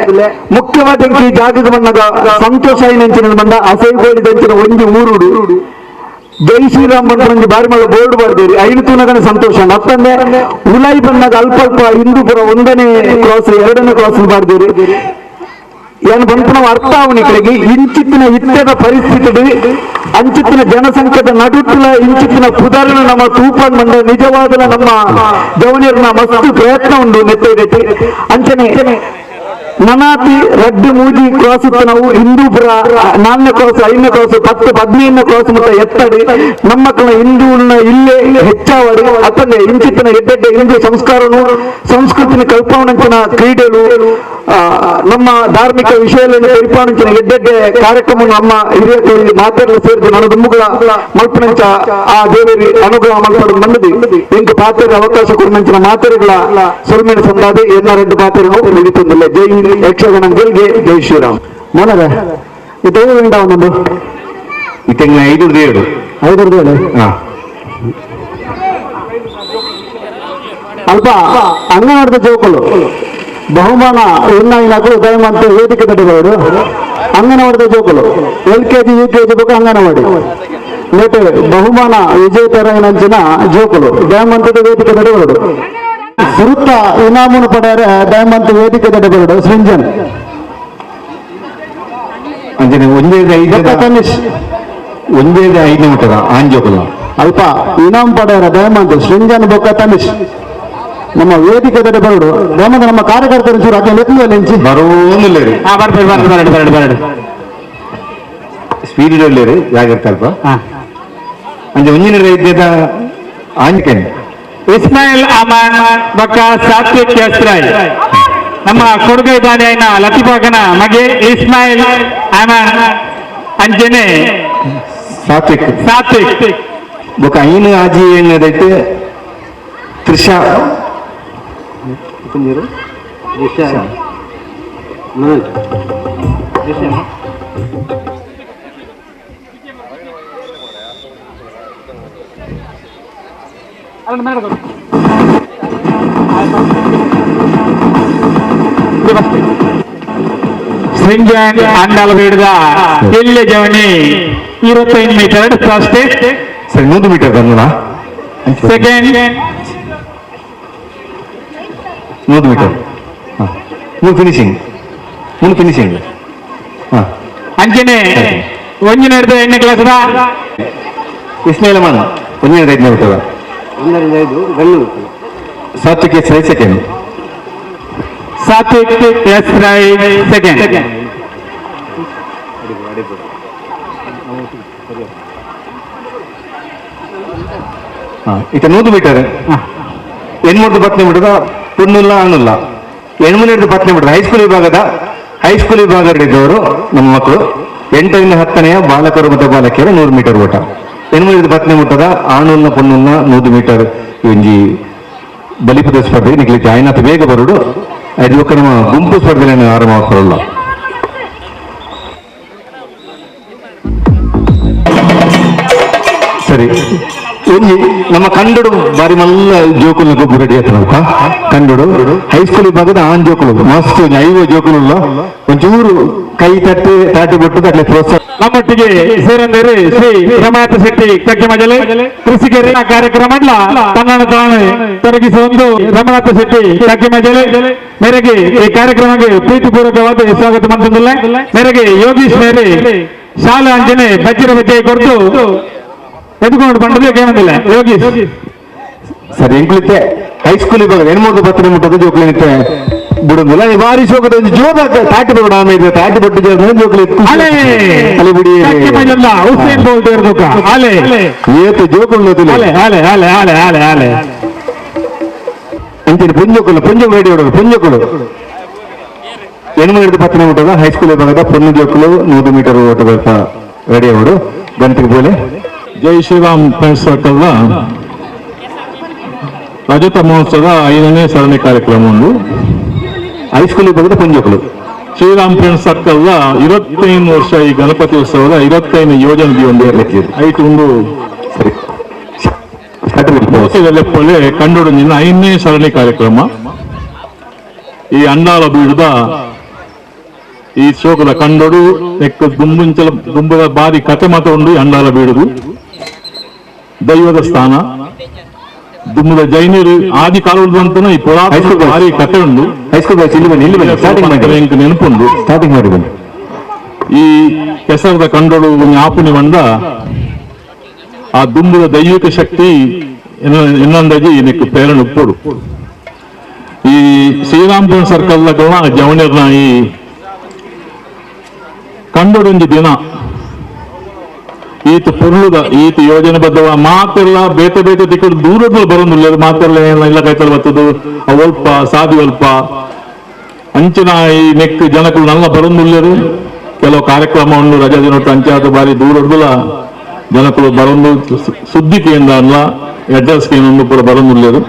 ಮುಖ್ಯವಾದ ಈ ಜಾಗದ ಬಣ್ಣದ ಸಂತೋಷ ಏನಂಚಿನ ಬಂದ ಅಸೈಗೋಳಿದಂಚಿನ ಒಂಜಿ ಊರುಡು ಜೈ ಶ್ರೀರಾಮ್ ಬಂದ ಒಂದು ಬಾರಿ ಮಗ ಬೋರ್ಡ್ ಬರ್ದೇರಿ ಐದು ತೂನಗನ ಸಂತೋಷ ಮತ್ತೊಂದೆ ಉಲಾಯಿ ಬಂದಾಗ ಅಲ್ಪ ಅಲ್ಪ ಹಿಂದೂಪುರ 1ನೇ ಕ್ರಾಸ್ 2ನೇ ಕ್ರಾಸ್ ಬಾರ್ದೇರಿ ಏನು ಬಂತು ನಾವು ಅರ್ಥ ಅವನಿಗಳಿಗೆ ಇಂಚಿತ್ತಿನ ಇತ್ಯದ ಪರಿಸ್ಥಿತಿ ಅಂಚಿತ್ತಿನ ಜನಸಂಖ್ಯೆದ ನಡುತ್ತಲ ಇಂಚಿತ್ತಿನ ಪುದರನ ನಮ್ಮ ತೂಪನ್ ಬಂದ ನಿಜವಾದ ನಮ್ಮ ಜವನಿಯರ್ನ ಮಸ್ತು ಪ್ರಯತ್ನ ಉಂಟು ನೆತ್ತೈದೈತಿ ಅಂಚನೆ ನನಾತಿ ರಡ್ಡು ಮೂಜಿ ಕ್ರಾಸ್ ಇತ್ತು ನಾವು ಹಿಂದೂಪುರ 4ನೇ ಕ್ರಾಸ್ 5ನೇ ಕ್ರಾಸ್ 10 15ನೇ ಕ್ರಾಸ್ ಮತ್ತೆ ಎತ್ತಡಿ ನಮ್ಮ ಮಕ್ಕಳ ಹಿಂದೂನ ಇಲ್ಲೇ ಹೆಚ್ಚಾವಡಿ ಅತ್ತಂದೆ ಇಂಚಿತ್ತಿನ ಎಡ್ಡೆಡ್ಡೆ ಹಿಂದೂ ಸಂಸ್ಕಾರನು ಸಂಸ್ಕೃತಿನ ಕಲ್ಪವಣಂಚಿನ ಕ್ರೀಡೆಗಳು ನಮ್ಮ ಧಾರ್ಮಿಕ ವಿಷಯಗಳನ್ನು ಪರಿಪಾಲಿಂಚಿನ ಎಡ್ಡೆಡ್ಡೆ ಕಾರ್ಯಕ್ರಮ ನಮ್ಮ ಹಿರಿಯ ಮಾತೆಲ್ಲ ಸೇರಿದ ನನ್ನ ದುಂಬುಗಳ ಮಲ್ಪನಂಚ ಆ ದೇವರಿ ಅನುಗ್ರಹ ಮಲ್ಪಡು ಬಂದದಿ ಎಂಟು ಪಾತ್ರೆಗೆ ಅವಕಾಶ ಕೊಡುವಂಚಿನ ಮಾತೆರೆಗಳ ಸೊಲ್ಮೇನ ಸಂದಾದೆ ಎನ್ನ 2 ಪಾತ್ರೆಗಳು ನಡೀತಂದಿಲ್ಲ ಜೈ ಯಕ್ಷಗಣ ಗೆಲ್ಗೆ ಜೈ ಶ್ರೀರಾಮ್ ಮನದ ಇದು ಉಂಟ ಒಂದೊಂದು ಈ ತಿಂಗಳ 5 ಅಲ್ಪ ಅಂಗನವಾಡದ ಜೋಕಲು ಬಹುಮಾನ ಉನ್ನಾಯಿನಗಳು ದಯಮಂತ ವೇದಿಕೆ ತಡೆಬಾರದು ಅಂಗನವಾಡದ ಜೋಕಲು LKG UKG ಬುಕ್ ಅಂಗನವಾಡಿ ನೇಟು ಬಹುಮಾನ ವಿಜೇತರಂಚಿನ ಜೋಕಲು ದಯಮಂತದ ವೇದಿಕೆ ತಡೆಬಾರದು ಸುರುತ್ತ ಇನಾಮನ್ನು ಪಡೆಯರೆ ದಯಮಂತ ವೇದಿಕೆ ತಡೆಬಾರದು ಸೃಂಜನ್ ಒಂದೇ 5 ಮೀಟರ್ ಆಂಜೋಕಲು ಅಲ್ಪ ಇನಾಮ್ ಪಡೆಯರ ದಯಮಂತ ಸೃಂಜನ್ ಬೊಕ್ಕ ತನಿಷ್ ನಮ್ಮ ವೇದಿಕೆ ತಡೆಬಾರದು ದಯಮಂತ ನಮ್ಮ ಕಾರ್ಯಕರ್ತರು ಚೂರು ಹಾಕಿ ನೆಚ್ಚಿ ಬರೋದಿಲ್ಲ ರೀ ಬರಡು ಸ್ಪೀಡ್ ಒಳ್ಳೆ ಜಾಗ್ರತೆ ಅಲ್ಪ ಅಂಜೆ ಒಂದಿನ ರೈತ್ಯದ ಆಂಜಕೇನೆ ಇಸ್ಮಾಯಿಲ್ ಅಮಾನ್ ಬಕ್ಕ ಸಾತ್ವಿಕ್ ಕೆಸ್ರಾಯ್ ನಮ್ಮ ಕೊಡುಗೈ ದಾನಿ అయిన ಲತಿಫಾಕನ ಮಗೆ ಇಸ್ಮಾಯಿಲ್ ಅಮಾನ್ ಅಂಜನೆ ಸಾತ್ವಿಕ್ ಬೊಕ ಐನು ಆಜಿ ಏನದೈತೆ ತ್ರಿಷಾ ಸೃಂಜನ್ ಅಂಡಾಲ ಬೇಡದ ಎಲ್ಲಿ ಜವನಿ 25 ಮೀಟರ್ ಫಸ್ಟ್ ಸರಿ 100 ಮೀಟರ್ ಬಂದನಾ ಸೆಕೆಂಡ್ 100 ಮೀಟರ್ ಮುಂದೆ ಫಿನಿಶಿಂಗ್ ಅಂಚನೆ ಒಂಜಿ ನಡೆದ 8ನೇ ಕ್ಲಾಸ್ ಇಸ್ಮಾಯಿಲ್ ಅಮಾನ್ ಒಂದಿನ 5 meter Sathvik second Sathvik second ಇತ 100 ಮೀಟರ್ 810 ಮೀಟರ್ ಪುನ್ನುಲ್ಲ ಆನುಲ್ಲ 810 ಮೀಟರ್ ಹೈಸ್ಕೂಲ್ ವಿಭಾಗ ಹಿಡಿದವರು ನಮ್ಮ ಮಕ್ಕಳು 8ರಿಂದ 10ನೇ ಬಾಲಕರು ಮತ್ತು ಬಾಲಕಿಯರು 100 ಮೀಟರ್ ಓಟ 810 ಮೀಟರ್ ಆನುಲ್ಲ ಪುನ್ನುಲ್ಲ 100 ಮೀಟರ್ ಒಂಜಿ ಬಲಿಪದ ಸ್ಪರ್ಧೆ ನಿಖಲಿಕ್ಕೆ ಆಯ್ನಾಥ ಬೇಗ ಬರುಡು ಅದು ನಮ್ಮ ಗುಂಪು ಸ್ಪರ್ಧೆಯನ್ನು ಆರಂಭ ಮಾಡ್ಕೊಳ್ಳಲ್ಲ ಸರಿ ಒಂಜಿ ನಮ್ಮ ಕಂಡಡು ಬಾರಿ ಮಲ್ಲ ಜೋಕುಲು ಗೊಬ್ಬು ರೆಡಿ ಆಯ್ತು ಕಂಡಡು ಹೈಸ್ಕೂಲ್ ವಿಭಾಗದ ಆನ್ ಜೋಕುಲು ಮಸ್ತ್ 5 ಜೋಕುಲು ಒಂಚೂರು ಕೈ ತಾಟಿ ಬಿಟ್ಟು ಅಟ್ಲೆ ಪ್ರೋತ್ಸಾಹ ನಮ್ಮೊಟ್ಟಿಗೆ ಸೇರಂದರೆ ಶ್ರೀ ರಮಾನಾಥ ಶೆಟ್ಟಿ ಕಕ್ಕೆಮಜಲೆ ಕೃಷಿಕರ ಕಾರ್ಯಕ್ರಮ ತನ್ನನ್ನು ತಾನು ತೊಡಗಿಸುವ ಒಂದು ರಮಾನಾಥ ಶೆಟ್ಟಿ ಕಕ್ಕೆಮಜಲೆ ಮೇರೆಗೆ ಈ ಕಾರ್ಯಕ್ರಮಕ್ಕೆ ಪ್ರೀತಿಪೂರ್ವಕವಾದ ಸ್ವಾಗತ ಮಾಡ್ತಿಲ್ಲ ಮೇರೆಗೆ ಯೋಗೀಶ್ ಮೇರೆ ಶಾಲಾ ಅಂಜನೆ ಬಜ್ಜಿರ ಬಜ್ಜೆ ಕೊಡ್ತು ಎದ್ಕೊಂಡು ಬಂಡದೆ ಕೇಳೋದಿಲ್ಲ ಯೋಗೀಶ್ ಸರಿ ಎಂಕ್ಲಿತ್ತೆ ಹೈಸ್ಕೂಲ್ ಇವಾಗ ಹೆಣ್ಮಕ್ಳು ಬತ್ತನೆ ಮುಟ್ಟದ ಜೋಕ್ಲಿ ಬಿಡುದಿಲ್ಲ ಬಾರಿ ಶೋಕದ ಜೋದ ತಾಟಿ ಬರೋಣ ತಾಟಿ ಬಟ್ಟು ಜೋಕ್ಲಿ ಅಲ್ಲಿ ಬಿಡಿ ಹುಸೇನ್ ಬೋಲ್ಟ್ ಇರ್ಬೇಕ ಏತು ಜೋಕುಳು ಅಂತೀನಿ ಪುಂಜಕುಲು ರೆಡಿ ಹೊಡೋದು ಪುಂಜಕುಲು ಹೆಣ್ಮಕ್ಳು ಪತ್ತನೆ ಮುಟ್ಟದ ಹೈಸ್ಕೂಲ್ ಇವಾಗ ಪೊನ್ನು ಜೋಕುಲು 100 ಮೀಟರ್ ಓಟದ ರೆಡಿ ಅವಡು ಗಂಟೆಗೆ ಬೋಲೆ. ಜೈ ಶ್ರೀರಾಮ್ ಫ್ರೆಂಡ್ಸ್ ಸರ್ಕಲ್ ರಜತ ಮಹೋತ್ಸವದ 5ನೇ ಸರಣಿ ಕಾರ್ಯಕ್ರಮ ಒಂದು ಹೈಸ್ಕೂಲ್ ಇವಾಗ ಪುಂಜಕುಲು ಶ್ರೀರಾಮ್ ಫ್ರೆಂಡ್ಸ್ ಸರ್ಕಲ್ 25 ವರ್ಷ ಈ ಗಣಪತಿ ಉತ್ಸವದ 25 ಯೋಜನೆ ಒಂದು ಐಟು ಒಂದು ಲೆಪ್ಪಲೆ ಕಂಡುಡಿನ 5ನೇ ಸರಣಿ ಕಾರ್ಯಕ್ರಮ. ಈ ಅಂಡಾಲ ಬೀಳದ ಈ ಶೋಕದ ಕಂಡೋಡು ದುಂಬದ ಬಾರಿ ಕತೆ ಮಾತ ಉಂಡು ಅಂಡಾಲ ಬೀಳುದು ದೈವದ ಸ್ಥಾನ ದುಮ್ಮದ ಜೈನರು ಆದಿ ಕಾಲದ ಈ ಪುರಾತನ ಭಾರಿ ಕತೆ ಉಂಡು ನೆನಪುಂಡು ಸ್ಟಾರ್ಟಿಂಗ್ ಮಾಡಿ ಈ ಕೆಸರದ ಕಂಡೋಡು ಆಪುನಿ ಬಂದ ಆ ದುಂಬದ ದೈವಿಕ ಶಕ್ತಿ ಇನ್ನೊಂದಾಗಿ ನೆಕ್ಕು ಪ್ರೇರಣೆ ಉಪ್ಪೋಡು. ಈ ಶ್ರೀರಾಮಪುರ ಸರ್ಕಲ್ ಜವಣರ್ನ ಈ ಕಂಡೊಡೊಂದು ದಿನ ಈತ ಪುರ್ಲುದ ಈತ ಯೋಜನೆ ಬದ್ದವ ಮಾತೆಲ್ಲ ಬೇತೆ ಬೇತೆ ತಿಕ್ಕಡು ದೂರದ ಬರೋದಿಲ್ಲ ಮಾತೆಲ್ಲ ಇಲ್ಲ ಕೈತಲ್ ಬರ್ತದು ಅಲ್ಪ ಸಾಧು ಅಲ್ಪ ಅಂಚಿನ ಈ ನೆಕ್ ಜನಗಳು ನಲ್ಲ ಬರೋದಿಲ್ಲರು ಕೆಲವು ಕಾರ್ಯಕ್ರಮ ಉಂಡು ರಜಾ ದಿನ ಅಂಚಾದ ಬಾರಿ ದೂರದಲ್ಲ ಜನಗಳು ಬರೋದು ಸುದ್ದಿಕೆಯಿಂದ ಅಲ್ಲ ಅಡ್ರೆಸ್ಗೆ ಇನ್ನೊಂದು ಕೂಡ ಬರೋದಿಲ್ಲರು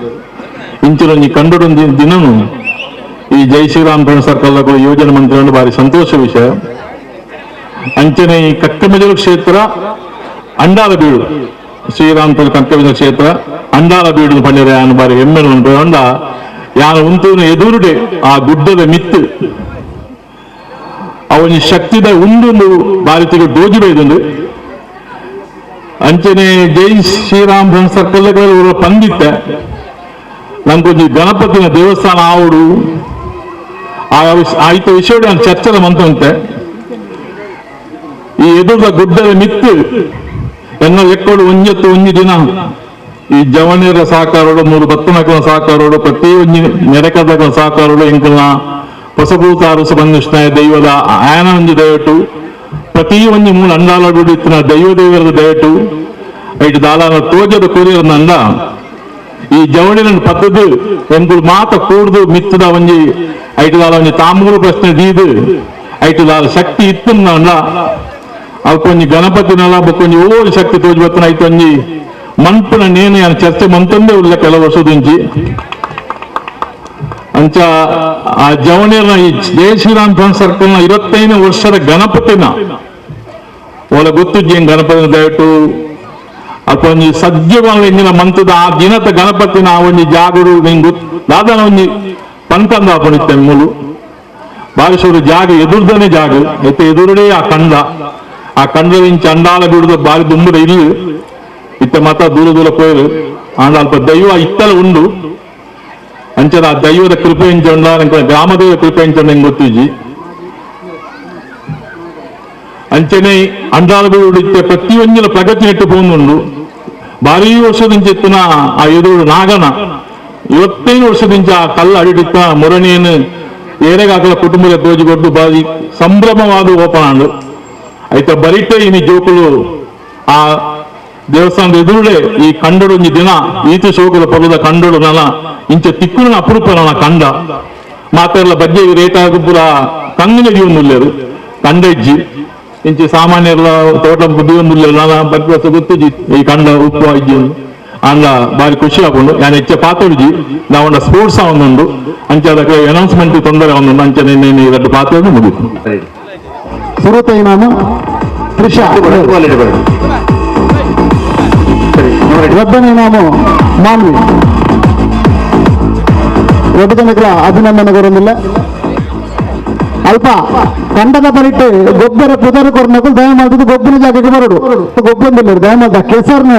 ಇಂಚಿನ ಈ ಕಂಡೊಡೊಂದು ದಿನನು ಈ ಜೈ ಶ್ರೀರಾಮ್ ಸರ್ಕಲ್ ಯೋಜನೆ ಮಂತ್ರಿ ಬಾರಿ ಸಂತೋಷ ವಿಷಯ. ಅಂಚನೆ ಈ ಕಕ್ಕಮೆಜಲು ಕ್ಷೇತ್ರ ಅಂಡಾಲ ಬೀಡು ಶ್ರೀರಾಮಪುರ ಕಕ್ಕಮೆಜಲು ಕ್ಷೇತ್ರ ಅಂಡಾಲ ಬೀಡು ಪಂಡಿರ ಯಾನು ಬಾರಿ ಹೆಮ್ಮೆ ಉಂಟು ಅಂಡ ಯಾನು ಉಂಟು ಎದುರುಡೆ ಆ ಗುಡ್ಡದ ಮಿತ್ತು ಅವನ ಶಕ್ತಿದ ಉಂಡು ಬಾರಿ ತಿರುಗಿ ಡೋಜಿ ಬೈದುಂಡು ಅಂಚನೆ ಜೈ ಶ್ರೀರಾಮ್ ಸರ್ಕಲ್ ಪಂದಿತ್ತೆ ನಂಗೊಂದು ಗಣಪತಿನ ದೇವಸ್ಥಾನ ಆವಡು ಆಯ್ತ ವಿಷಯ ನಾನು ಚರ್ಚೆ ಮಂತಂತೆ ಈ ಎದುರದ ಗುಡ್ಡದ ಮಿತ್ತು ಎನ್ನ ಲೆಕ್ಕಡು ಒಂಜತ್ತು ಒಂಜಿ ದಿನ ಈ ಜವಣಿಯರ ಸಹಕಾರೋಡು 3 ಭತ್ತನಕನ ಸಹಕಾರೋಡು ಪ್ರತಿ ಒಂಜಿ ನೆರೆಕದ ಸಹಕಾರೋಡು ಎಂಕಲ್ನ ಹೊಸಭೂತ ಅರಸ ಬಂದಿಷ್ಟಾಯ ದೈವದ ಆಯನ ಒಂಜಿ ದಯಟು ಪ್ರತಿ ಒಂಜಿ 3 ಅಂಡಾಲಡು ಇತ್ತಿನ ದೈವ ದೇವರದ ದಯಟು ಐಟು ದಾಲಾನ ತೋಜದ ಕೊರಿಯರ್ನಂದ ಈ ಜವಣಿನ ಪತ್ತದು ಎಂಕುಲು ಮಾತ ಕೂಡ್ದು ಮಿತ್ತದ ಒಂಜಿ ಐಟು ದಾಲ ಒಂಜಿ ತಾಮೂರು ಪ್ರಶ್ನೆ ದೀದು ಐಟು ದಾಲ ಶಕ್ತಿ ಇತ್ತಂದ ಅವಕ್ಕೊಂಜಿ ಗಣಪತಿನಲ್ಲ ಬಕ್ಕೊಂಜಿ ಓಡಿ ಶಕ್ತಿ ತೋಜಿ ಬತ್ತನ ಐತೊಂಜಿ ಮನ್ಪುನ ನೇನೆ ಚರ್ಚೆ ಮಂತಂದೇ ಉಳ್ಳ ಕೆಲವು ವರ್ಷದಿಂಚಿ ಅಂಚ ಆ ಜವಣಿಯರ್ನ ಈ ಜೈ ಶ್ರೀರಾಮ್ ಸರ್ಕಲ್ನ 25ನೇ ವರ್ಷದ ಗಣಪತಿನ ಒಳ ಗೊತ್ತುಜ್ಜಿ ಗಣಪತಿನ ದಯಟು ಅಕೊಂಜಿ ಸಜ್ಜವಾಳ ಇಂಜಿನ ಮಂತದ ಆ ದಿನದ ಗಣಪತಿನ ಆ ಒಂಜಿ ಜಾಗಡು ನಿಂಗೆ ದಾದಾನ ಒಂಜಿ ಪಂಕಂದ ಹಾಕೊಂಡಿತ್ತೆ ಮೂಲು ಬಾರಿಸೋರು ಜಾಗ ಎದುರ್ದನೆ ಜಾಗ ಐತೆ ಎದುರುಡೇ ಆ ಕಂಡದಿಂಚ ಅಂಡಾಲ ಬಿಡುದ ಬಾರಿ ದುಂಬುದ ಇಲ್ಲಿ ಇತ್ತ ಮತ ದೂರ ದೂರ ಪೋಯರು ಆಂಡ ಅಲ್ಪ ದೈವ ಇತ್ತಲ ಉಂಡು ಅಂಚದ ಆ ದೈವದ ಕೃಪೆ ಇಂಚೊಂಡ ಗ್ರಾಮದೇವ ಕೃಪೆ ಇಂಚೊಂಡ ಹೆಂಗ್ ಗೊತ್ತಿಜ್ಜಿ ಅಂಚನೆ ಅಂಡಾಲ ಬಿಡು ಇತ್ತೆ ಪ್ರತಿಯೊಂದಿನ ಪ್ರಗತಿ ನೆಟ್ಟು ಪೋಂದುಂಡು ಭಾರಿ ವರ್ಷದಿಂಚ ಎತ್ತಿನ ಆ ಎದುರು ನಾಗನ 25 ವರ್ಷದಿಂಚ ಆ ಕಲ್ಲ ಅಡಿಡಿತ್ತ ಮೊರಣಿಯನ್ನು ಏರೆಗಾಕಲ ಕುಟುಂಬದ ತೋಜಿಗೊಟ್ಟು ಬಾರಿ ಸಂಭ್ರಮವಾದ ಓಪನಾಂಡು ಐತ ಬರಿಟೆ ಇನಿ ಜೋಕುಲು ಆ ದೇವಸ್ಥಾನದ ಎದುರುಡೆ ಈ ಕಂಡೊಡೊಂಜಿ ದಿನ ಈತು ಶೋಕುಲ ಪೊಲದ ಕಂಡೊಡು ನಲ ಇಂಚ ತಿಕ್ಕುನ ಅಪರೂಪ ನನ್ನ ಕಂಡ ಮಾತೆಲ್ಲ ಬಗ್ಗೆ ರೇಟ್ ಆಗುಪುರ ಕಂಗಿನ ಜೀವನುಲ್ಲೇರು ಕಂಡಜ್ಜಿ ಇಂಚಿ ಸಾಮಾನ್ಯರ ತೋಟ ಬುದ್ಧಿವಂದುಲ್ಲೇರು ನನ್ನ ಬಗ್ಗೆ ಗೊತ್ತುಜಿ ಈ ಕಂಡ ಉಪ್ಪು ಅಜ್ಜಿ ಅಂದ ಬಾರಿ ಖುಷಿ ಆಗೊಂಡು ನಾನು ಹೆಚ್ಚೆ ಪಾತೊಡ್ಜಿ ನಾವೊಂಡ ಸ್ಪೋರ್ಟ್ಸ್ ಒಂದುಂಡು ಅಂಚೆ ಅದಕ್ಕೆ ಅನೌನ್ಸ್ಮೆಂಟ್ ತೊಂದರೆ ಒಂದುಂಡು ಅಂಚೆ ನಿನ್ನೆ ಎರಡು ಪಾತ್ರೆ ಮುಗಿತು ಸುರತ ಇಮಾಮ ತ್ರಿಷಾ ರಬ್ಬನ ಇಮಾಮು ಮಾನ್ವಿ ದೊಡ್ಡ ಜನಗಳ ಅಭಿನಂದನೆ ಕೊರೊಂದಿಲ್ಲ ಅಲ್ಪ ಕಂಡದ ಬರಿಟ್ಟು ಗೊಬ್ಬರ ಪುದರ ಕೊರನಕ್ಕೂ ದಯಮಾಡಿದ್ದು ಗೊಬ್ಬರ ಜಾಗಕ್ಕೆ ಬರಡು ಗೊಬ್ಬಂದಿಲ್ಲ ದಯಮಾಡ ಕೆಸರ್ನ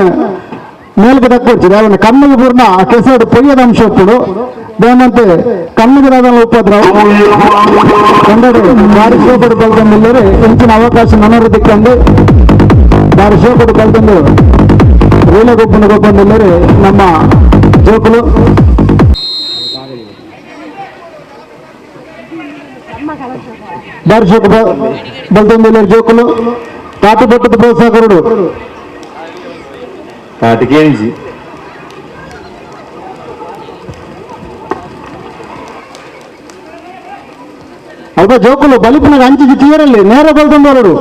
ಮೇಲ್ಗೆ ದಕ್ಕೊಡ್ತಿದೆ ಅವನ ಕಣ್ಣಿಗೆ ಪೂರ್ಣ ಕೆಸರು ಪೊಯ್ಯದ ಅಂಶ ಒಪ್ಪುಡು ದಯಮಂತೆ ಕಣ್ಣಿಗೆ ರಾದನ ಉಪದ್ರವ ಕಂಡರು ಬಾರಿ ಶೋಪಡು ಕಲ್ತಂದಿಲ್ಲರೆ ಹೆಚ್ಚಿನ ಅವಕಾಶ ಮನೋರಥಿ ಕಂಡು ಬಾರಿ ಶೋಪಡು ಕಲ್ತಂದು ವೇಳೆ ಗೊಬ್ಬನ ಗೊಬ್ಬಂದಿಲ್ಲರೆ ನಮ್ಮ ಜೋಕುಲು దర్శక బలతొందల జోకులు కాటుపట్టుకు ప్రోత్సాహకుడు కాటికేంచి ಅಲ್ಪ ಜೋಕುಲು ಬಲಿಪುನಗ ಅಂಚಿಗೆ ತೀರಲ್ಲಿ ನೇರ ಬಲ್ತೊಂದೋಲಡು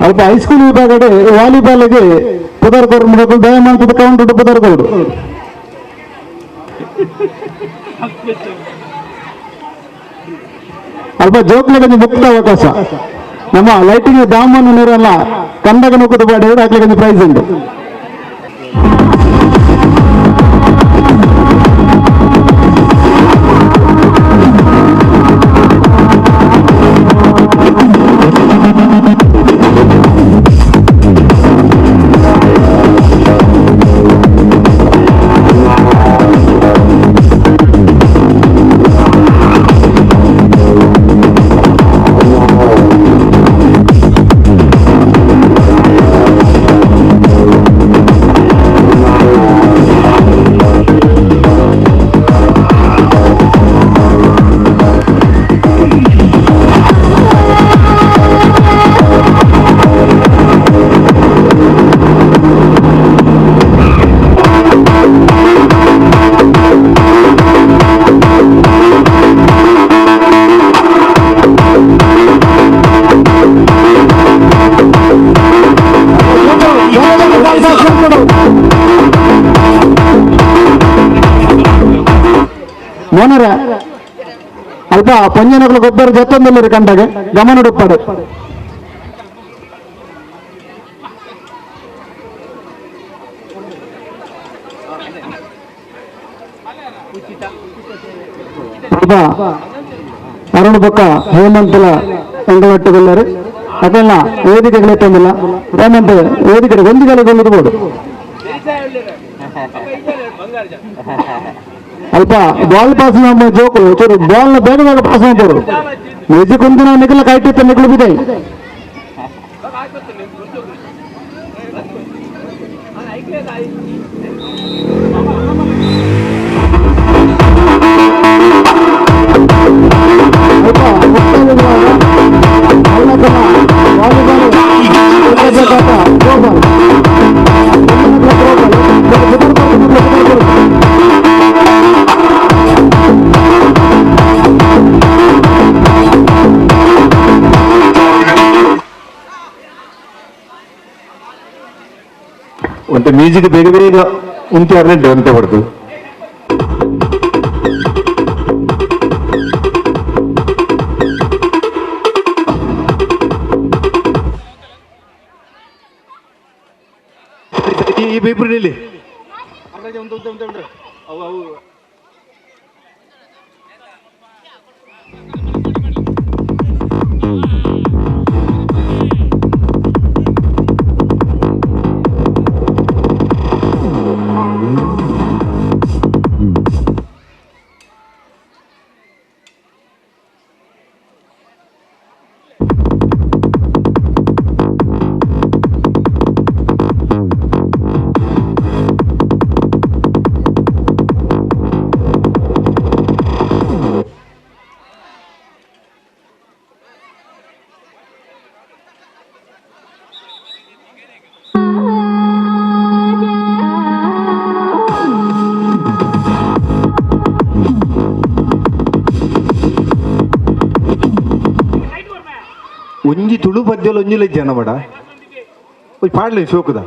ಅಲ್ಪ ಹೈಸ್ಕೂಲ್ ವಿಭಾಗಡೆ ವಾಲಿಬಾಲ್ಗೆ ಪುದರ್ಕೋಡು ಮುಡಕು ದಯಮಾಡ್ತದ ಕೌಂಟು ಪುದರ್ಕೋಡು ಅಲ್ಪ ಜೋಕ್ಲಿಗೆ ಮುಕ್ತ ಅವಕಾಶ ನಮ್ಮ ಲೈಟಿಂಗ್ ದಾಮನ್ನು ನೀರಲ್ಲ ಕಂಡಗ ನುಕ್ಕದ ಬಾಡಿ ಹಾಕ್ಲಿಕ್ಕೆ ಪ್ರೈಸ್ ಉಂಟು ಮೋನರ ಅಲ್ಪ ಪಂಜನಗಳು ಗೊಬ್ಬರ ಜೊತ್ತೊಂದಲ್ಲಿ ಕಂಡಾಗ ಗಮನಡುಪ್ಪಡು ಅಲ್ಪ ಅರುಣ್ ಪಕ್ಕ ಹೇಮಂತಲ ಎಂಗಳಟ್ಟುಗೊಳ್ಳರು ಅದೆಲ್ಲ ವೇದಿಕೆಗಳು ತಂದಿಲ್ಲ ಹೇಮಂತ ವೇದಿಕೆ ಗೊಂದಿಗಳಿಗೊಳ್ಳಿರ್ಬೋದು ಅಲ್ಪ ಬಾಲ್ ಪಾಸ್ ಜೋಕು ಚೂರು ಬಾಲ್ ಬೇಗ ಬೇಗ ಪಾಸ್ ಮಾಡ್ಬೋದು ಮ್ಯೂಸಿಕ್ ಒಂದು ನಿಖಲ ಕಾಯ್ತಿತ್ತು ನಿಖಲು ಬಿದ್ದಾಯಿ ಒಂಟೆ ಮ್ಯೂಸಿಕ್ ಬೇಗ ಬೇಗ ಉಂಟು ಅರ್ನೆಂಟು ಒಂಟೆ ಹೊಡೆದು ಈ ಪೇಪರ್ ಇಲ್ಲಿ ಒಂಜಿ ತುಳು ಪದ್ಯಲು ಒಂಜಿಲ ಜನ ಬಡ ಪಾಡ್ಲಿ ಶೋಕದ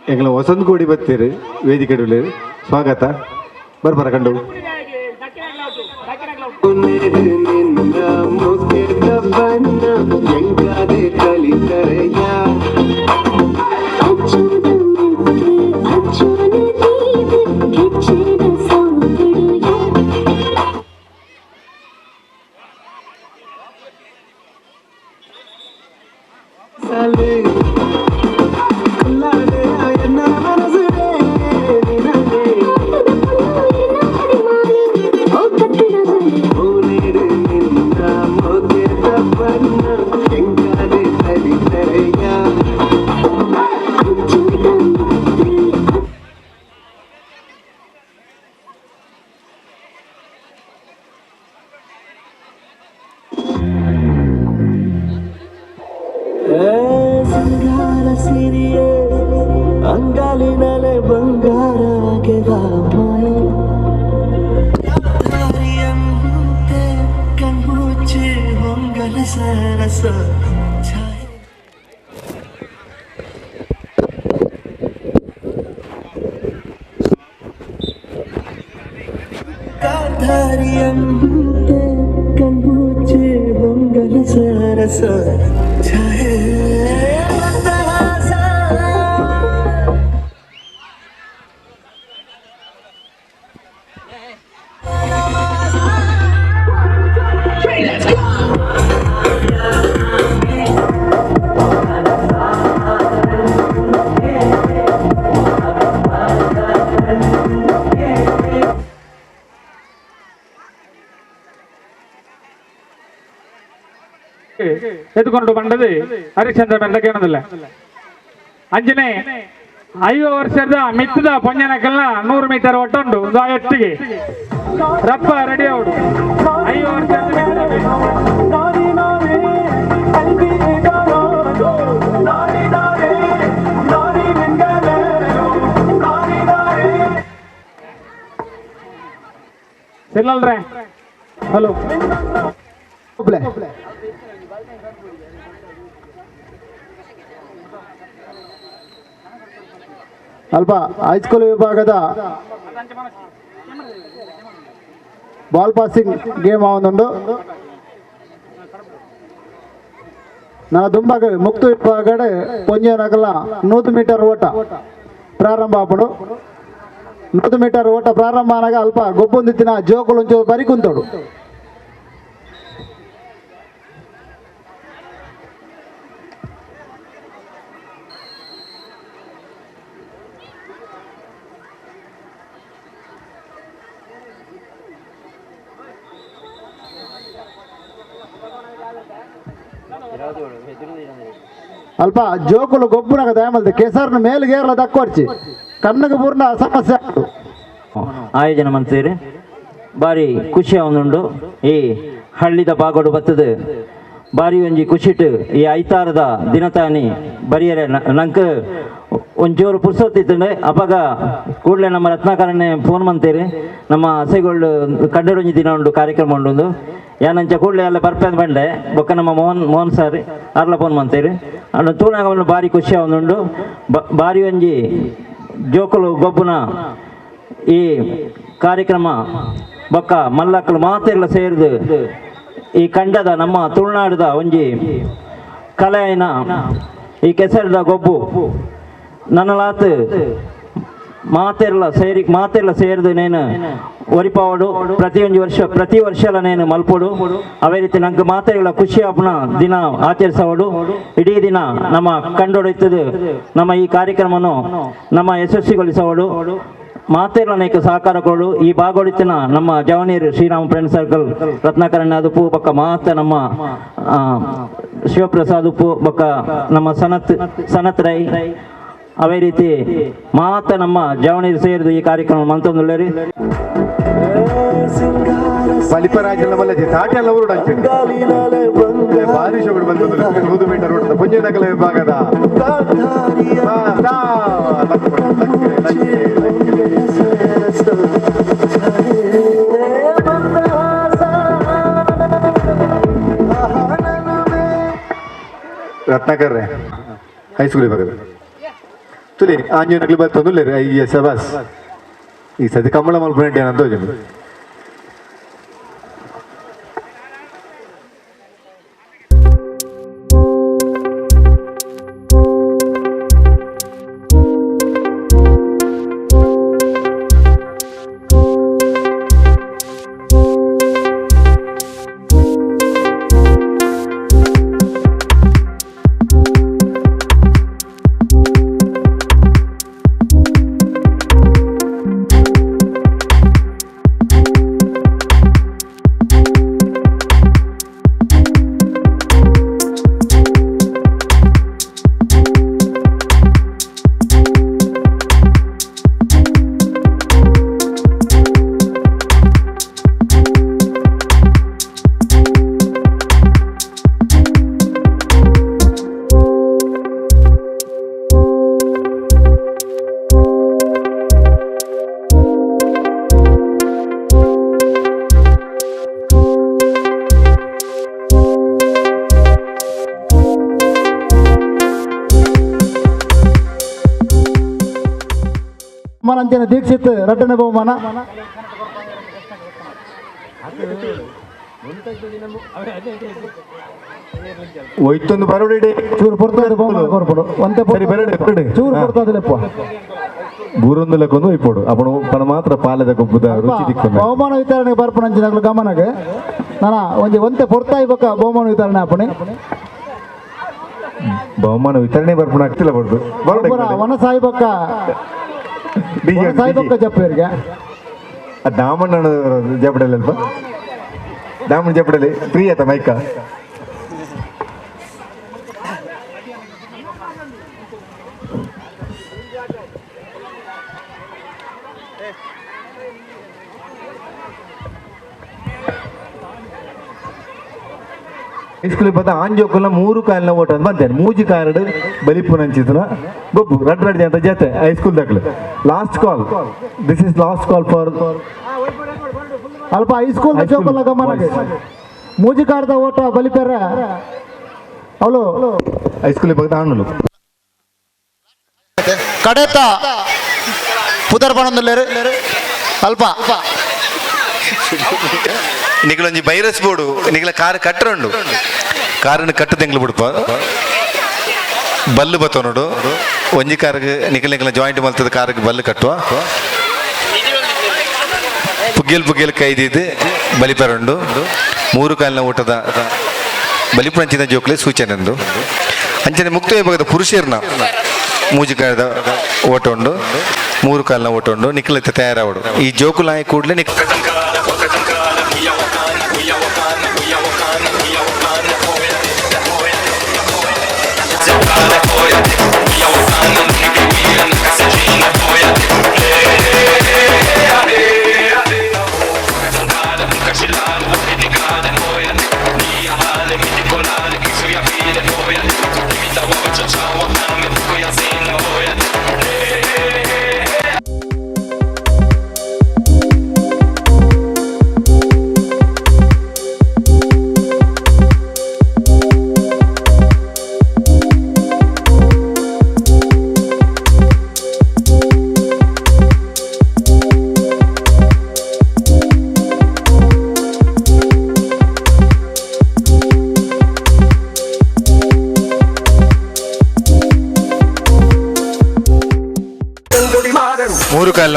ಎಂಗ್ಲ ವಸಂತ ಕೋಡಿ ಬತ್ತೀರಿ ವೇದಿಕೆ ಸ್ವಾಗತ ಬರ್ಬರ ಕಂಡು ನಿನ್ನ ಮುಗಿದ ಬಣ್ಣ ಎಂಗಾದೆ ಕಲಿತರೆಯ ಅಂಗಾಲಿನಲೆ ಬಂಗಾರ ಕಣ್ಮುಚ್ಚಿ ಹೊಂಗಲ ಸರಸ ಧಾರಿಯಂತೆ ಕಣ್ಮುಚ್ಚಿ ಹೊಂಗಲ ಸರಸ ಛಾಯೆ ಎತ್ಕೊಂಡು ಬಂದದ್ದು ಹರಿಶ್ಚಂದ್ರ ಬೆಂದಕೇನದಿಲ್ಲ ಅಂಜನೆ 5 ವರ್ಷದ ಮಿತ್ತದ ಪೊಂಜನಕಲ್ನ 100 ಮೀಟರ್ ಒಟ್ಟುಂಡು ಎಟ್ಟಿಗೆ ರಪ್ಪ ರೆಡಿ ಅವಡು 5 ವರ್ಷದ ಸಿಲ್ಲಲ್ರೆ ಹಲೋ ಅಲ್ಪ ಹೈಸ್ಕೂಲ್ ವಿಭಾಗದ ಬಾಲ್ ಪಾಸಿಂಗ್ ಗೇಮ್ ಆವೊಂದುಂಡು ನನ್ನ ದುಂಬಾಗ ಮುಕ್ತ ವಿಭಾಗಡ್ ಪೊಂಜನಕಲ್ನ 100 ಮೀಟರ್ ಓಟ ಪ್ರಾರಂಭ ಆಪಡು 100 ಮೀಟರ್ ಓಟ ಪ್ರಾರಂಭ ಆನಾಗ ಅಲ್ಪ ಗೊಬ್ಬೊಂದಿತ್ತಿನ ಜೋಕುಲು ಒಂಚೂರು ಬರಿ ಕುಂತೋಡು ಅಲ್ಪ ಜೋಕುಲು ಗೊಬ್ಬುನಾಗ ದಯಮಲ್ದೆ ಕೆಸರ್ನ ಮೇಲ್ಗೇರ್ಲ ದಕ್ಕೋರ್ಚಿ ಕಣ್ಣಿಗೆ ಪೂರ್ಣ ಸಮಸ್ಯೆ ಆಯೋಜನೆ ಮಾಡ್ತೀರಿ ಬಾರಿ ಖುಷಿ ಅವನುಂಡು ಈ ಹಳ್ಳಿದ ಬಾಗೋಡು ಬತ್ತದ ಬಾರಿ ಒಂಜಿ ಖುಷಿಟ್ಟು ಈ ಐತಾರದ ದಿನತಾನಿ ಬರಿಯರೆ ನಂಗೆ ಒಂಚೂರು ಪುರ್ಸೊತ್ತಿತ್ತಂಡೆ ಅವಾಗ ಕೂಡಲೇ ನಮ್ಮ ರತ್ನಾಕರನ್ನೇ ಫೋನ್ ಮಾಡ್ತೀರಿ ನಮ್ಮ ಹಸೆಗಳು ಕಡ್ಡೊಂಜಿ ದಿನ ಉಂಡು ಕಾರ್ಯಕ್ರಮ ಉಂಡು ಯಾನಂಚ ಕೂಡಲೇ ಎಲ್ಲ ಬರ್ಪೇದ ಬಂಡೆ ಬೊಕ್ಕ ನಮ್ಮ ಮೋಹನ್ ಸರ್ ಅರ್ಲ ಫೋನ್ ಮಾಡ್ತೀರಿ ಅಣ್ಣ ತೂಣಾಗ ಅವನು ಬಾರಿ ಖುಷಿ ಅವನುಂಡು ಬಾರಿ ಒಂಜಿ ಜೋಕುಲು ಗೊಬ್ಬುನ ಈ ಕಾರ್ಯಕ್ರಮ ಬೊಕ್ಕ ಮಲ್ಲಕ್ಕಲು ಮಾತೆಲ್ಲ ಸೇರಿದು ಈ ಕಂಡದ ನಮ್ಮ ತುಳುನಾಡದ ಒಂಜಿ ಕಲೆಯನ ಈ ಕೆಸರದ ಗೊಬ್ಬು ನನ್ನಲಾತ್ ಮಾತೆಲ್ಲ ಸೇರಿದು ನೇನು ಒರಿಪಾವಡು ಪ್ರತಿ ವರ್ಷ ನೇನು ಮಲ್ಪೋಡು ಅವೇ ರೀತಿ ನಂಗೆ ಮಾತೆಲ್ಲ ಖುಷಿ ಹಬ್ಬನ ದಿನ ಆಚರಿಸೋಡು ಇಡೀ ದಿನ ನಮ್ಮ ಕಂಡೊಡೆಯುತ್ತದೆ ನಮ್ಮ ಈ ಕಾರ್ಯಕ್ರಮವನ್ನು ನಮ್ಮ ಯಶಸ್ವಿಗೊಳಿಸೋಡು ಮಾತೆಲ್ಲ ಅನೇಕ ಸಹಕಾರ ಕೊಡು ಈ ಭಾಗವಡಿತಿನ ನಮ್ಮ ಜವನೀರು ಶ್ರೀರಾಮ ಫ್ರೆಂಡ್ ಸರ್ಕಲ್ ರತ್ನಾಕರಣ್ಯ ಅದುಪು ಬೊಕ್ಕ ಮಾತ ನಮ್ಮ ಶಿವಪ್ರಸಾದ್ ಉಪ್ಪು ಬೊಕ್ಕ ನಮ್ಮ ಸನತ್ ರೈ ಅವೇ ರೀತಿ ಮಾತ ನಮ್ಮ ಜವನೀರು ಸೇರಿದು ಈ ಕಾರ್ಯಕ್ರಮ ಮಂತೊಂದುಳ್ಳೇರಿ ಬಲಿಪರಾಜನ ಮಲ್ಲಜಿ ತಾಟೆಲ್ಲ ಭಾರಿ ಶೋಗಳು ಬಂದು 100 ಮೀಟರ್ ಓಟದ ಪುಂಜನಕಲ ವಿಭಾಗದ ರತ್ನಾಕರ್ರೆ ಹೈಸ್ಕೂಲ್ ವಿಭಾಗದ ತುಲಿ ಆಂಜನಕಲಿ ಬರ್ತೊಂದುಲ್ಲೇರಿ ಅಯ್ಯ ಸಬಾಸ್ ಈ ಸತಿ ಕಮಲ ಮಲ್ಪುಂಟೆ ಏನಂತ ಅಂಚನೆ ದೀಕ್ಷಿತ್ ರಟ್ಟನೆ ಬಹುಮಾನ. ಒಯ್ತೊಂದು ಬರೋಡಿ ಚೂರು ಪೊರ್ತದೆ ಬಹುಮಾನ ಕೊರ್ಪಡು ಒಂತೆ ಚೂರು ಪೊರ್ತದಲೆಪ್ಪ ಬೂರೊಂದು ಲೆಕ್ಕೊಂದು ಇಪ್ಪಡು ಅವನು ಪಣ ಮಾತ್ರ ಪಾಲದ ಗೊಬ್ಬದ ರುಚಿ ದಿಕ್ಕೊಂಡು ಬಹುಮಾನ ವಿತರಣೆಗೆ ಬರ್ಪಣಂಚಿನಾಗ್ಲು ಗಮನಗೆ ನಾನು ಒಂತೆ ಪೊರ್ತಾಯಿ ಬಕ್ಕ ಬಹುಮಾನ ವಿತರಣೆ ಆಪಣೆ ಬಹುಮಾನ ವಿತರಣೆ ಬರ್ಪಣ ಆಗ್ತಿಲ್ಲ ಬಡ್ದು ವನ ಸಾಯಿ ಬಕ್ಕ ಜಪ್ಪೇರಿಗೆ ದಾಮಣ್ಣ ಜಪಡಲ್ಲಿ ಅಲ್ಪ ದಾಮಣ್ಣ ಜಪಡಲ್ಲಿ ಫ್ರೀ ಆಯ್ತಾ ಮೈಕ ಹೈಸ್ಕೂಲ್ ಬತ್ತ ಆಂಜೋಕಲ್ನ 3 ಕಾಲಿನ ಓಟ ಅಂತ ಬಂತೇನೆ ಮೂಜಿ ಕಾರಡು ಬಲಿಪುನ ಅಂಚಿತನ ಬೊಬ್ಬು ರಡ್ಡಿ ಅಂತ ಜತೆ ಹೈಸ್ಕೂಲ್ ದಾಖಲೆ last call this is last call for ಅಲ್ಪ ಹೈಸ್ಕೂಲ್ ಚೌಕಲ್ಲ ಗಮನಗೆ ಮೂಜಿ ಕಾರದ ಓಟ ಬಲಿಪೆರ ಅವಳು ಹೈಸ್ಕೂಲ್ ಬಗ್ಗೆ ಆಣಲು ಕಡೆತ ಪುದರ್ಪಣದಲ್ಲೇರು ಅಲ್ಪ ನಿಗಳೊಂಜಿ ಬೈರಸ್ ಬೋರ್ಡು ನಿಗಳ ಕಾರ್ ಕಟ್ಟರಂಡು ಕಾರನ್ನು ಕಟ್ಟದ ಎಂಗ್ಲು ಬಿಡ್ಪ ಬಲ್ಲು ಬತ್ತವ ನೋಡು ಒಂಜಿ ಕಾರ್ಗೆ ನಿಖಲ ಜಾಯಿಂಟ್ ಮಲ್ತದ ಕಾರ್ಗೆ ಬಲ್ಲು ಕಟ್ಟುವ ಪುಗ್ಗೆಲ್ ಕೈದಿದ್ದು ಬಲಿಪರಂಡು 3 ಕಾಲಿನ ಊಟದ ಬಲಿಪಂಚಿನ ಜೋಕ್ಲೆ ಸೂಚನೆ ಅಂದು ಅಂಚನೆ ಮುಕ್ತ ವಿಭಾಗದ ಪುರುಷರನ್ನ ಮೂಜಿಕಾಯದ ಓಟ ಉಂಡು 3 ಕಾಲಿನ ಓಟ ಉಂಡು ನಿಖಲ ತಯಾರಾವಡು ಈ ಜೋಕುಲಾಯ ಕೂಡಲೇ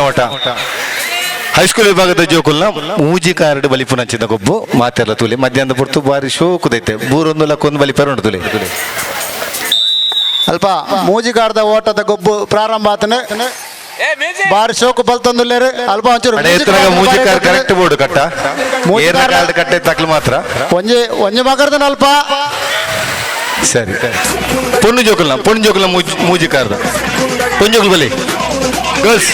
ಓಟ ಹೈಸ್ಕೂಲ್ ವಿಭಾಗದ ಜೋಕುಲ್ನ ಮೂಜಿ ಕಾರ್ಡ್ ಬಲಿಪುನ ಹಂಚಿದ ಗೊಬ್ಬು ಮಾತೆಲ್ಲ ತುಲಿ ಮಧ್ಯಾಹ್ನದ ಪುರ್ತು ಬಾರಿ ಶೋಕುದೈತೆ 3 ಲಕ್ಕೊಂದು ಬಲಿಪರ ಉಂಟು ತುಲಿ ಅಲ್ಪ ಮೂಜಿ ಕಾರದ ಓಟದ ಗೊಬ್ಬು ಪ್ರಾರಂಭ ಆತನೆ ಬಾರಿ ಶೋಕು ಬಲ್ತಂದುಲ್ಲೇರು ಅಲ್ಪ ಒಂಚೂರು ಮೂಜಿ ಕಾರ್ ಕರೆಕ್ಟ್ ಬೋರ್ಡ್ ಕಟ್ಟ ಕಟ್ಟೆ ತಕ್ಲು ಮಾತ್ರ ಒಂಜಿ ಮಗರ್ದನ ಅಲ್ಪ ಸರಿ ಪೊಣ್ಣು ಜೋಕುಲ್ನ ಮೂಜಿ ಕಾರ್ದ ಪೊಂಜೋಕುಲ್ ಬಲಿ ಗರ್ಲ್ಸ್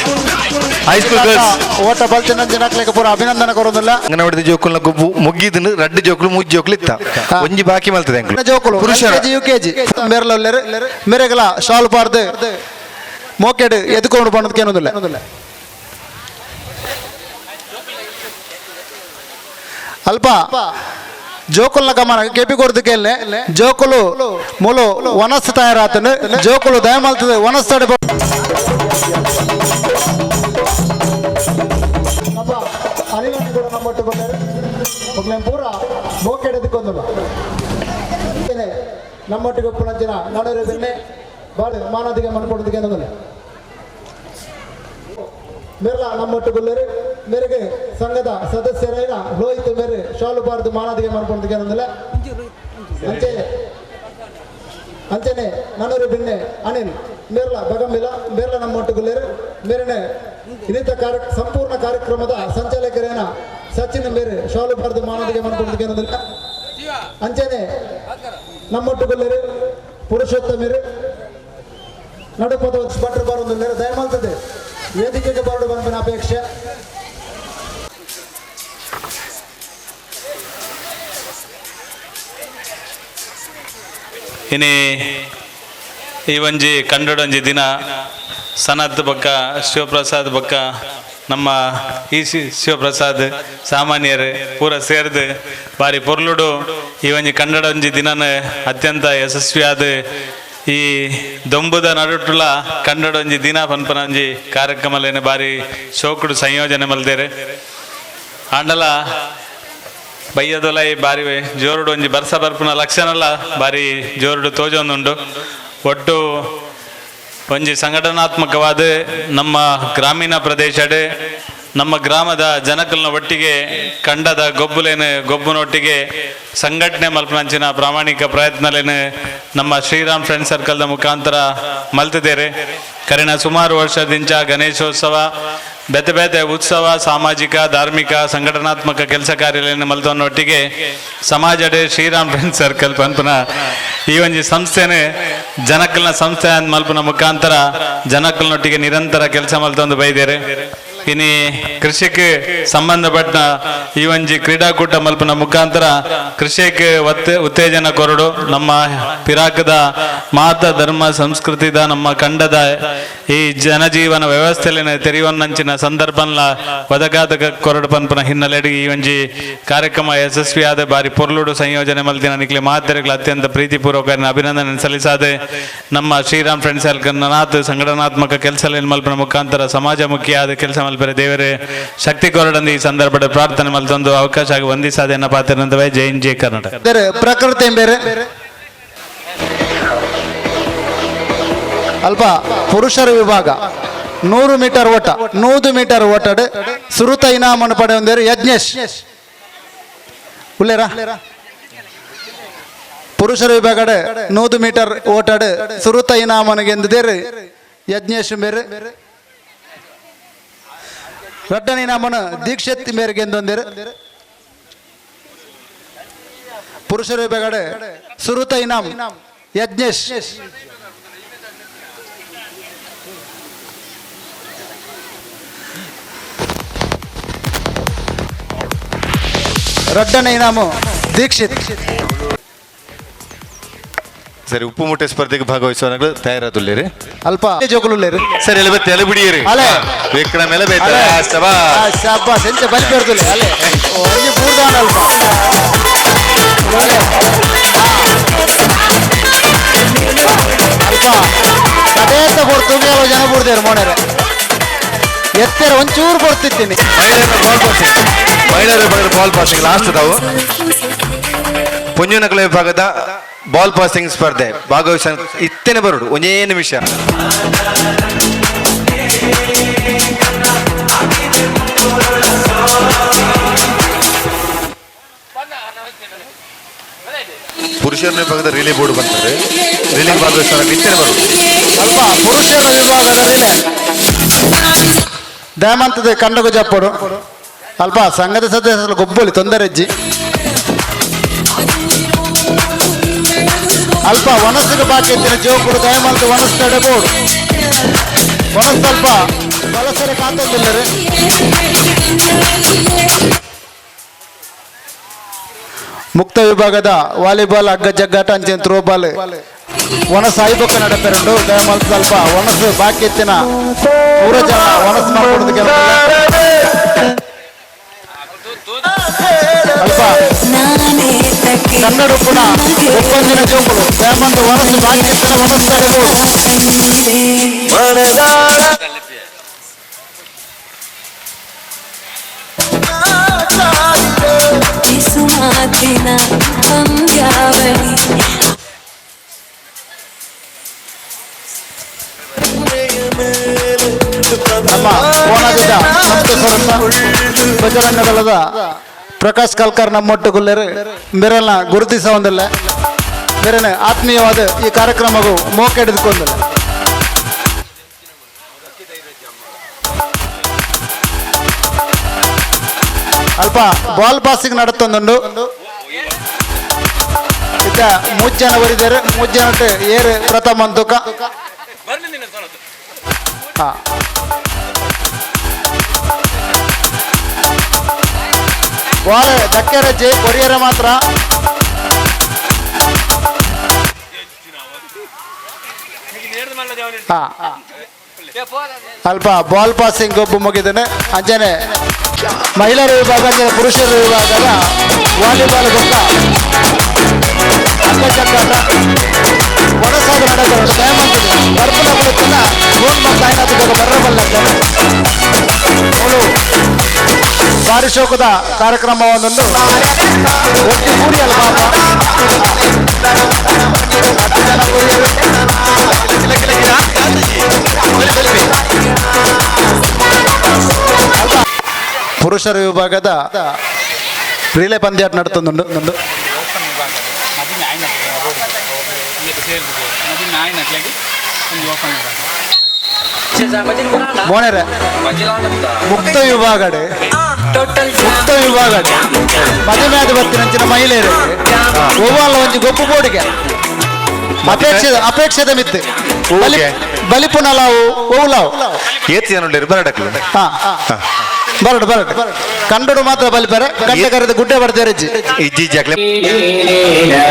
ಹೈಸ್ಕೂಲ್ ಗರ್ಲ್ಸ್ ಓಟ ಬಲ್ತಿನ ಜನಕ್ಲೆಗೆ ಪೂರ ಅಭಿನಂದನೆ ಕೊರೋದಿಲ್ಲ ಅಂಗನವಾಡಿ ಜೋಕುಲ್ನ ಗುಬ್ಬು ಮುಗ್ಗಿದನು ರಡ್ಡು ಜೋಕುಲು ಮೂಜಿ ಜೋಕುಲು ಇತ್ತ ಒಂಜಿ ಬಾಕಿ ಮಲ್ತದೆ ಅಂಕಲ್ ಜೋಕುಲು ಪುರುಷರ ಯುಕೆಜಿ ಮೇರಲಲ್ಲೇರು ಮೇರೆಗಲ ಶಾಲ್ ಪಾರ್ದು ಮೋಕೆಡ್ ಎದ್ಕೊಂಡು ಬಂದಕ್ಕೆ ಏನೋದಿಲ್ಲ ಅಲ್ಪ ಜೋಕುಲ್ನ ಗಮನ ಕೆಪಿ ಕೊಡ್ದು ಕೇಳನೆ ಜೋಕುಲು ಮುಲು ವನಸ್ ತಯಾರಾತನು ಜೋಕುಲು ದಯಮಲ್ತದೆ ವನಸ್ ತಡೆ ಪೂರ ಮೋಕೆಡೆದಕ್ಕೊಂದು ನಮ್ಮೊಟ್ಟಿಗೆ ಒಪ್ಪುನಂಚಿನ ನಾಡೂರು ಬೆಣ್ಣೆ ಬಾಡು ಮಾನದಿಗೆ ಮನ್ಕೊಡೋದಕ್ಕೆ ಅನ್ನೋದಿಲ್ಲ ಮೇರ್ಲ ನಮ್ಮೊಟ್ಟಿಗೊಲ್ಲರು ಮೇರೆಗೆ ಸಂಘದ ಸದಸ್ಯರೈನ ಲೋಹಿತ್ ಮೇರೆ ಶಾಲು ಬಾರ್ದು ಮಾನದಿಗೆ ಮನ್ಕೊಡೋದಕ್ಕೆ ಅನ್ನೋದಿಲ್ಲ ಅಂಚನೆ ನಾಡೂರು ಬೆಣ್ಣೆ ಅನಿಲ್ ಮೇರ್ಲ ಬಗಂಬಿಲ ಮೇರ್ಲ ನಮ್ಮೊಟ್ಟಿಗೊಲ್ಲರು ಮೇರೆನೆ ಇನ್ನಿತ ಸಂಪೂರ್ಣ ಕಾರ್ಯಕ್ರಮದ ಸಂಚಾಲಕರೇನ ಸಚಿನ್ ಮೇರೆ ಶಾಲು ಬಾರ್ದು ಮಾನದಿಗೆ ಮನ್ಕೊಡೋದಕ್ಕೆ ಅನ್ನೋದಿಲ್ಲ ಅಂಚನೆ ನಮ್ಮೊಟ್ಟಿಗೊಲ್ಲರು ಪುರುಷೋತ್ತಮರು ನಡುಪದ ಭಟ್ರು ಬರೋದಿಲ್ಲ ದಯಮಾಲ್ತದೆ ವೇದಿಕೆಗೆ ಬರಡು ಬಂದಿನ ಅಪೇಕ್ಷೆ ಇನಿ ಈ ಒಂಜಿ ಕಂಡೊಂಜಿ ದಿನ ಸನತ್ ಬಕ್ಕ ಶಿವಪ್ರಸಾದ್ ಬಕ್ಕ ನಮ್ಮ ಈ ಶಿವಪ್ರಸಾದ್ ಸಾಮಾನ್ಯರು ಪೂರ ಸೇರ್ದು ಬಾರಿ ಪೊರ್ಲುಡು ಈ ಒಂಜಿ ಕನ್ನಡ ಒಂಜಿ ದಿನನ ಅತ್ಯಂತ ಯಶಸ್ವಿಯಾದ ಈ ದೊಂಬುದ ನಡುಟುಲ ಕನ್ನಡೊಂಜಿ ದಿನ ಪನ್ಪನಂಜಿ ಕಾರ್ಯಕ್ರಮಲೇನೆ ಬಾರಿ ಶೋಕುಡು ಸಂಯೋಜನೆ ಮಲ್ದೇರೆ ಆಂಡಲ ಬಯ್ಯದೊಲೈ ಬಾರಿ ಜೋರುಡು ಒಂಜಿ ಬರ್ಸ ಬರ್ಪುನ ಲಕ್ಷಣಲ ಬಾರಿ ಜೋರುಡು ತೋಜೊಂದುಂಡು ಒಟ್ಟು ಒಂಜಿ ಸಂಘಟನಾತ್ಮಕವಾದ ನಮ್ಮ ಗ್ರಾಮೀಣ ಪ್ರದೇಶಡ್ ನಮ್ಮ ಗ್ರಾಮದ ಜನಕಲ್ನ ಒಟ್ಟಿಗೆ ಕಂಡದ ಗೊಬ್ಬುನೊಟ್ಟಿಗೆ ಸಂಘಟನೆ ಮಲ್ಪನಂಚಿನ ಪ್ರಾಮಾಣಿಕ ಪ್ರಯತ್ನಲೇನು ನಮ್ಮ ಶ್ರೀರಾಮ್ ಫ್ರೆಂಡ್ ಸರ್ಕಲ್ದ ಮುಖಾಂತರ ಮಲ್ತಿದ್ದೇವೆ ಕರೆನ ಸುಮಾರು ವರ್ಷದಿಂದ ಗಣೇಶೋತ್ಸವ ಬೇತೆ ಬೇತೆ ಉತ್ಸವ ಸಾಮಾಜಿಕ ಧಾರ್ಮಿಕ ಸಂಘಟನಾತ್ಮಕ ಕೆಲಸ ಕಾರ್ಯಗಳನ್ನು ಮಲ್ತವನ್ನೊಟ್ಟಿಗೆ ಸಮಾಜಡೆ ಶ್ರೀರಾಮ್ ಫ್ರೆಂಡ್ ಸರ್ಕಲ್ ಪನ್ಪುನ ಈ ಒಂಜಿ ಸಂಸ್ಥೆನೇ ಜನಕಲ್ನ ಸಂಸ್ಥೆ ಅಂತ ಮಲ್ಪನ ಮುಖಾಂತರ ಜನಕಲ್ನೊಟ್ಟಿಗೆ ನಿರಂತರ ಕೆಲಸ ಮಲ್ತೊಂದು ಬೈದೇರೆ ಇನಿ ಕೃಷಿಗೆ ಸಂಬಂಧಪಟ್ಟ ಈ ಒಂಜಿ ಕ್ರೀಡಾಕೂಟ ಮಲ್ಪನ ಮುಖಾಂತರ ಕೃಷಿಗೆ ಉತ್ತೇಜನ ಕೊರಡು ನಮ್ಮ ಪಿರಾಕದ ಮಾತ ಧರ್ಮ ಸಂಸ್ಕೃತಿದ ನಮ್ಮ ಕಂಡದ ಈ ಜನಜೀವನ ವ್ಯವಸ್ಥೆಲಿನ ತೆರೆಯುವನ್ನಂಚಿನ ಸಂದರ್ಭನ ಒದಗಾದ ಕೊರಡು ಪನ್ಪನ ಹಿನ್ನೆಲೆಗೆ ಈ ಒಂಜಿ ಕಾರ್ಯಕ್ರಮ ಯಶಸ್ವಿಯಾದ ಬಾರಿ ಪೊರ್ಲುಡು ಸಂಯೋಜನೆ ಮಲ್ತಿನ ನಿಕ್ಲೆ ಮಾತೆರೆಗಳ ಅತ್ಯಂತ ಪ್ರೀತಿಪೂರ್ವಕ ಅಭಿನಂದನೆ ಸಲ್ಲಿಸಾದೆ ನಮ್ಮ ಶ್ರೀರಾಮ್ ಫ್ರೆಂಡ್ ಸರ್ಕಲ್ ನಾತ್ ಸಂಘಟನಾತ್ಮಕ ಕೆಲಸ ಮಲ್ಪನ ಮುಖಾಂತರ ಸಮಾಜಮುಖಿಯಾದ ಕೆಲಸ ಮಲ್ಪರೆ ದೇವರೇ ಶಕ್ತಿ ಕೊರಡಂದು ಈ ಸಂದರ್ಭದ ಪ್ರಾರ್ಥನೆ ಮಲ್ತೊಂದು ಅವಕಾಶ ಆಗಿ ವಂದಿಸಾದೆ ಎನ್ನ ಪಾತ್ರನಂದವೇ ಜೈ ಹಿಂದ್ ಜೈ ಕರ್ನಾಟಕ ಪ್ರಕೃತಿ ಬೇರೆ ಅಲ್ಪ ಪುರುಷರ ವಿಭಾಗ 100 ಮೀಟರ್ ಓಟ 100 ಮೀಟರ್ ಓಟಡ್ ಸುರುತ ಇನಾಮನ್ನು ಪಡೆಯೊಂದೇರು ಯಜ್ಞೇಶ್ ಉಲ್ಲೇರಾ ಪುರುಷರ ವಿಭಾಗಡ್ 100 ಮೀಟರ್ ಓಟಡ್ ಸುರುತ ಇನಾಮನ್ನು ಗೆಂದಿದ್ದೇರು ಯಜ್ಞೇಶ್ ಬೇರೆ ರಡ್ಡನ ಇನಾಮನ್ನು ದೀಕ್ಷಿತ್ ಮೇರೆ ಗೆಂದೊಂದೇರು ಪುರುಷರ ವಿಭಾಗಡ್ ಸುರುತ ಇನಾಮ್ ಯಜ್ಞೇಶ್ ರಡ್ಡನ ಇನಾಮು ದೀಕ್ಷಿತ್ ಸರಿ ಉಪ್ಪು ಮುಟ್ಟೆ ಸ್ಪರ್ಧೆಗೆ ಭಾಗವಹಿಸುವ ತಯಾರಾದುಲ್ಲೇರಿ ಅಲ್ಪ ಜೋಕುಲ್ಲೇರಿ ಸರಿ ಎಲ್ಲ ಬತ್ತೆ ಎಲ್ಲ ಬಿಡಿಯರಿ ಅಲೆ ವಿಕ್ರಮ ಮೇಲೆ ಬೇತ ಸಬಾ ಸಬಾ ಸೆಂಚ ಬಲಿ ಬರ್ದುಲೆ ಅಲೆ ಒಂಜಿ ಬೂರ್ದಾನ ಅಲ್ಪ ಅಲ್ಪ ಕಡೇತ ಕೊಡ್ತುಗೆ ಜನ ಬೂರ್ದೇರು ಮೋಣರೆ ಎತ್ತರ ಒಂಚೂರು ಕೊಡ್ತಿದ್ದೀನಿ ಮಹಿಳೆಯರ ವಿಭಾಗದ ಬಾಲ್ ಪಾಸಿಂಗ್ ಲಾಸ್ಟ್ ಅದಾವು ಪುಂಜನಕಲ ವಿಭಾಗದ ಬಾಲ್ ಪಾಸಿಂಗ್ ಸ್ಪರ್ಧೆ ಭಾಗವಹಿಸ ಇತ್ತೇನೆ ಬರುಡು ಒಂದೇ ನಿಮಿಷ ಪುರುಷರ ವಿಭಾಗದ ರಿಲೇ ಬೋರ್ಡ್ ಬಂತದೆ ರಿಲೇ ಭಾಗವಹಿಸ ಇತ್ತೇನೆ ಬರುಡು ಅಲ್ಪ ಪುರುಷರ ವಿಭಾಗದ ರಿಲೇ ದಯಮಂತದ ಕಂಡಗು ಜಪ್ಪಡು ಅಲ್ಪ ಸಂಘದ ಸದಸ್ಯರು ಗೊಬ್ಬಲಿ ತೊಂದರೆಜ್ಜಿ ಅಲ್ಪ ವನಸ್ಸಿಗೆ ಬಾಕಿ ಎತ್ತಿನ ಜೋಕುಡು ದಯಮಂತ ವನಸ್ ತಡೆಬೋಡು ವನಸ್ ಸ್ವಲ್ಪ ವಲಸರೆ ಕಾಂತಂದಿಲ್ಲರಿ ಮುಕ್ತ ವಿಭಾಗದ ವಾಲಿಬಾಲ್ ಹಗ್ಗ ಜಗ್ಗಾಟ ಅಂಚಿನ ಥ್ರೋಬಾಲ್ ವನಸ್ ಐಬಕ್ಕ ನಡಪೆರಂಡು ದಯಮಂತ ಸ್ವಲ್ಪ ವನಸ್ಸು ಬಾಕಿ ಎತ್ತಿನ ಪೂರ ಜನ ವನಸ್ ಮಾಡ್ಕೊಡೋದಕ್ಕೆ ಅಲ್ಪ ಕನ್ನಡ ಕೂಡ ಒಪ್ಪಂದಿನ ಜೋಕುಳು ದಯಮಂತ ವನಸ್ಸು ಬಾಕಿ ಎತ್ತಿನ ವನಸ್ ತಡೆಬೋದು ನಮ್ಮ ಕೋಣದಿಂದ ಬಜರಂಗ ದಳದ ಪ್ರಕಾಶ್ ಕಲ್ಕರ್ ನಮ್ಮೊಟ್ಟುಗುಲ್ಲೇರು ಮೆರಲ್ನ ಗುರುತಿಸ ಹೊಂದಿಲ್ಲ ಮೆರನ ಆತ್ಮೀಯವಾದ ಈ ಕಾರ್ಯಕ್ರಮವು ಮೋಕ ಹಿಡಿದುಕೊಂಡಿಲ್ಲ ಅಲ್ಪ ಬಾಲ್ ಪಾಸಿಂಗ್ ನಡುತ್ತೊಂದುಂಡು ಇತ್ತ 3 ಜನ ಬರಿದ್ದಾರೆ 3 ಜನ ಏರು ಪ್ರಥಮ ಅಂತೂಕ ಹಾ ಬಾಲ್ ಧಕ್ಕೆ ರಜ್ಜೆ ಕೊರಿಯರೆ ಮಾತ್ರ ಅಲ್ಪ ಬಾಲ್ ಪಾಸಿಂಗ್ ಗೊಬ್ಬು ಮುಗಿದಾನೆ ಅಂಜನೆ ಮಹಿಳೆಯರ ವಿಭಾಗ ಅಂಜನೆ ಪುರುಷರ ವಿಭಾಗದ ವಾಲಿಬಾಲ್ ಗೊಬ್ಬ ಅಂಗಚಕ್ರಾಟ ಒಣಸಾದ ನಡೆದರು ಭಾರಿ ಶೋಕದ ಕಾರ್ಯಕ್ರಮವೊಂದು ಒಟ್ಟಿ ಕೂಡಿಯಲ್ಲ ಪುರುಷರ ವಿಭಾಗದ ರಿಲೇ ಪಂದ್ಯಾಟ ನಡ್ತೊಂದುಂಡು ಮೋಣೆರೆ ಮುಕ್ತ ವಿಭಾಗಡೆ ಮದುವೆ ಆದ ಬರ್ತಿನಂಚಿನ ಮಹಿಳೆಯರು ಒವ್ವಾಲ ಒಂಜಿ ಗೊಪ್ಪು ಬೋಡಿಗೆ ಅಪೇಕ್ಷದ ಮಿತ್ತು ಬಲಿಪುನಲಾವು ಓವುಲಾವು ಏತ್ ಜನ ಬರಡಕ್ಲು ಬರಡು ಕಂಡೋಡು ಮಾತ್ರ ಬಲಿಪರೆ ಗಂಟೆ ಕರೆದು ಗುಡ್ಡೆ ಬರ್ತಾರೆ ಇಜ್ಜಿ ಜಾಕ್ಲೆ ಲೇ